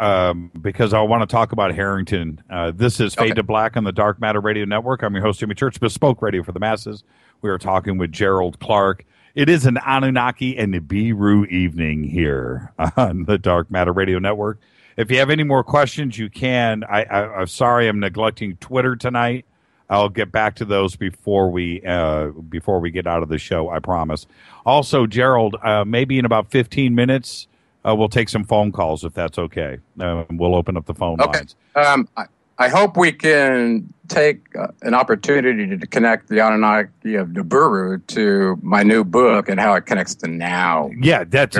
because I want to talk about Harrington. This is Fade to Black on the Dark Matter Radio Network. I'm your host, Jimmy Church, Bespoke Radio for the Masses. We are talking with Gerald Clark. It is an Anunnaki and Nibiru evening here on the Dark Matter Radio Network. If you have any more questions, you can. I'm sorry I'm neglecting Twitter tonight. I'll get back to those before we get out of the show, I promise. Also, Gerald, maybe in about 15 minutes, we'll take some phone calls if that's okay. We'll open up the phone lines. I hope we can take an opportunity to connect the Anunnaki of Nibiru to my new book and how it connects to now. Yeah, that's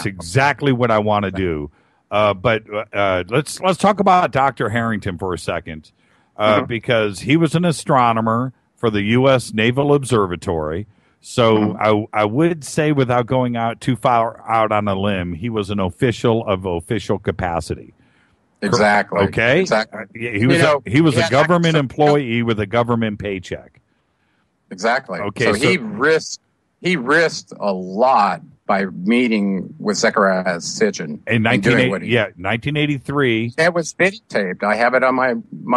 exactly what I want to do. But let's talk about Dr. Harrington for a second, because he was an astronomer for the U.S. Naval Observatory. So I would say, without going out too far out on a limb, he was an official of official capacity. Exactly. Okay. Exactly. He was a government employee with a government paycheck. Exactly. Okay. So he risked a lot by meeting with Zechariah Sitchin in 1983. It was videotaped. I have it on my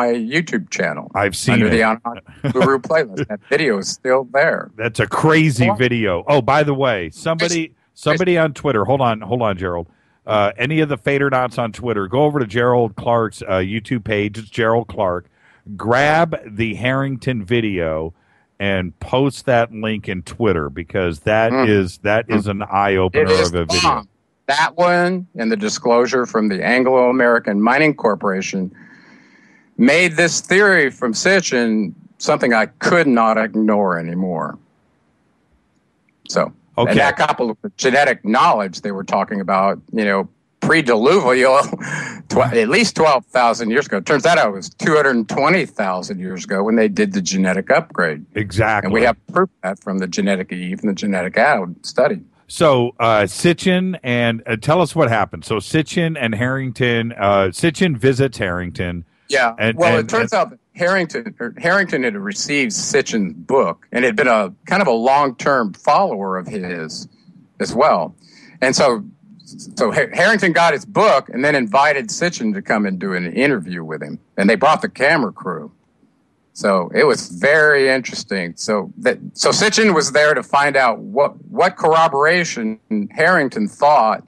YouTube channel. I've seen under it. The Anunnaki Nibiru playlist. That video is still there. That's a crazy video. Oh, by the way, somebody on Twitter. Hold on, Gerald. Any of the Fadernauts on Twitter, go over to Gerald Clark's YouTube page. It's Gerald Clark. Grab the Harrington video and post that link in Twitter, because that is an eye-opener of a video. That one and the disclosure from the Anglo-American Mining Corporation made this theory from Sitchin something I could not ignore anymore. So, and that coupled with genetic knowledge they were talking about, pre-diluvial, at least 12,000 years ago. It turns out it was 220,000 years ago when they did the genetic upgrade. Exactly. And we have proof of that from the genetic Eve and the genetic Adam study. So Sitchin, and tell us what happened. So Sitchin and Harrington, Sitchin visits Harrington. Yeah. It turns out that Harrington had received Sitchin's book and had been a kind of a long-term follower of his as well. And so Harrington got his book and then invited Sitchin to come and do an interview with him. And they brought the camera crew. So it was very interesting. So Sitchin was there to find out what corroboration Harrington thought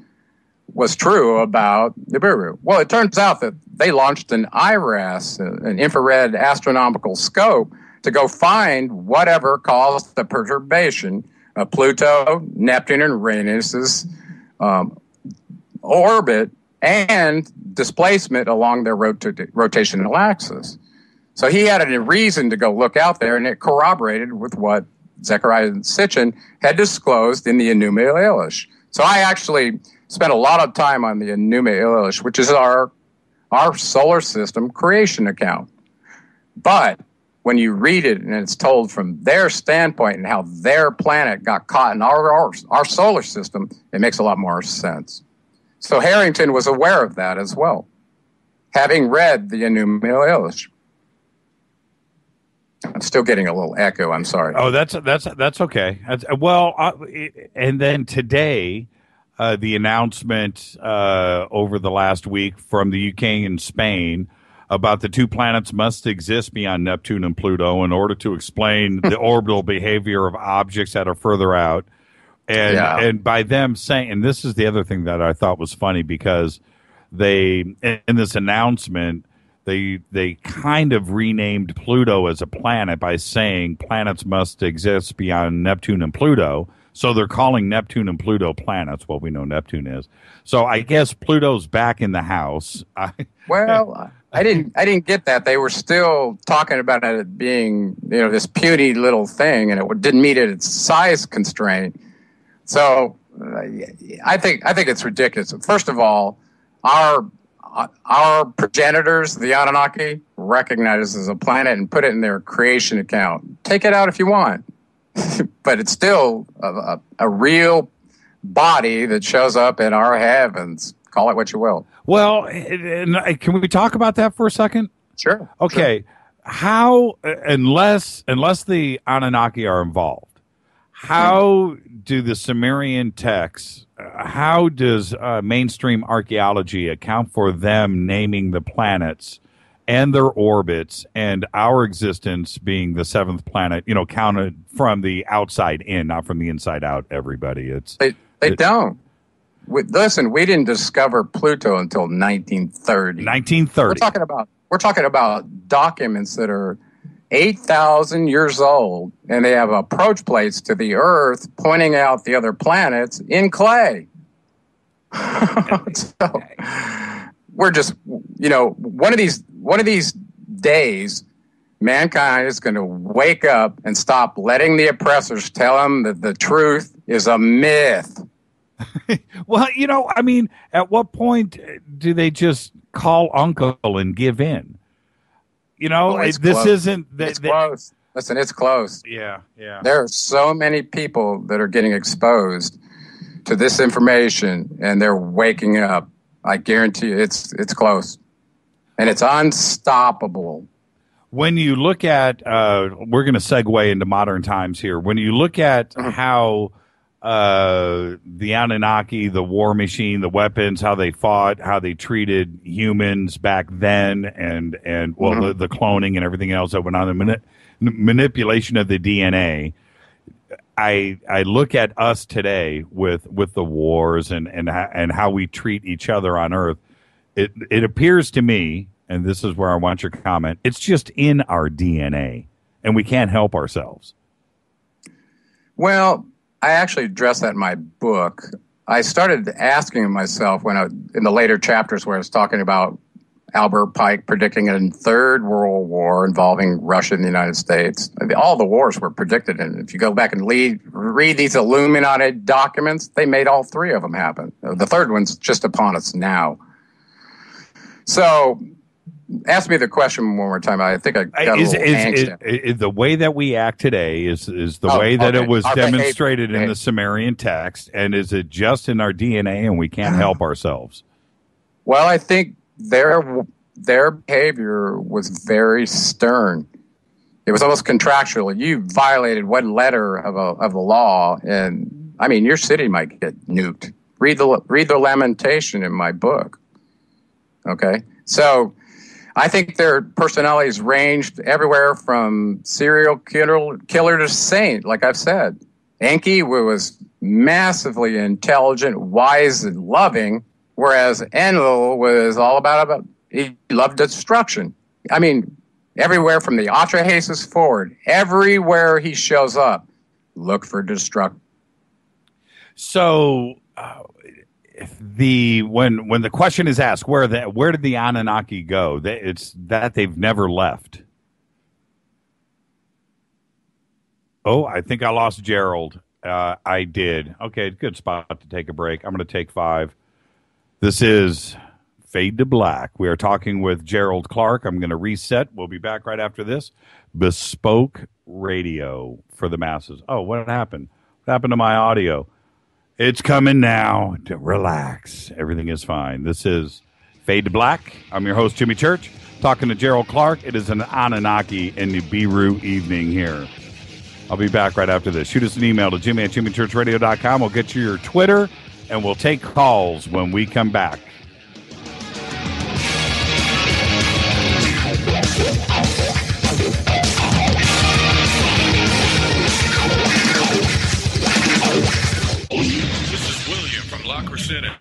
was true about Nibiru. Well, it turns out that they launched an IRAS, an infrared astronomical scope, to go find whatever caused the perturbation of Pluto, Neptune, and Uranus's orbit and displacement along their rotational axis. So he had a reason to go look out there, and it corroborated with what Zechariah Sitchin had disclosed in the Enuma Elish. So I actually spent a lot of time on the Enuma Elish, which is our solar system creation account. But when you read it and it's told from their standpoint and how their planet got caught in our solar system, it makes a lot more sense. So Harrington was aware of that as well, having read the Enuma. I'm still getting a little echo. I'm sorry. Oh, that's okay. And then today, the announcement over the last week from the UK and Spain about the two planets must exist beyond Neptune and Pluto in order to explain the orbital behavior of objects that are further out. And by them saying, and this is the other thing that I thought was funny, because they, in this announcement, they kind of renamed Pluto as a planet by saying planets must exist beyond Neptune and Pluto. So they're calling Neptune and Pluto planets. Well, we know Neptune is. So I guess Pluto's back in the house. Well, I didn't get that. They were still talking about it being, this puny little thing, and it didn't meet its size constraint. So I think it's ridiculous. First of all, our progenitors, the Anunnaki, recognize it as a planet and put it in their creation account. Take it out if you want. But it's still a real body that shows up in our heavens. Call it what you will. Well, can we talk about that for a second? Sure. Okay. Sure. How, unless the Anunnaki are involved, how do the Sumerian texts, how does mainstream archaeology account for them naming the planets and their orbits and our existence being the seventh planet, counted from the outside in, not from the inside out, everybody? They don't. Listen, we didn't discover Pluto until 1930. 1930. We're talking about documents that are 8,000 years old, and they have approach plates to the Earth pointing out the other planets in clay. So we're just, one of these days, mankind is going to wake up and stop letting the oppressors tell them that the truth is a myth. Well, at what point do they just call uncle and give in? This close. isn't... It's close. Listen, it's close. Yeah. There are so many people that are getting exposed to this information, and they're waking up. I guarantee you, it's close. And it's unstoppable. When you look at... we're going to segue into modern times here. When you look at how... the Anunnaki, the war machine, the weapons, how they fought, how they treated humans back then, and the cloning and everything else that went on, the manipulation of the DNA. I look at us today with the wars and how we treat each other on Earth. It appears to me, and this is where I want your comment, it's just in our DNA, and we can't help ourselves. Well, I actually addressed that in my book. I started asking myself in the later chapters where I was talking about Albert Pike predicting a third world war involving Russia and the United States. All the wars were predicted, and if you go back and read these Illuminati documents, they made all three of them happen. The third one's just upon us now. So ask me the question one more time. I think I got a little angst. The way that we act today is the way that it was demonstrated in the Sumerian text, and is it just in our DNA and we can't help ourselves? Well, I think their behavior was very stern. It was almost contractual. You violated one letter of the law, and your city might get nuked. Read the lamentation in my book. Okay, so I think their personalities ranged everywhere from serial killer to saint, like I've said. Enki was massively intelligent, wise, and loving, whereas Enlil was all about he loved destruction. Everywhere from the Atrahasis forward, everywhere he shows up, look for destruction. So... when the question is asked, where did the Anunnaki go? It's that they've never left. Oh, I think I lost Gerald. I did. Okay, good spot to take a break. I'm going to take 5. This is Fade to Black. We are talking with Gerald Clark. I'm going to reset. We'll be back right after this. Bespoke radio for the masses. Oh, what happened? What happened to my audio? It's coming now. Relax. Everything is fine. This is Fade to Black. I'm your host, Jimmy Church, talking to Gerald Clark. It is an Anunnaki and Nibiru evening here. I'll be back right after this. Shoot us an email to jimmy@jimmychurchradio.com. We'll get you your Twitter, and we'll take calls when we come back.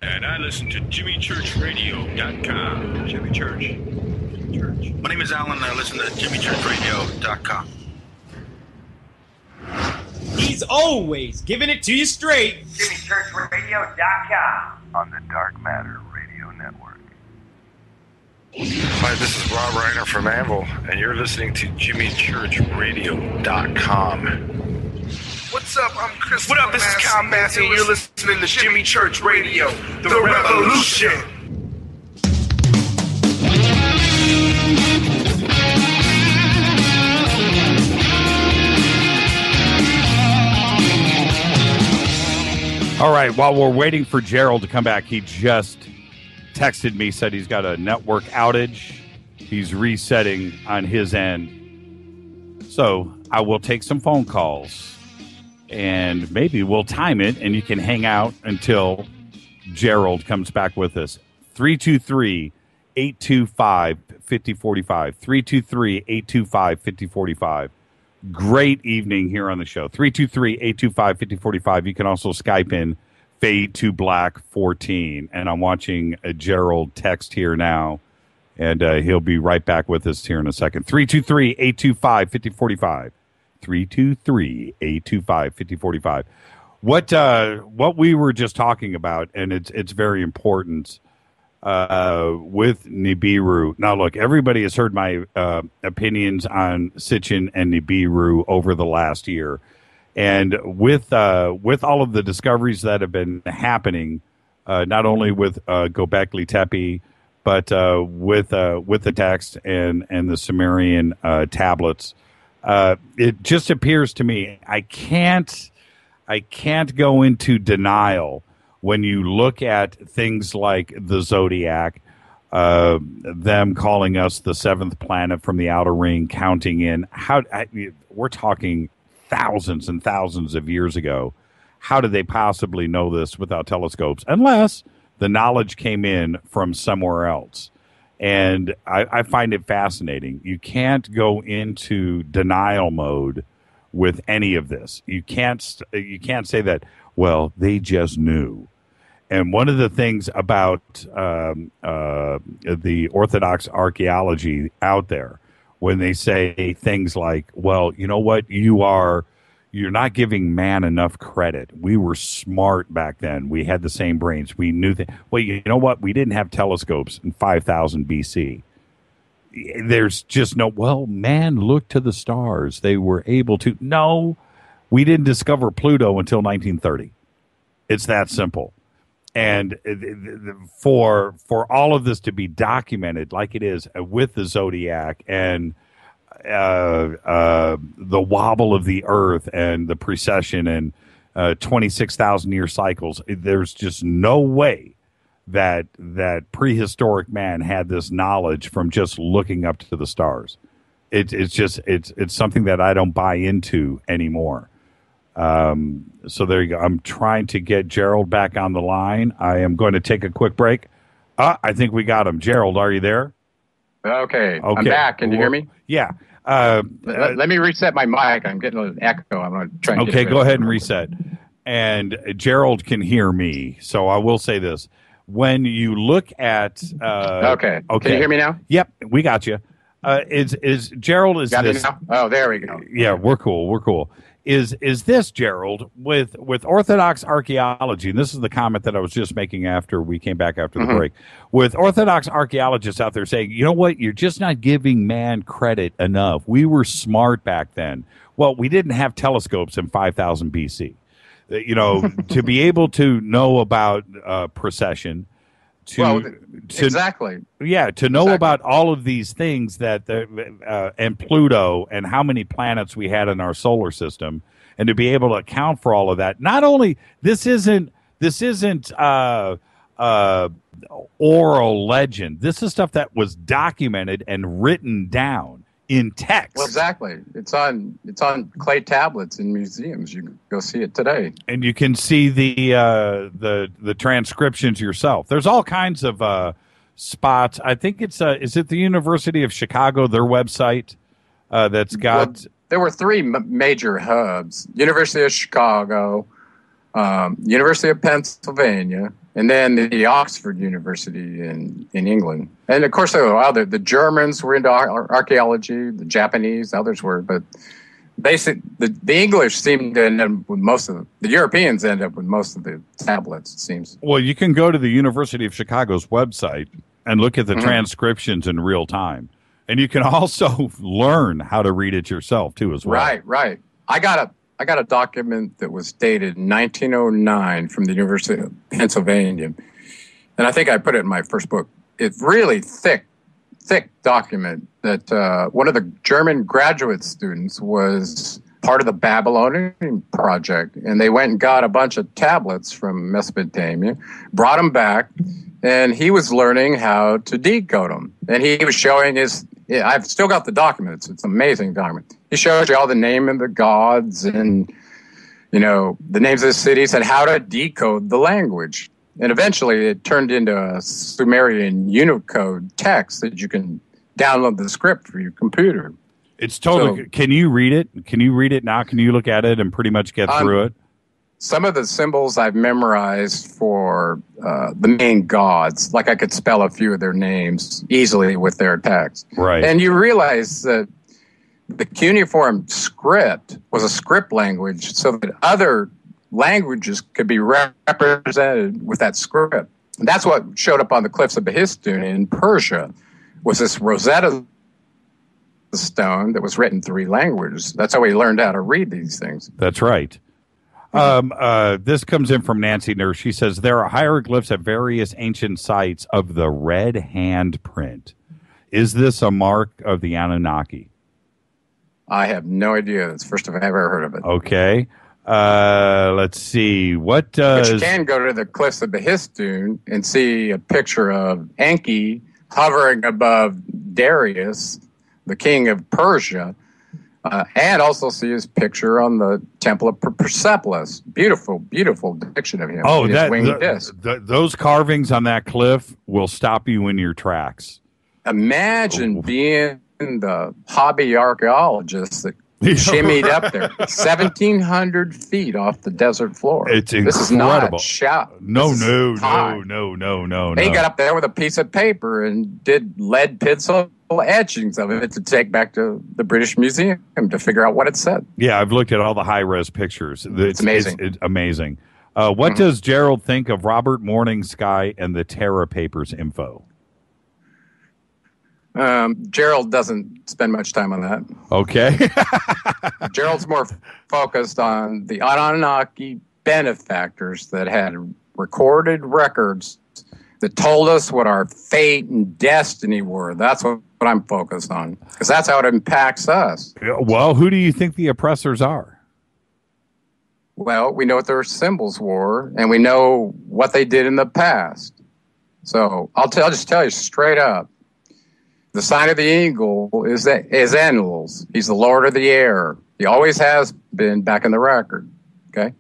And I listen to JimmyChurchRadio.com. Jimmy Church. My name is Alan, and I listen to JimmyChurchRadio.com. He's always giving it to you straight. JimmyChurchRadio.com. On the Dark Matter Radio Network. Hi, this is Rob Reiner from Anvil, and you're listening to JimmyChurchRadio.com. What's up? I'm Chris. What up? This is Kyle Massey, and you're listening to Jimmy Church Radio, The Revolution. All right, while we're waiting for Gerald to come back, he just texted me, said he's got a network outage. He's resetting on his end. So I will take some phone calls. And maybe we'll time it, and you can hang out until Gerald comes back with us. 323-825-5045. 323-825-5045. Great evening here on the show. 323-825-5045. You can also Skype in Fade to Black 14. And I'm watching a Gerald text here now, and he'll be right back with us here in a second. 323-825-5045. 323-825-5045. What we were just talking about, and it's very important with Nibiru. Now, look, everybody has heard my opinions on Sitchin and Nibiru over the last year, and with all of the discoveries that have been happening, not only with Göbekli Tepe, but with the text and the Sumerian tablets. It just appears to me I can't go into denial when you look at things like the Zodiac, them calling us the seventh planet from the outer ring, counting in. We're talking thousands and thousands of years ago. How did they possibly know this without telescopes? Unless the knowledge came in from somewhere else. And I find it fascinating. You can't go into denial mode with any of this. You can't say that, well, they just knew. And one of the things about the Orthodox archaeology out there, when they say things like, well, you know what, you're not giving man enough credit. We were smart back then. We had the same brains. We knew that. Well, you know what? We didn't have telescopes in 5000 BC. There's just no, well, man looked to the stars. They were able to. No, we didn't discover Pluto until 1930. It's that simple. And for all of this to be documented like it is with the Zodiac and the wobble of the earth and the precession and 26,000 year cycles, there's just no way that prehistoric man had this knowledge from just looking up to the stars. It's something that I don't buy into anymore. So there you go. I'm trying to get Gerald back on the line. I am going to take a quick break. I think we got him. Gerald, are you there? Okay. I'm back. Can you hear me? Yeah. Let me reset my mic. I'm getting an echo. I'm going to try and Okay, go ahead and reset. And Gerald can hear me. So I will say this. When you look at Okay. Can you hear me now? Yep, we got you. Is Gerald is got this? Me now? Oh, there we go. Yeah, we're cool. Is this, Gerald, with Orthodox archaeology, and this is the comment that I was just making after we came back after the break, with Orthodox archaeologists out there saying, you know what, you're just not giving man credit enough. We were smart back then. Well, we didn't have telescopes in 5000 BC. You know, to be able to know about precession, exactly. Yeah, to know about all of these things and Pluto and how many planets we had in our solar system, and to be able to account for all of that. Not only this isn't oral legend. This is stuff that was documented and written down in text. Well, exactly. It's on clay tablets in museums. You can go see it today, and you can see the transcriptions yourself. There's all kinds of spots. I think it's is it the University of Chicago, their website that's got. Well, there were three major hubs: University of Chicago, University of Pennsylvania, and then the Oxford University in England. And of course, there were other. The Germans were into archaeology, the Japanese, others were, but basically the English seemed to end up with most of them. The Europeans end up with most of the tablets, it seems. Well, you can go to the University of Chicago's website and look at the transcriptions in real time. And you can also learn how to read it yourself, too, as well. Right. I got a document that was dated 1909 from the University of Pennsylvania, and I think I put it in my first book. It's really thick document that one of the German graduate students was part of the Babylonian project, and they went and got a bunch of tablets from Mesopotamia, brought them back, and he was learning how to decode them. And he was showing his. I've still got the documents. It's an amazing document. He shows you all the name of the gods and, the names of the cities and how to decode the language. And eventually it turned into a Sumerian Unicode text that you can download the script for your computer. It's totally. Can you read it? Can you read it now? Can you look at it and pretty much get through it? Some of the symbols I've memorized for the main gods, like I could spell a few of their names easily with their text. Right. And you realize that the cuneiform script was a script language so that other languages could be represented with that script. And that's what showed up on the cliffs of Behistun in Persia, was this Rosetta Stone that was written 3 languages. That's how we learned how to read these things. That's right. This comes in from Nancy Nurse. She says there are hieroglyphs at various ancient sites of the red hand print. Is this a mark of the Anunnaki? I have no idea. It's the first time I've ever heard of it. Okay. Let's see. What does... But you can go to the cliffs of Behistun and see a picture of Enki hovering above Darius, the king of Persia, and also see his picture on the Temple of Persepolis. Beautiful, beautiful depiction of him. Oh, those carvings on that cliff will stop you in your tracks. Imagine being the hobby archaeologist that shimmied up there 1,700 feet off the desert floor. It's incredible. This is not shot. No. They got up there with a piece of paper and did lead pencil etchings of it to take back to the British Museum to figure out what it said. Yeah, I've looked at all the high-res pictures. It's amazing. It's amazing. What does Gerald think of Robert Morningsky and the Terra Papers info? Gerald doesn't spend much time on that. Okay. Gerald's more focused on the Anunnaki benefactors that had recorded records that told us what our fate and destiny were. That's what I'm focused on, because that's how it impacts us. Well, who do you think the oppressors are? Well, we know what their symbols were, and we know what they did in the past. So I'll just tell you straight up. The sign of the eagle is Enlil's. He's the Lord of the air. He always has been back in the record. Okay.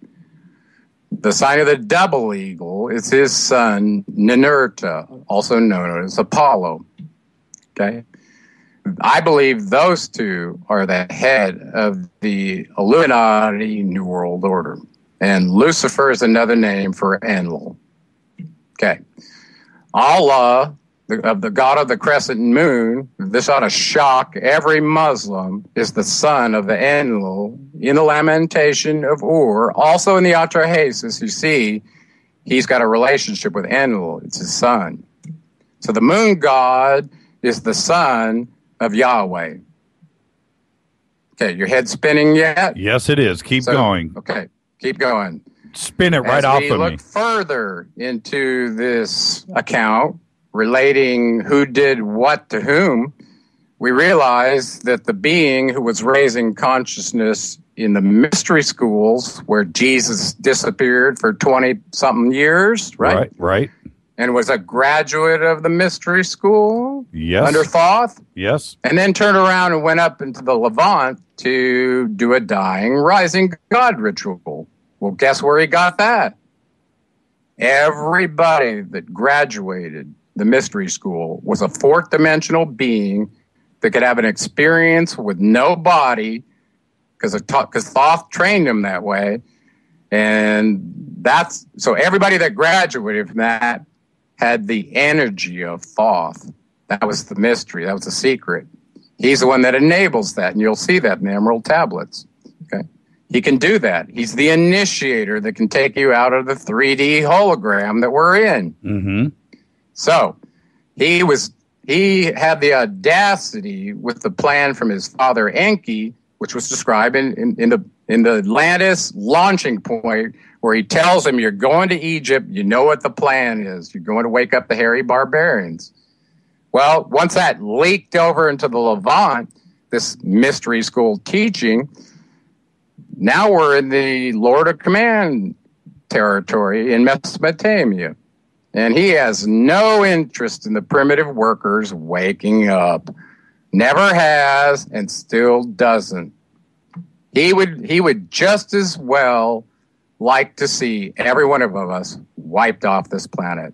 The sign of the double eagle is his son, Ninurta, also known as Apollo. Okay. I believe those two are the head of the Illuminati New World Order. And Lucifer is another name for Enlil. Okay. Allah, the god of the crescent moon, this ought to shock every Muslim, is the son of the Enlil in the Lamentation of Ur. Also in the Atrahasis, you see, he's got a relationship with Enlil. It's his son. So the moon god is the son of Yahweh. Okay, your head spinning yet? Yes, it is. Keep going. Okay, keep going. Spin it right off of me. As we look further into this account relating who did what to whom, we realize that the being who was raising consciousness in the mystery schools where Jesus disappeared for 20-something years, right? Right. And was a graduate of the mystery school under Yes. Thoth. Yes. And then turned around and went up into the Levant to do a dying, rising God ritual. Well, guess where he got that? Everybody that graduated the mystery school was a fourth dimensional being that could have an experience with no body because Thoth trained him that way. And so everybody that graduated from that had the energy of Thoth. That was the mystery. That was the secret. He's the one that enables that, and you'll see that in the Emerald Tablets. Okay, he can do that. He's the initiator that can take you out of the 3D hologram that we're in. Mm-hmm. So he had the audacity with the plan from his father Enki, which was described in the Atlantis launching point, where he tells him, you're going to Egypt, you know what the plan is. You're going to wake up the hairy barbarians. Well, once that leaked over into the Levant, this mystery school teaching, now we're in the Lord of Command territory in Mesopotamia. And he has no interest in the primitive workers waking up. Never has and still doesn't. He would just as well like to see every one of us wiped off this planet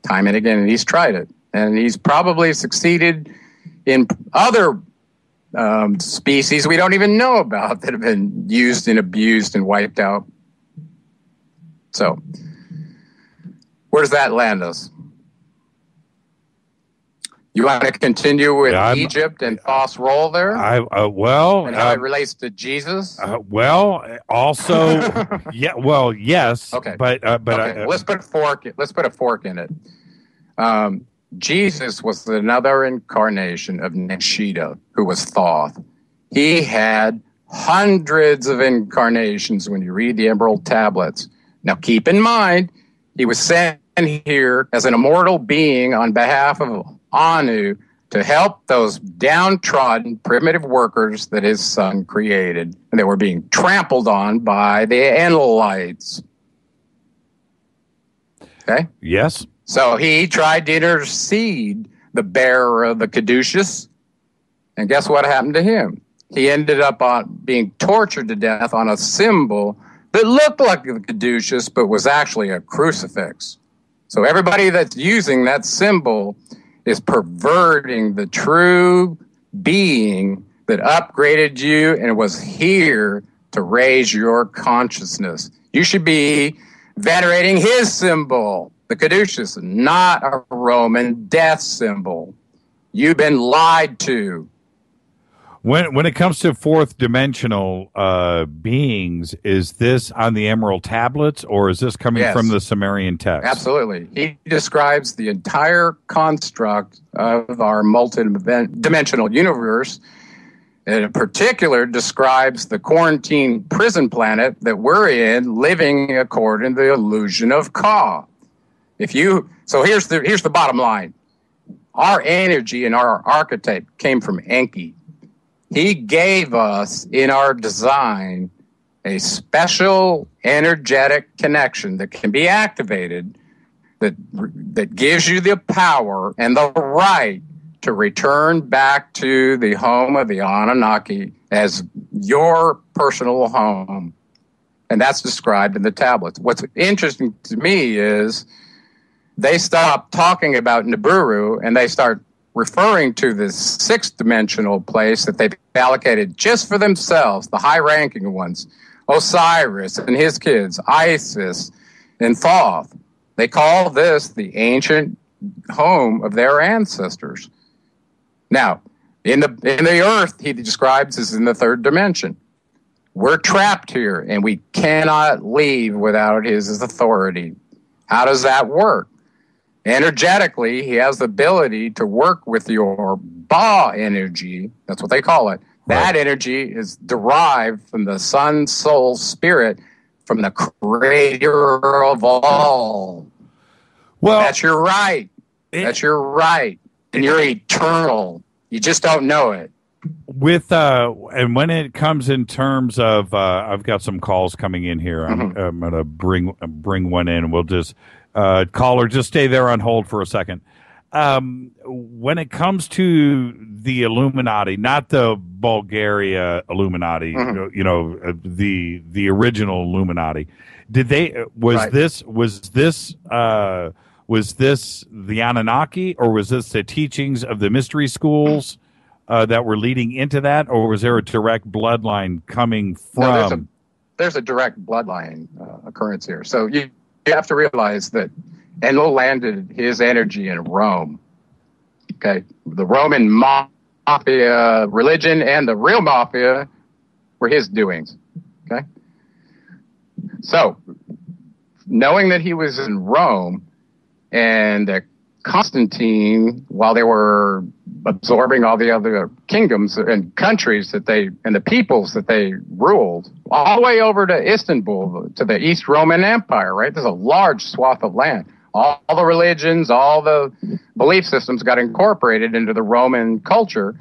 time and again. And he's tried it. And he's probably succeeded in other species we don't even know about that have been used and abused and wiped out. So, where does that land us? You want to continue with Egypt and Thoth's role there? And how it relates to Jesus? Also, yes. Okay. But let's put a fork in it. Jesus was another incarnation of Nishida, who was Thoth. He had hundreds of incarnations when you read the Emerald Tablets. Now, keep in mind, he was sent here as an immortal being on behalf of Anu to help those downtrodden primitive workers that his son created, and they were being trampled on by the Enlilites. Okay? Yes. So he tried to intercede the bearer of the caduceus, and guess what happened to him? He ended up being tortured to death on a symbol that looked like the caduceus, but was actually a crucifix. So everybody that's using that symbol is perverting the true being that upgraded you and was here to raise your consciousness. You should be venerating his symbol, the caduceus, not a Roman death symbol. You've been lied to. When it comes to fourth dimensional beings, is this on the Emerald Tablets, or is this coming from the Sumerian text? Absolutely. He describes the entire construct of our multi-dimensional universe, and in particular describes the quarantine prison planet that we're in, living according to the illusion of Ka. So here's the bottom line. Our energy and our archetype came from Enki. He gave us in our design a special energetic connection that can be activated that gives you the power and the right to return back to the home of the Anunnaki as your personal home. And that's described in the tablets. What's interesting to me is they stop talking about Nibiru and they start referring to this sixth dimensional place that they've allocated just for themselves, the high-ranking ones, Osiris and his kids, Isis and Thoth. They call this the ancient home of their ancestors. Now, in the earth, he describes as in the third dimension. We're trapped here, and we cannot leave without his authority. How does that work? Energetically, he has the ability to work with your Ba energy. That's what they call it. That energy is derived from the sun, soul, spirit from the creator of all. Well, that's your right. That's your right. And you're eternal. You just don't know it. With and when it comes in terms of, I've got some calls coming in here. I'm going to bring one in. We'll just caller, just stay there on hold for a second. When it comes to the Illuminati, not the Bulgaria Illuminati, the original Illuminati, did they was this the Anunnaki, or was this the teachings of the mystery schools that were leading into that, or was there a direct bloodline coming from? No, there's a direct bloodline occurrence here. So you have to realize that Enlil landed his energy in Rome. Okay, the Roman mafia religion and the real mafia were his doings. Okay, so knowing that he was in Rome and Constantine, while they were absorbing all the other kingdoms and countries and the peoples that they ruled, all the way over to Istanbul, to the East Roman Empire, right? There's a large swath of land. All the religions, all the belief systems got incorporated into the Roman culture.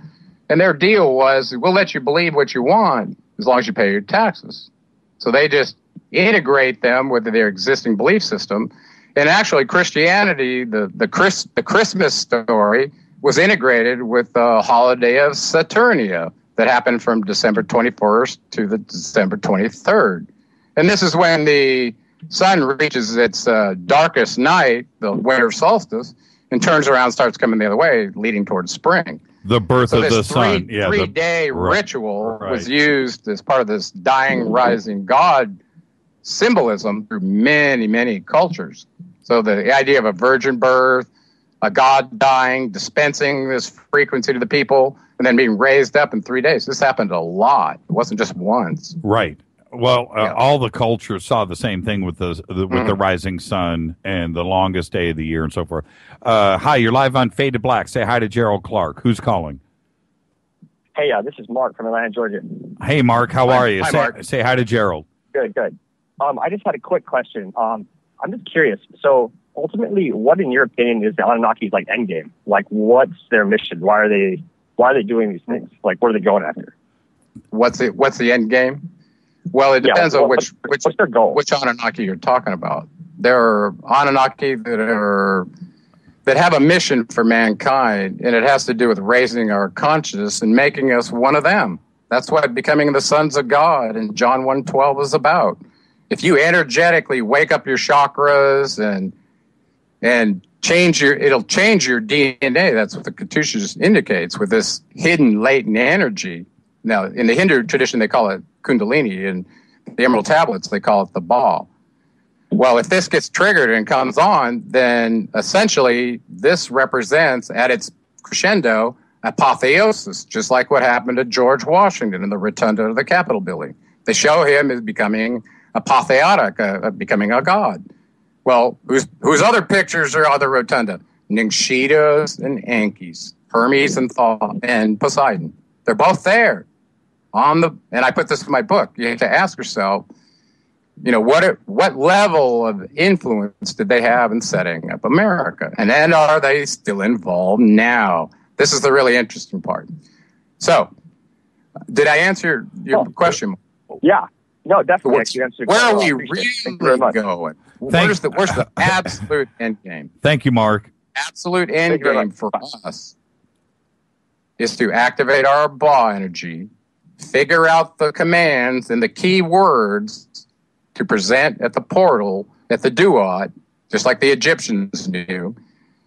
And their deal was, we'll let you believe what you want as long as you pay your taxes. So they just integrate them with their existing belief system. And actually, Christianity, the Christmas story, was integrated with the holiday of Saturnia that happened from December 21st to the December 23rd. And this is when the sun reaches its darkest night, the winter solstice, and turns around and starts coming the other way, leading towards spring. The birth of the sun. Yeah, three-day ritual was used as part of this dying, rising God symbolism through many, many cultures. So the idea of a virgin birth, a God dying, dispensing this frequency to the people, and then being raised up in 3 days. This happened a lot. It wasn't just once. Right. Well, all the cultures saw the same thing with the rising sun and the longest day of the year and so forth. Hi, you're live on Fade to Black. Say hi to Gerald Clark. Who's calling? Hey, this is Mark from Atlanta, Georgia. Hey, Mark. How are you? Hi, Mark. Say hi to Gerald. Good. I just had a quick question. I'm just curious. So, ultimately, what, in your opinion, is the Anunnaki's endgame? What's their mission? Why are they doing these things? What are they going after? What's the end game? Well, it depends on which their goal? Which Anunnaki you're talking about. There are Anunnaki that have a mission for mankind, and it has to do with raising our consciousness and making us one of them. That's what becoming the sons of God in John 1:12 is about. If you energetically wake up your chakras and it'll change your DNA. That's what the Katusha indicates with this hidden latent energy. Now, in the Hindu tradition, they call it Kundalini, and the Emerald Tablets, they call it the ball. Well, if this gets triggered and comes on, then essentially this represents, at its crescendo, apotheosis, just like what happened to George Washington in the rotunda of the Capitol building. They show him as becoming apotheotic, becoming a god. Well, whose other pictures are on the rotunda? Ningshitas and Ankis, Hermes and Poseidon. They're both there. And I put this in my book. You have to ask yourself, what level of influence did they have in setting up America? And then are they still involved now? This is the really interesting part. So, did I answer your question? Yeah. No, definitely. Where are we really going? Where's the absolute end game? Thank you, Mark. Absolute end game for us is to activate our Ba energy, figure out the commands and the key words to present at the portal, at the Duat, just like the Egyptians knew.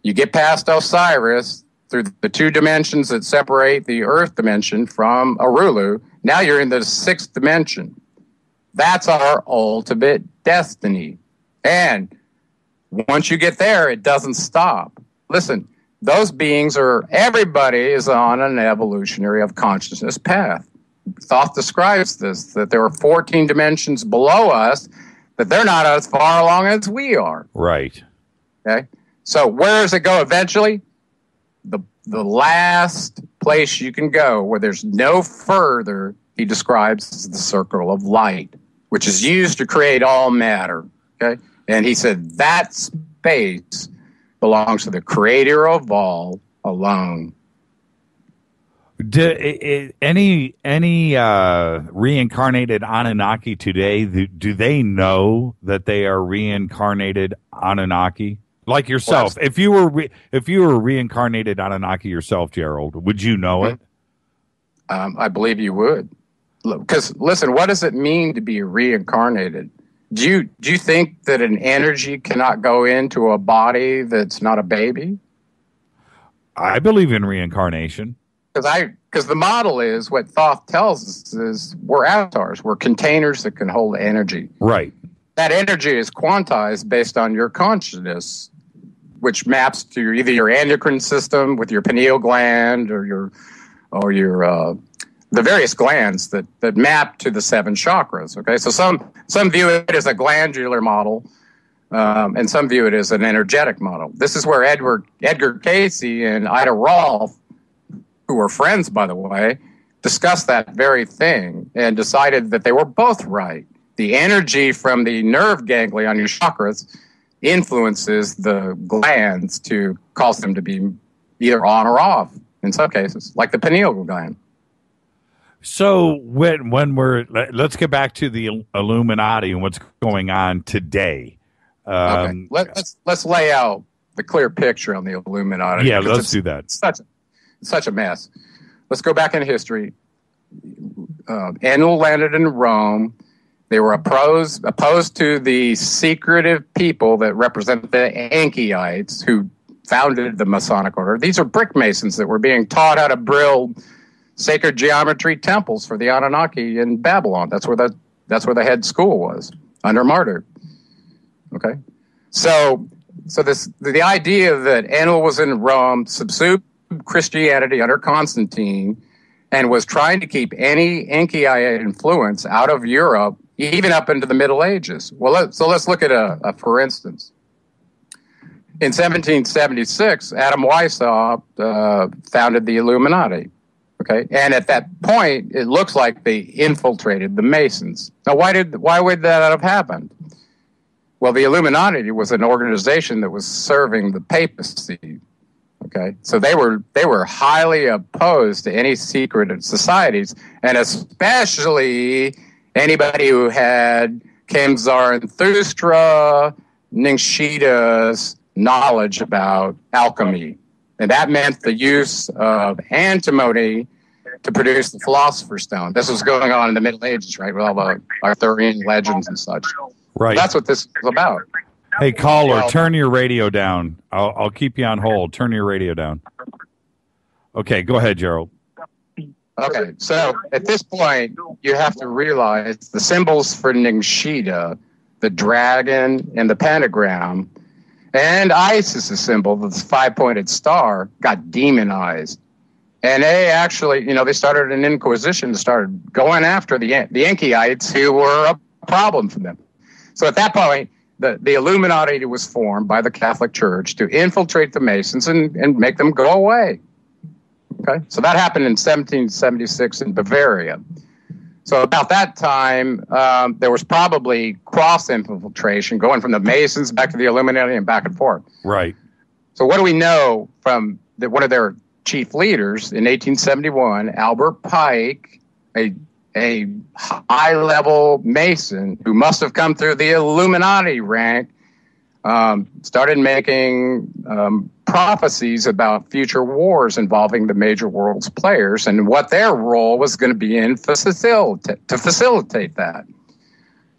You get past Osiris through the two dimensions that separate the Earth dimension from Arulu. Now you're in the sixth dimension. That's our ultimate destiny. And once you get there, it doesn't stop. Listen, those beings everybody is on an evolutionary of consciousness path. Thoth describes this, that there are 14 dimensions below us, that they're not as far along as we are. Right. Okay. So where does it go eventually? The last place you can go where there's no further, he describes as the circle of light. which is used to create all matter. Okay, and he said that space belongs to the creator of all alone. Any reincarnated Anunnaki today, do they know that they are reincarnated Anunnaki? Like yourself, Well, if you were reincarnated Anunnaki yourself, Gerald, would you know it? I believe you would. Because listen, what does it mean to be reincarnated? Do you think that an energy cannot go into a body that's not a baby? I believe in reincarnation. Because the model is what Thoth tells us is we're avatars, we're containers that can hold energy. Right. That energy is quantized based on your consciousness, which maps to either your endocrine system with your pineal gland or the various glands that map to the 7 chakras. Okay, so some view it as a glandular model, and some view it as an energetic model. This is where Edgar Casey and Ida Rolf, who were friends, by the way, discussed that very thing and decided that they were both right. The energy from the nerve ganglia on your chakras influences the glands to cause them to be either on or off in some cases, like the pineal gland. So when let's get back to the Illuminati and what's going on today. Okay, let's lay out the clear picture on the Illuminati. Yeah, let's do that. It's such a mess. Let's go back in history. Enlil landed in Rome. They were opposed to the secretive people that represent the Enkyites, who founded the Masonic order. These are brick masons that were being taught how to build sacred geometry temples for the Anunnaki in Babylon. That's where the head school was, under Marduk. Okay, so the idea that Enlil was in Rome, subsumed Christianity under Constantine, and was trying to keep any Enkiite influence out of Europe, even up into the Middle Ages. Well, let's look at a for instance. In 1776, Adam Weishaupt founded the Illuminati. Okay, and at that point, it looks like they infiltrated the Masons. Now, why would that have happened? Well, the Illuminati was an organization that was serving the papacy. Okay, so they were highly opposed to any secret societies, and especially anybody who had Zarathustra, Ningshita's knowledge about alchemy. And that meant the use of antimony to produce the Philosopher's Stone. This was going on in the Middle Ages, right, with all the Arthurian legends and such. Right. That's what this is about. Hey, caller, turn your radio down. I'll keep you on hold. Turn your radio down. Okay, go ahead, Gerald. Okay, so at this point, you have to realize the symbols for Ningshita, the dragon and the pentagram, and Isis' symbol, the 5-pointed star, got demonized. And they actually, they started an inquisition, started going after the Enkyites, who were a problem for them. So at that point, the Illuminati was formed by the Catholic Church to infiltrate the Masons and make them go away. Okay, so that happened in 1776 in Bavaria. So about that time, there was probably cross-infiltration going from the Masons back to the Illuminati and back and forth. Right. So what do we know from one of their chief leaders in 1871, Albert Pike, a high-level Mason who must have come through the Illuminati rank, started making prophecies about future wars involving the major world's players and what their role was going to be to facilitate that.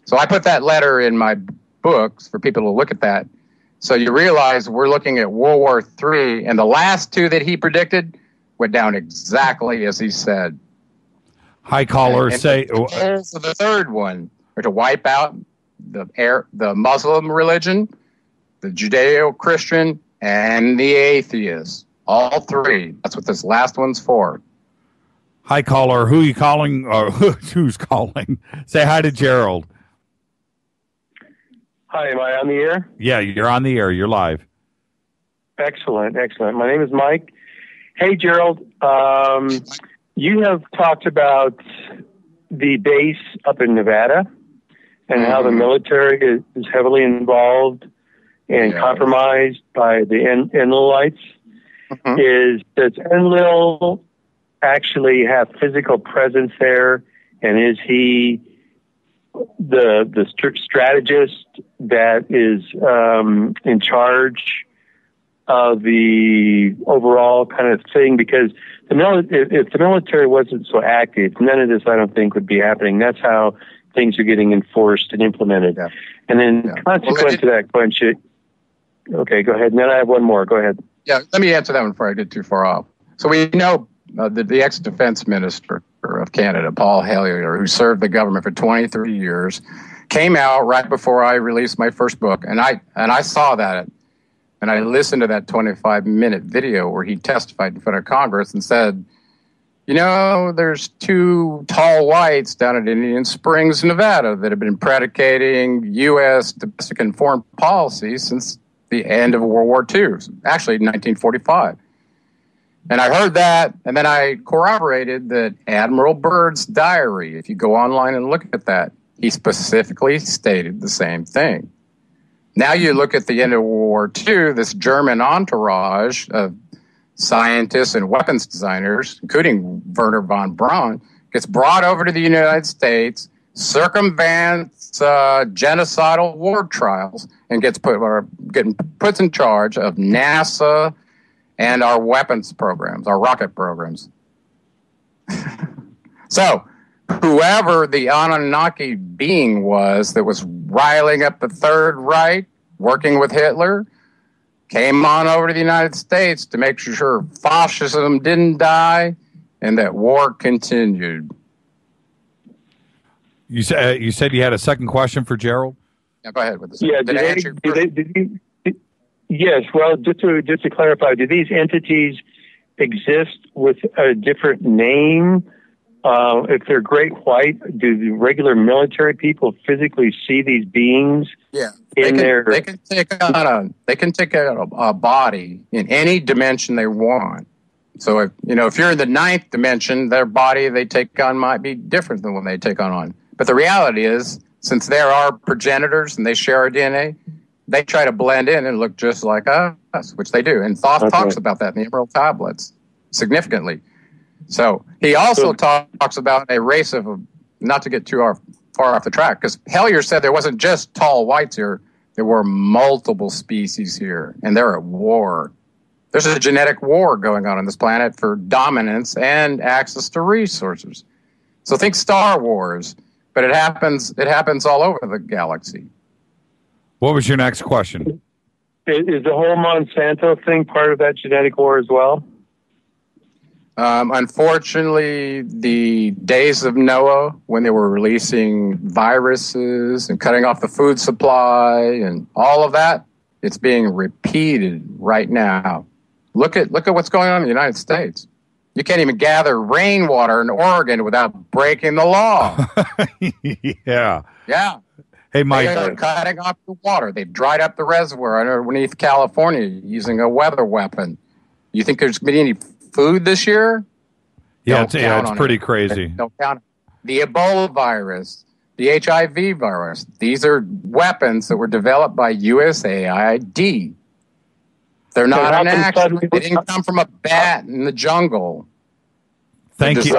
So I put that letter in my books for people to look at that. So you realize we're looking at World War III, and the last two that he predicted went down exactly as he said. Hi, caller. So the third one are to wipe out the Muslim religion, the Judeo-Christian, and the atheists. All three. That's what this last one's for. Hi, caller. Who are you calling? Or who's calling? Say hi to Gerald. Hi, am I on the air? Yeah, you're on the air. You're live. Excellent. My name is Mike. Hey, Gerald. You have talked about the base up in Nevada, and how the military is heavily involved and compromised by the Enlilites, is does Enlil actually have physical presence there, and is he the strategist that is in charge of the overall kind of thing? Because if the military wasn't so active, none of this, I don't think, would be happening. That's how things are getting enforced and implemented. Yeah. And then consequent to that question, okay, go ahead. And then I have one more. Go ahead. Yeah, let me answer that one before I get too far off. So we know the ex-defense minister of Canada, Paul Hellyer, who served the government for 23 years, came out right before I released my first book, and I saw that, and I listened to that 25-minute video where he testified in front of Congress and said, you know, there's two tall whites down at Indian Springs, Nevada, that have been predicating U.S. domestic and foreign policy since the end of World War II, actually 1945. And I heard that, and then I corroborated that Admiral Byrd's diary, if you go online and look at that, he specifically stated the same thing. Now you look at the end of World War II, this German entourage of scientists and weapons designers, including Werner von Braun, gets brought over to the United States, circumvents genocidal war trials, and gets put in charge of NASA and our weapons programs, our rocket programs. So, whoever the Anunnaki being was that was riling up the Third Reich, working with Hitler, came on over to the United States to make sure fascism didn't die and that war continued. You said you had a second question for Gerald? Yeah, go ahead with the second. Yes, well, just to clarify, do these entities exist with a different name? If they're great white, do the regular military people physically see these beings? Yeah, they can take on a body in any dimension they want. So if you're in the ninth dimension, their body they take on might be different than what they take on. But the reality is, since there are progenitors and they share our DNA, they try to blend in and look just like us, which they do. And Thoth talks about that in the Emerald Tablets significantly. So he also talks about a race of, not to get too far off the track, because Hellyer said there wasn't just tall whites here, there were multiple species here, and they're at war. There's a genetic war going on this planet for dominance and access to resources. So think Star Wars, but it happens all over the galaxy. What was your next question? Is the whole Monsanto thing part of that genetic war as well? Unfortunately, the days of Noah, when they were releasing viruses and cutting off the food supply and all of that, it's being repeated right now. Look at what's going on in the United States. You can't even gather rainwater in Oregon without breaking the law. Yeah. Yeah. Hey, Mike. They're cutting off the water. They've dried up the reservoir underneath California using a weather weapon. You think there's going to be any food this year? Yeah, it's pretty crazy. Don't count it. The Ebola virus, the HIV virus, these are weapons that were developed by USAID. They're not an accident. They didn't come from a bat in the jungle. Thank you.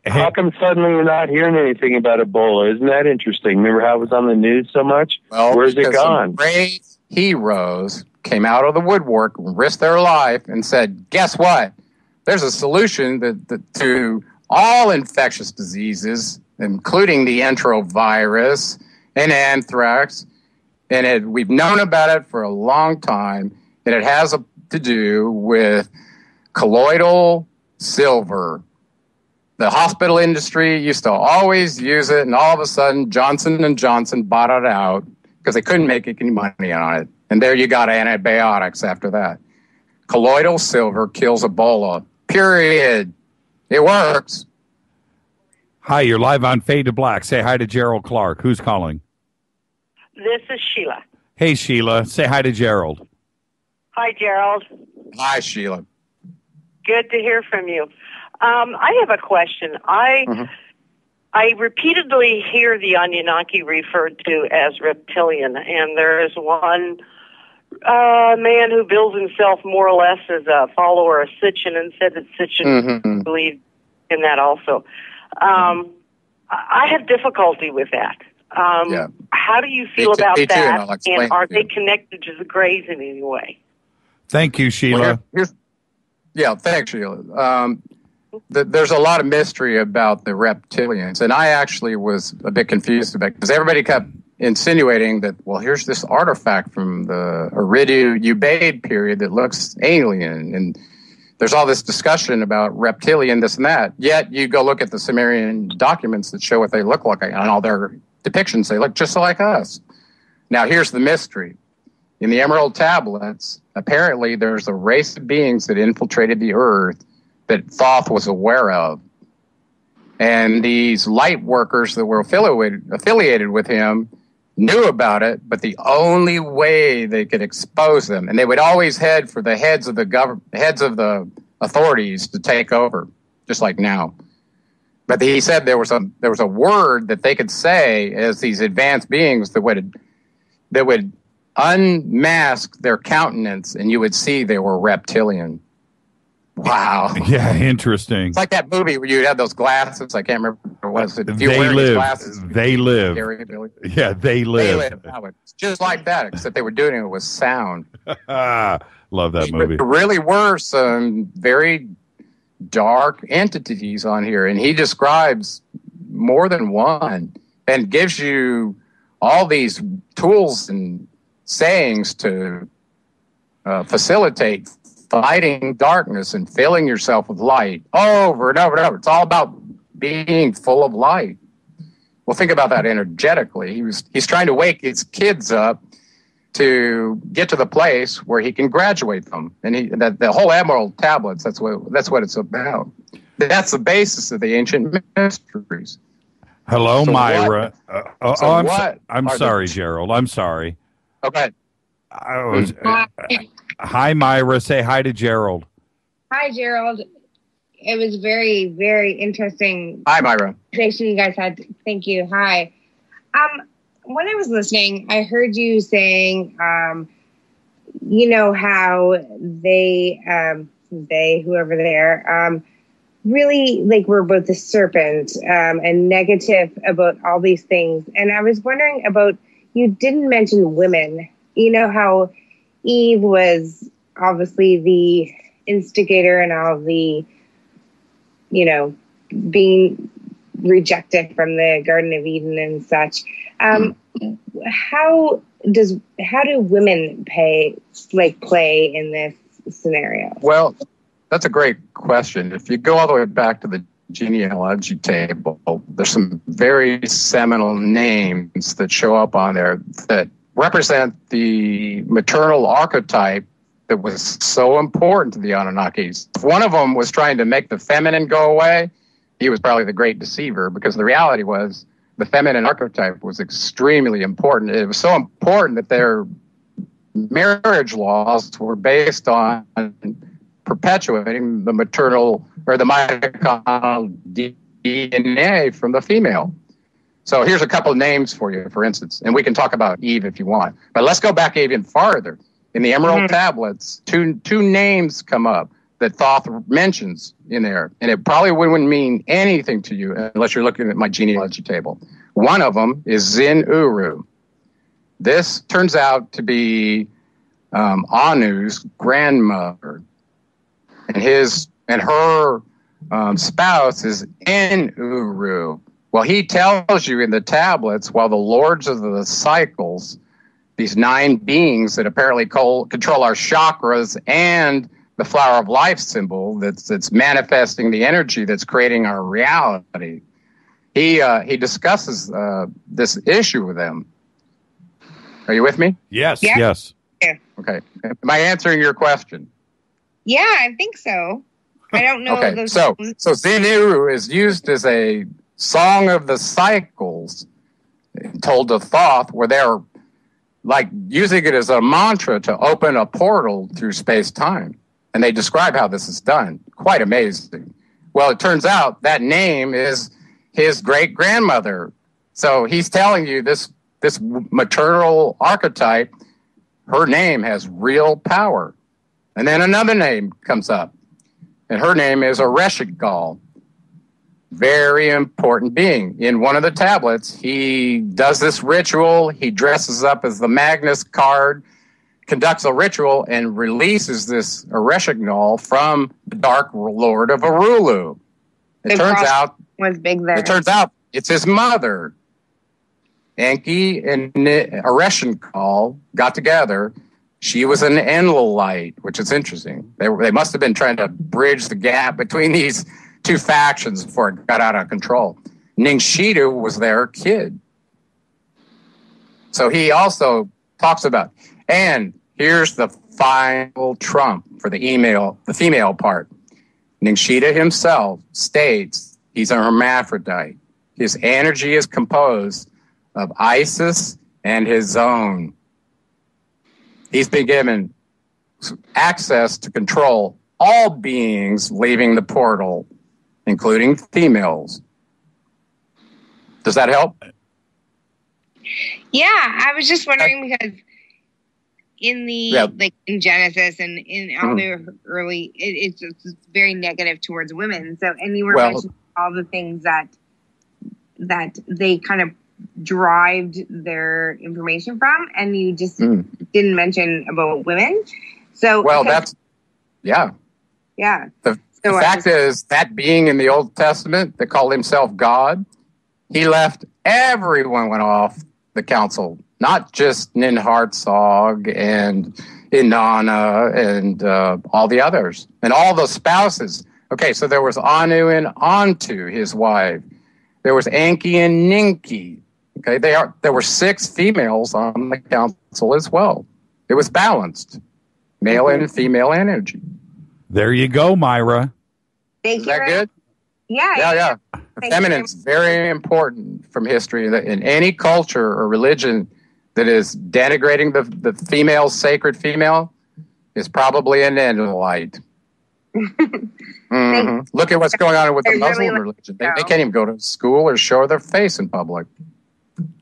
How come suddenly you're not hearing anything about Ebola? Isn't that interesting? Remember how it was on the news so much? Well, where's it gone? Some brave heroes came out of the woodwork, risked their life, and said, guess what? There's a solution to all infectious diseases, including the enterovirus and anthrax. And we've known about it for a long time, and it has to do with colloidal silver. The hospital industry used to always use it, and all of a sudden, Johnson & Johnson bought it out because they couldn't make any money on it. And there you got antibiotics after that. Colloidal silver kills Ebola. Period. It works. Hi, you're live on Fade to Black. Say hi to Gerald Clark. Who's calling? This is Sheila. Hey, Sheila. Say hi to Gerald. Hi, Gerald. Hi, Sheila. Good to hear from you. I have a question. I repeatedly hear the Anunnaki referred to as reptilian, and there is one man who bills himself more or less as a follower of Sitchin and said that Sitchin believed in that also. I have difficulty with that. How do you feel about that? And are they connected to the Greys in any way? Thank you, Sheila. Thanks, Sheila. There's a lot of mystery about the reptilians, and I actually was a bit confused about it because everybody kept insinuating that, well, here's this artifact from the Iridu-Ubaid period that looks alien, and there's all this discussion about reptilian, this and that. Yet you go look at the Sumerian documents that show what they look like, and all their depictions, they look just like us. Now, here's the mystery. In the Emerald Tablets, apparently there's a race of beings that infiltrated the Earth that Thoth was aware of. And these light workers that were affiliated with him knew about it, but the only way they could expose them, and they would always head for the heads of the authorities to take over, just like now. But he said there was a word that they could say as these advanced beings that would unmask their countenance, and you would see they were reptilian. Wow. Yeah, interesting. It's like that movie where you had those glasses. I can't remember what was it. If you They wear these live. glasses, They live. Yeah, they live. They live. Wow, it's just like that, except they were doing it with sound. Love that movie. There really were some very dark entities on here, and he describes more than one and gives you all these tools and sayings to facilitate fighting darkness and filling yourself with light over and over and over. It's all about being full of light. Well, think about that energetically. He's trying to wake his kids up to get to the place where he can graduate them. And the whole Emerald Tablets, that's what it's about. That's the basis of the ancient mysteries. Hello, So Myra. I'm are sorry, Gerald. I'm sorry. Okay. Hi, Myra. Say hi to Gerald. Hi, Gerald. It was very, very interesting. Hi, Myra. Conversation you guys had. Thank you. Hi. When I was listening, I heard you saying, you know, how they, whoever they are, really were about the serpent and negative about all these things. And I was wondering about, you didn't mention women. You know how Eve was obviously the instigator and all the, you know, being rejected from the Garden of Eden and such. How do women play in this scenario? Well, that's a great question. If you go all the way back to the genealogy table, there's some very seminal names that show up on there that represent the maternal archetype that was so important to the Anunnakis. If one of them was trying to make the feminine go away, he was probably the great deceiver, because the reality was the feminine archetype was extremely important. It was so important that their marriage laws were based on perpetuating the maternal or the mitochondrial DNA from the female. So here's a couple of names for you, for instance, and we can talk about Eve if you want. But let's go back even farther. In the Emerald Tablets, two names come up that Thoth mentions in there, and it probably wouldn't mean anything to you unless you're looking at my genealogy table. One of them is Zin Uru. This turns out to be Anu's grandmother, and her spouse is En-Uru. Well, he tells you in the tablets, while the lords of the cycles, these 9 beings that apparently control our chakras and the flower of life symbol that's manifesting the energy that's creating our reality, he discusses this issue with them. Are you with me? Yes. Yeah. Yes. Yeah. Okay. Am I answering your question? Yeah, I think so. I don't know. Okay. So Zin-Uru is used as a song of the cycles told to Thoth, where they're like using it as a mantra to open a portal through space-time. And they describe how this is done. Quite amazing. Well, it turns out that name is his great-grandmother. So he's telling you this maternal archetype, her name has real power. And then another name comes up, and her name is Ereshkigal. Very important being. In one of the tablets, he does this ritual. He dresses up as the Magnus card, conducts a ritual, and releases this Ereshkigal from the Dark Lord of Arulu. It turns out it's his mother. Enki and Ereshkigal got together. She was an Enlilite, which is interesting. They must have been trying to bridge the gap between these two factions before it got out of control. Ningshita was their kid. So he also talks about, and here's the final trump for the female part. Ningshita himself states he's a hermaphrodite. His energy is composed of Isis and his own. He's been given access to control all beings leaving the portal, including females. Does that help? Yeah, I was just wondering because in in Genesis and in all the early, it's very negative towards women. So, and you were mentioning all the things that they kind of derived their information from, and you just didn't mention about women. So, yeah. The fact is that being in the Old Testament that called himself God, he left everyone went off the council, not just Ninhartsog and Inanna and all the others and all the spouses. Okay, so there was Anu and Antu, his wife. There was Enki and Ninki. Okay, there were 6 females on the council as well. It was balanced, male and female energy. There you go, Myra. Is that good? Yeah. The feminine's very important from history. In any culture or religion that is denigrating the female, sacred female, is probably an Enlilite. Look at what's going on with the Muslim religion. They can't even go to school or show their face in public.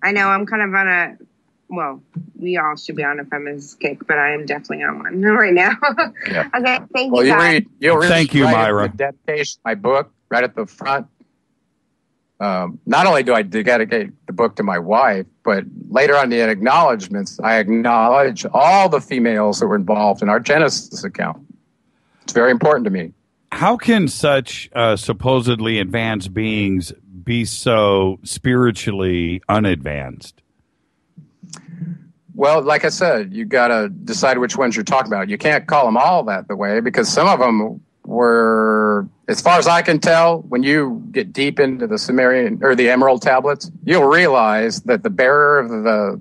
I know I'm kind of on we all should be on a feminist kick, but I am definitely on one right now. Yeah. Okay, thank you guys. Thank you, Myra. The dedication, my book, right at the front. Not only do I dedicate the book to my wife, but later on the acknowledgments, I acknowledge all the females that were involved in our Genesis account. It's very important to me. How can such supposedly advanced beings be so spiritually unadvanced? Well, like I said, you got to decide which ones you're talking about. You can't call them all that the way, because some of them were, as far as I can tell, when you get deep into the Sumerian or the Emerald Tablets, you'll realize that the bearer of the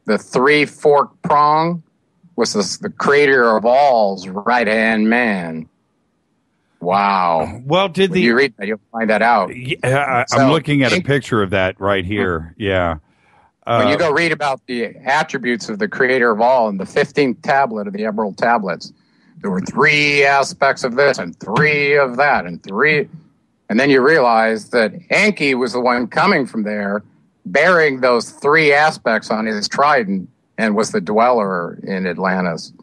3-forked prong was the creator of all's right-hand man. Wow. Well, when you read that, you'll find that out. Yeah, I'm looking at a picture of that right here. Yeah. When you go read about the attributes of the creator of all in the 15th tablet of the Emerald Tablets, there were 3 aspects of this and 3 of that and 3. And then you realize that Enki was the one coming from there, bearing those 3 aspects on his trident, and was the dweller in Atlantis.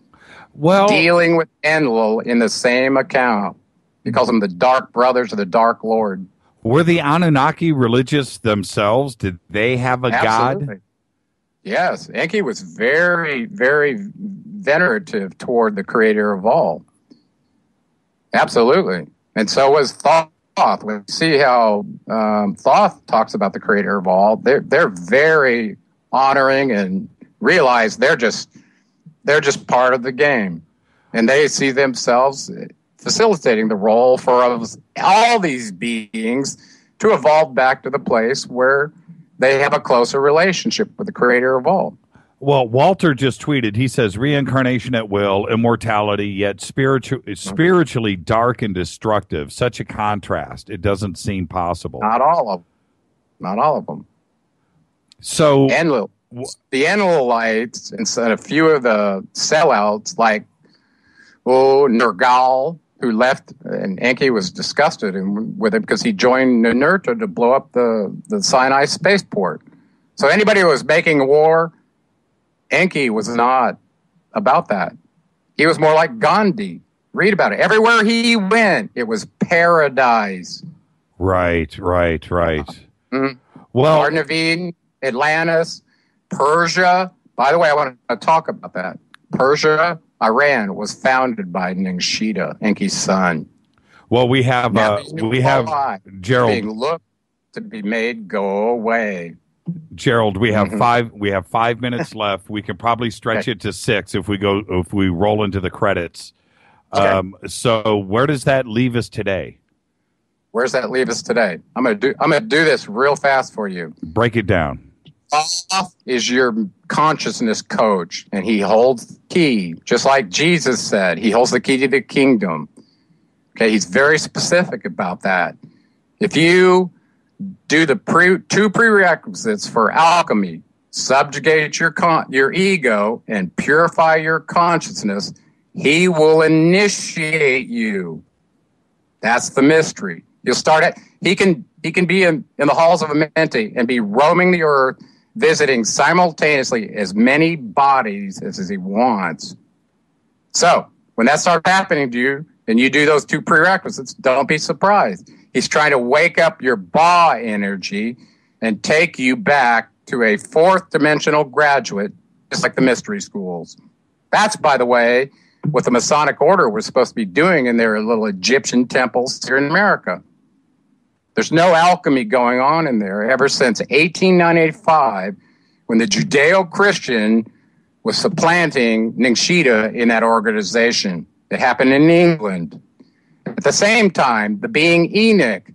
Well, dealing with Enlil in the same account. He calls them the Dark Brothers of the Dark Lord. Were the Anunnaki religious themselves? Did they have a god? Yes. Enki was very, very venerative toward the creator of all. Absolutely. And so was Thoth. We see how Thoth talks about the creator of all. They're very honoring and realize they're just part of the game. And they see themselves facilitating the role for all these beings to evolve back to the place where they have a closer relationship with the creator of all. Well, Walter just tweeted, he says, reincarnation at will, immortality, yet spiritually dark and destructive. Such a contrast. It doesn't seem possible. Not all of them. So the Enlilites and a few of the sellouts like Nergal who left, and Enki was disgusted with him because he joined Ninurta to blow up the Sinai spaceport. So anybody who was making war, Enki was not about that. He was more like Gandhi. Read about it. Everywhere he went, it was paradise. Right. Mm-hmm. Well, Garden of Eden, Atlantis, Persia. By the way, I want to talk about that. Persia, Iran was founded by Ningshita, Enki's son. Well, we have Gerald being looked to be made go away. Gerald, we have 5 minutes left. We can probably stretch it to 6 if we roll into the credits. Okay. So where does that leave us today? Where's that leave us today? I'm gonna do this real fast for you. Break it down. Thoth is your consciousness coach, and he holds the key, just like Jesus said. He holds the key to the kingdom. Okay, he's very specific about that. If you do the two prerequisites for alchemy, subjugate your ego and purify your consciousness, he will initiate you. That's the mystery. You'll start at, he can be in the halls of Amenti and be roaming the earth, visiting simultaneously as many bodies as he wants. So when that starts happening to you and you do those two prerequisites, don't be surprised. He's trying to wake up your Ba energy and take you back to a fourth dimensional graduate, just like the mystery schools. That's, by the way, what the Masonic Order was supposed to be doing in their little Egyptian temples here in America. There's no alchemy going on in there ever since 1895, when the Judeo-Christian was supplanting Ningshita in that organization. It happened in England. At the same time, the being Enoch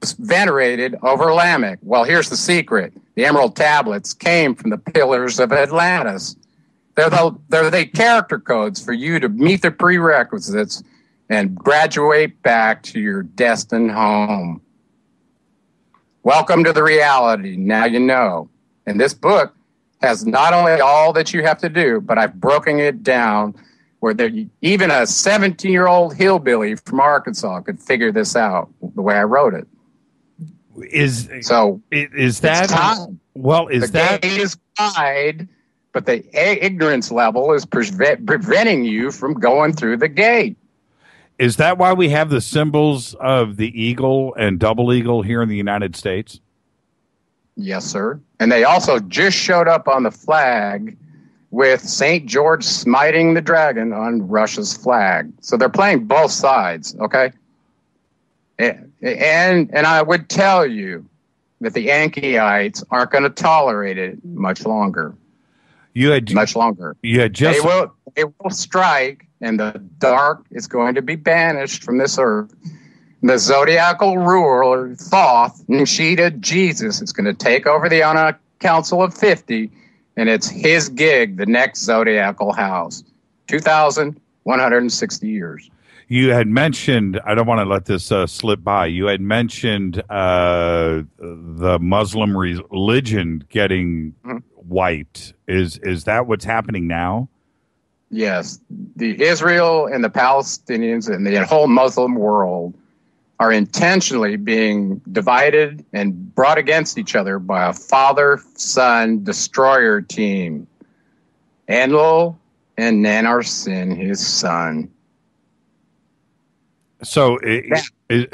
was venerated over Lamech. Well, here's the secret. The Emerald Tablets came from the pillars of Atlantis. They're the character codes for you to meet the prerequisites and graduate back to your destined home. Welcome to the reality. Now you know. And this book has not only all that you have to do, but I've broken it down where even a 17-year-old hillbilly from Arkansas could figure this out the way I wrote it. Is that time. Well? Is the gate is wide, but the ignorance level is preventing you from going through the gate. Is that why we have the symbols of the eagle and double eagle here in the United States? Yes, sir. And they also just showed up on the flag with St. George smiting the dragon on Russia's flag. So they're playing both sides, okay? And I would tell you that the Yankeites aren't going to tolerate it much longer. Much longer. They will strike, and the dark is going to be banished from this earth. The zodiacal ruler, Thoth, Ningshita, Jesus, is going to take over the Anunnaki Council of 50, and it's his gig, the next zodiacal house. 2,160 years. You had mentioned, I don't want to let this slip by, you had mentioned the Muslim religion getting wiped. Is that what's happening now? Yes. The Israel and the Palestinians and the whole Muslim world are intentionally being divided and brought against each other by a father-son destroyer team. Enlil and Nanarsin, his son. So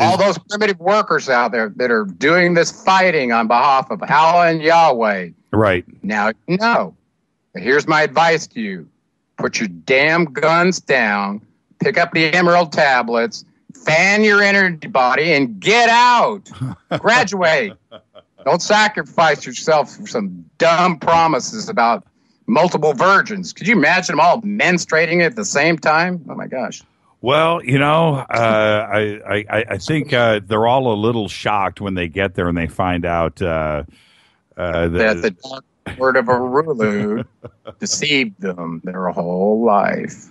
all those primitive workers out there that are doing this fighting on behalf of Allah and Yahweh. Right. Now you know. But here's my advice to you. Put your damn guns down, pick up the Emerald Tablets, fan your energy body, and get out. Graduate. Don't sacrifice yourself for some dumb promises about multiple virgins. Could you imagine them all menstruating at the same time? Oh, my gosh. Well, you know, I think they're all a little shocked when they get there and they find out that the dark word of Arulu deceived them their whole life.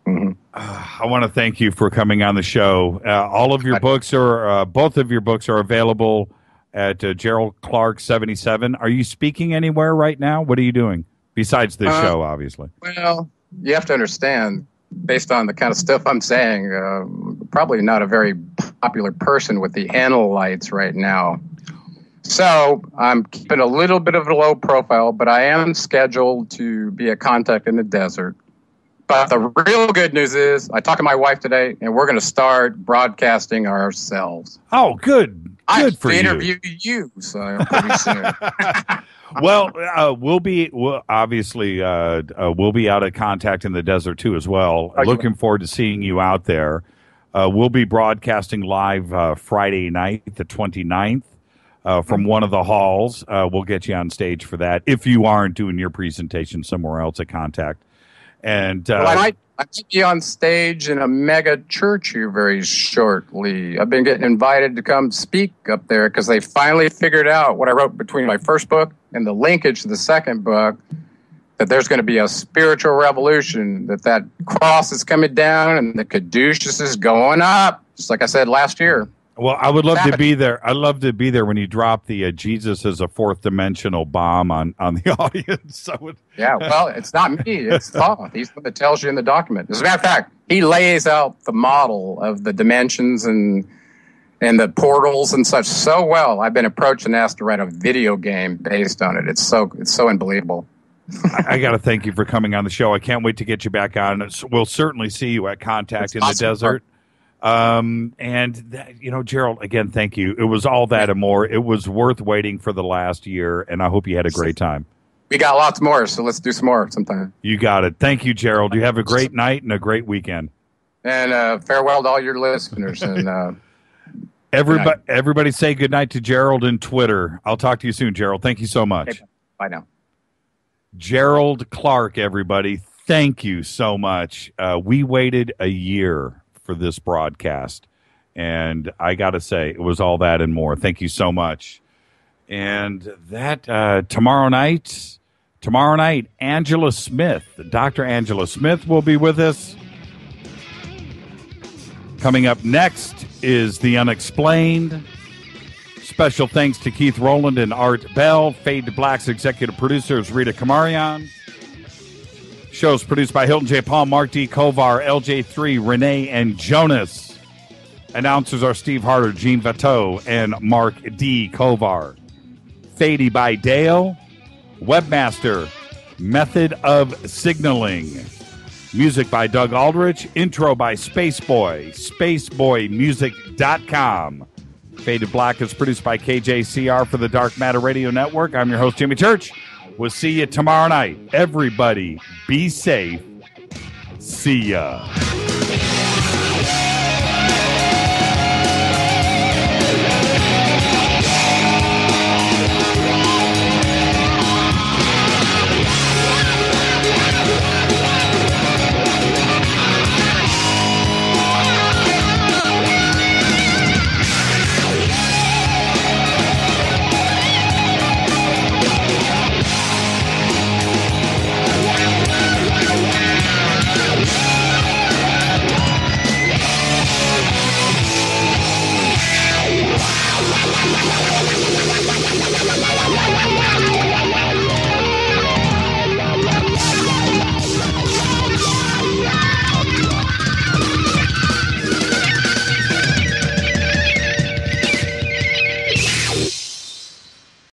Mm-hmm. I want to thank you for coming on the show. All of your books are, both of your books are available at Gerald Clark 77. Are you speaking anywhere right now? What are you doing besides this show, obviously? Well, you have to understand, based on the kind of stuff I'm saying, probably not a very popular person with the analytes right now. So I'm keeping a little bit of a low profile, but I am scheduled to be a contact in the desert. But the real good news is I talked to my wife today, and we're going to start broadcasting ourselves. Oh, good. Good for you. Interview you, so pretty soon. Well, we'll be obviously we'll be out at Contact in the Desert too as well. Looking forward to seeing you out there. We'll be broadcasting live Friday night, the 29th, from one of the halls. We'll get you on stage for that if you aren't doing your presentation somewhere else at Contact. And I might be on stage in a mega church here very shortly. I've been getting invited to come speak up there because they finally figured out what I wrote between my first book and the linkage to the second book, that there's going to be a spiritual revolution, that cross is coming down and the Caduceus is going up, just like I said last year. Well, I would love to be there. I'd love to be there when you drop the Jesus as a fourth dimensional bomb on the audience. Yeah, well, it's not me. It's Thoth. He's the one that tells you in the document. As a matter of fact, he lays out the model of the dimensions and the portals and such so well. I've been approached and asked to write a video game based on it. It's so unbelievable. I got to thank you for coming on the show. I can't wait to get you back on. We'll certainly see you at Contact in the Desert. Gerald, again, thank you. It was all that and more. It was worth waiting for the last year, and I hope you had a great time. We got lots more, so let's do some more sometime. You got it. Thank you, Gerald. You have a great night and a great weekend. And farewell to all your listeners. And everybody say good night to Gerald in Twitter. I'll talk to you soon, Gerald. Thank you so much. Okay, bye now. Gerald Clark, everybody. Thank you so much. We waited a year for this broadcast, and I got to say, it was all that and more. Thank you so much. And that tomorrow night, Angela Smith, Dr. Angela Smith will be with us. Coming up next is The Unexplained. Special thanks to Keith Rowland and Art Bell. Fade to Black's executive producer is Rita Kamarian. Show's produced by Hilton J. Paul, Mark D. Kovar, LJ3, Renee, and Jonas. Announcers are Steve Harder, Gene Vateau, and Mark D. Kovar. Fady by Dale. Webmaster, Method of Signaling. Music by Doug Aldrich. Intro by Spaceboy, spaceboymusic.com. Faded Black is produced by KJCR for the Dark Matter Radio Network. I'm your host, Jimmy Church. We'll see you tomorrow night. Everybody, be safe. See ya.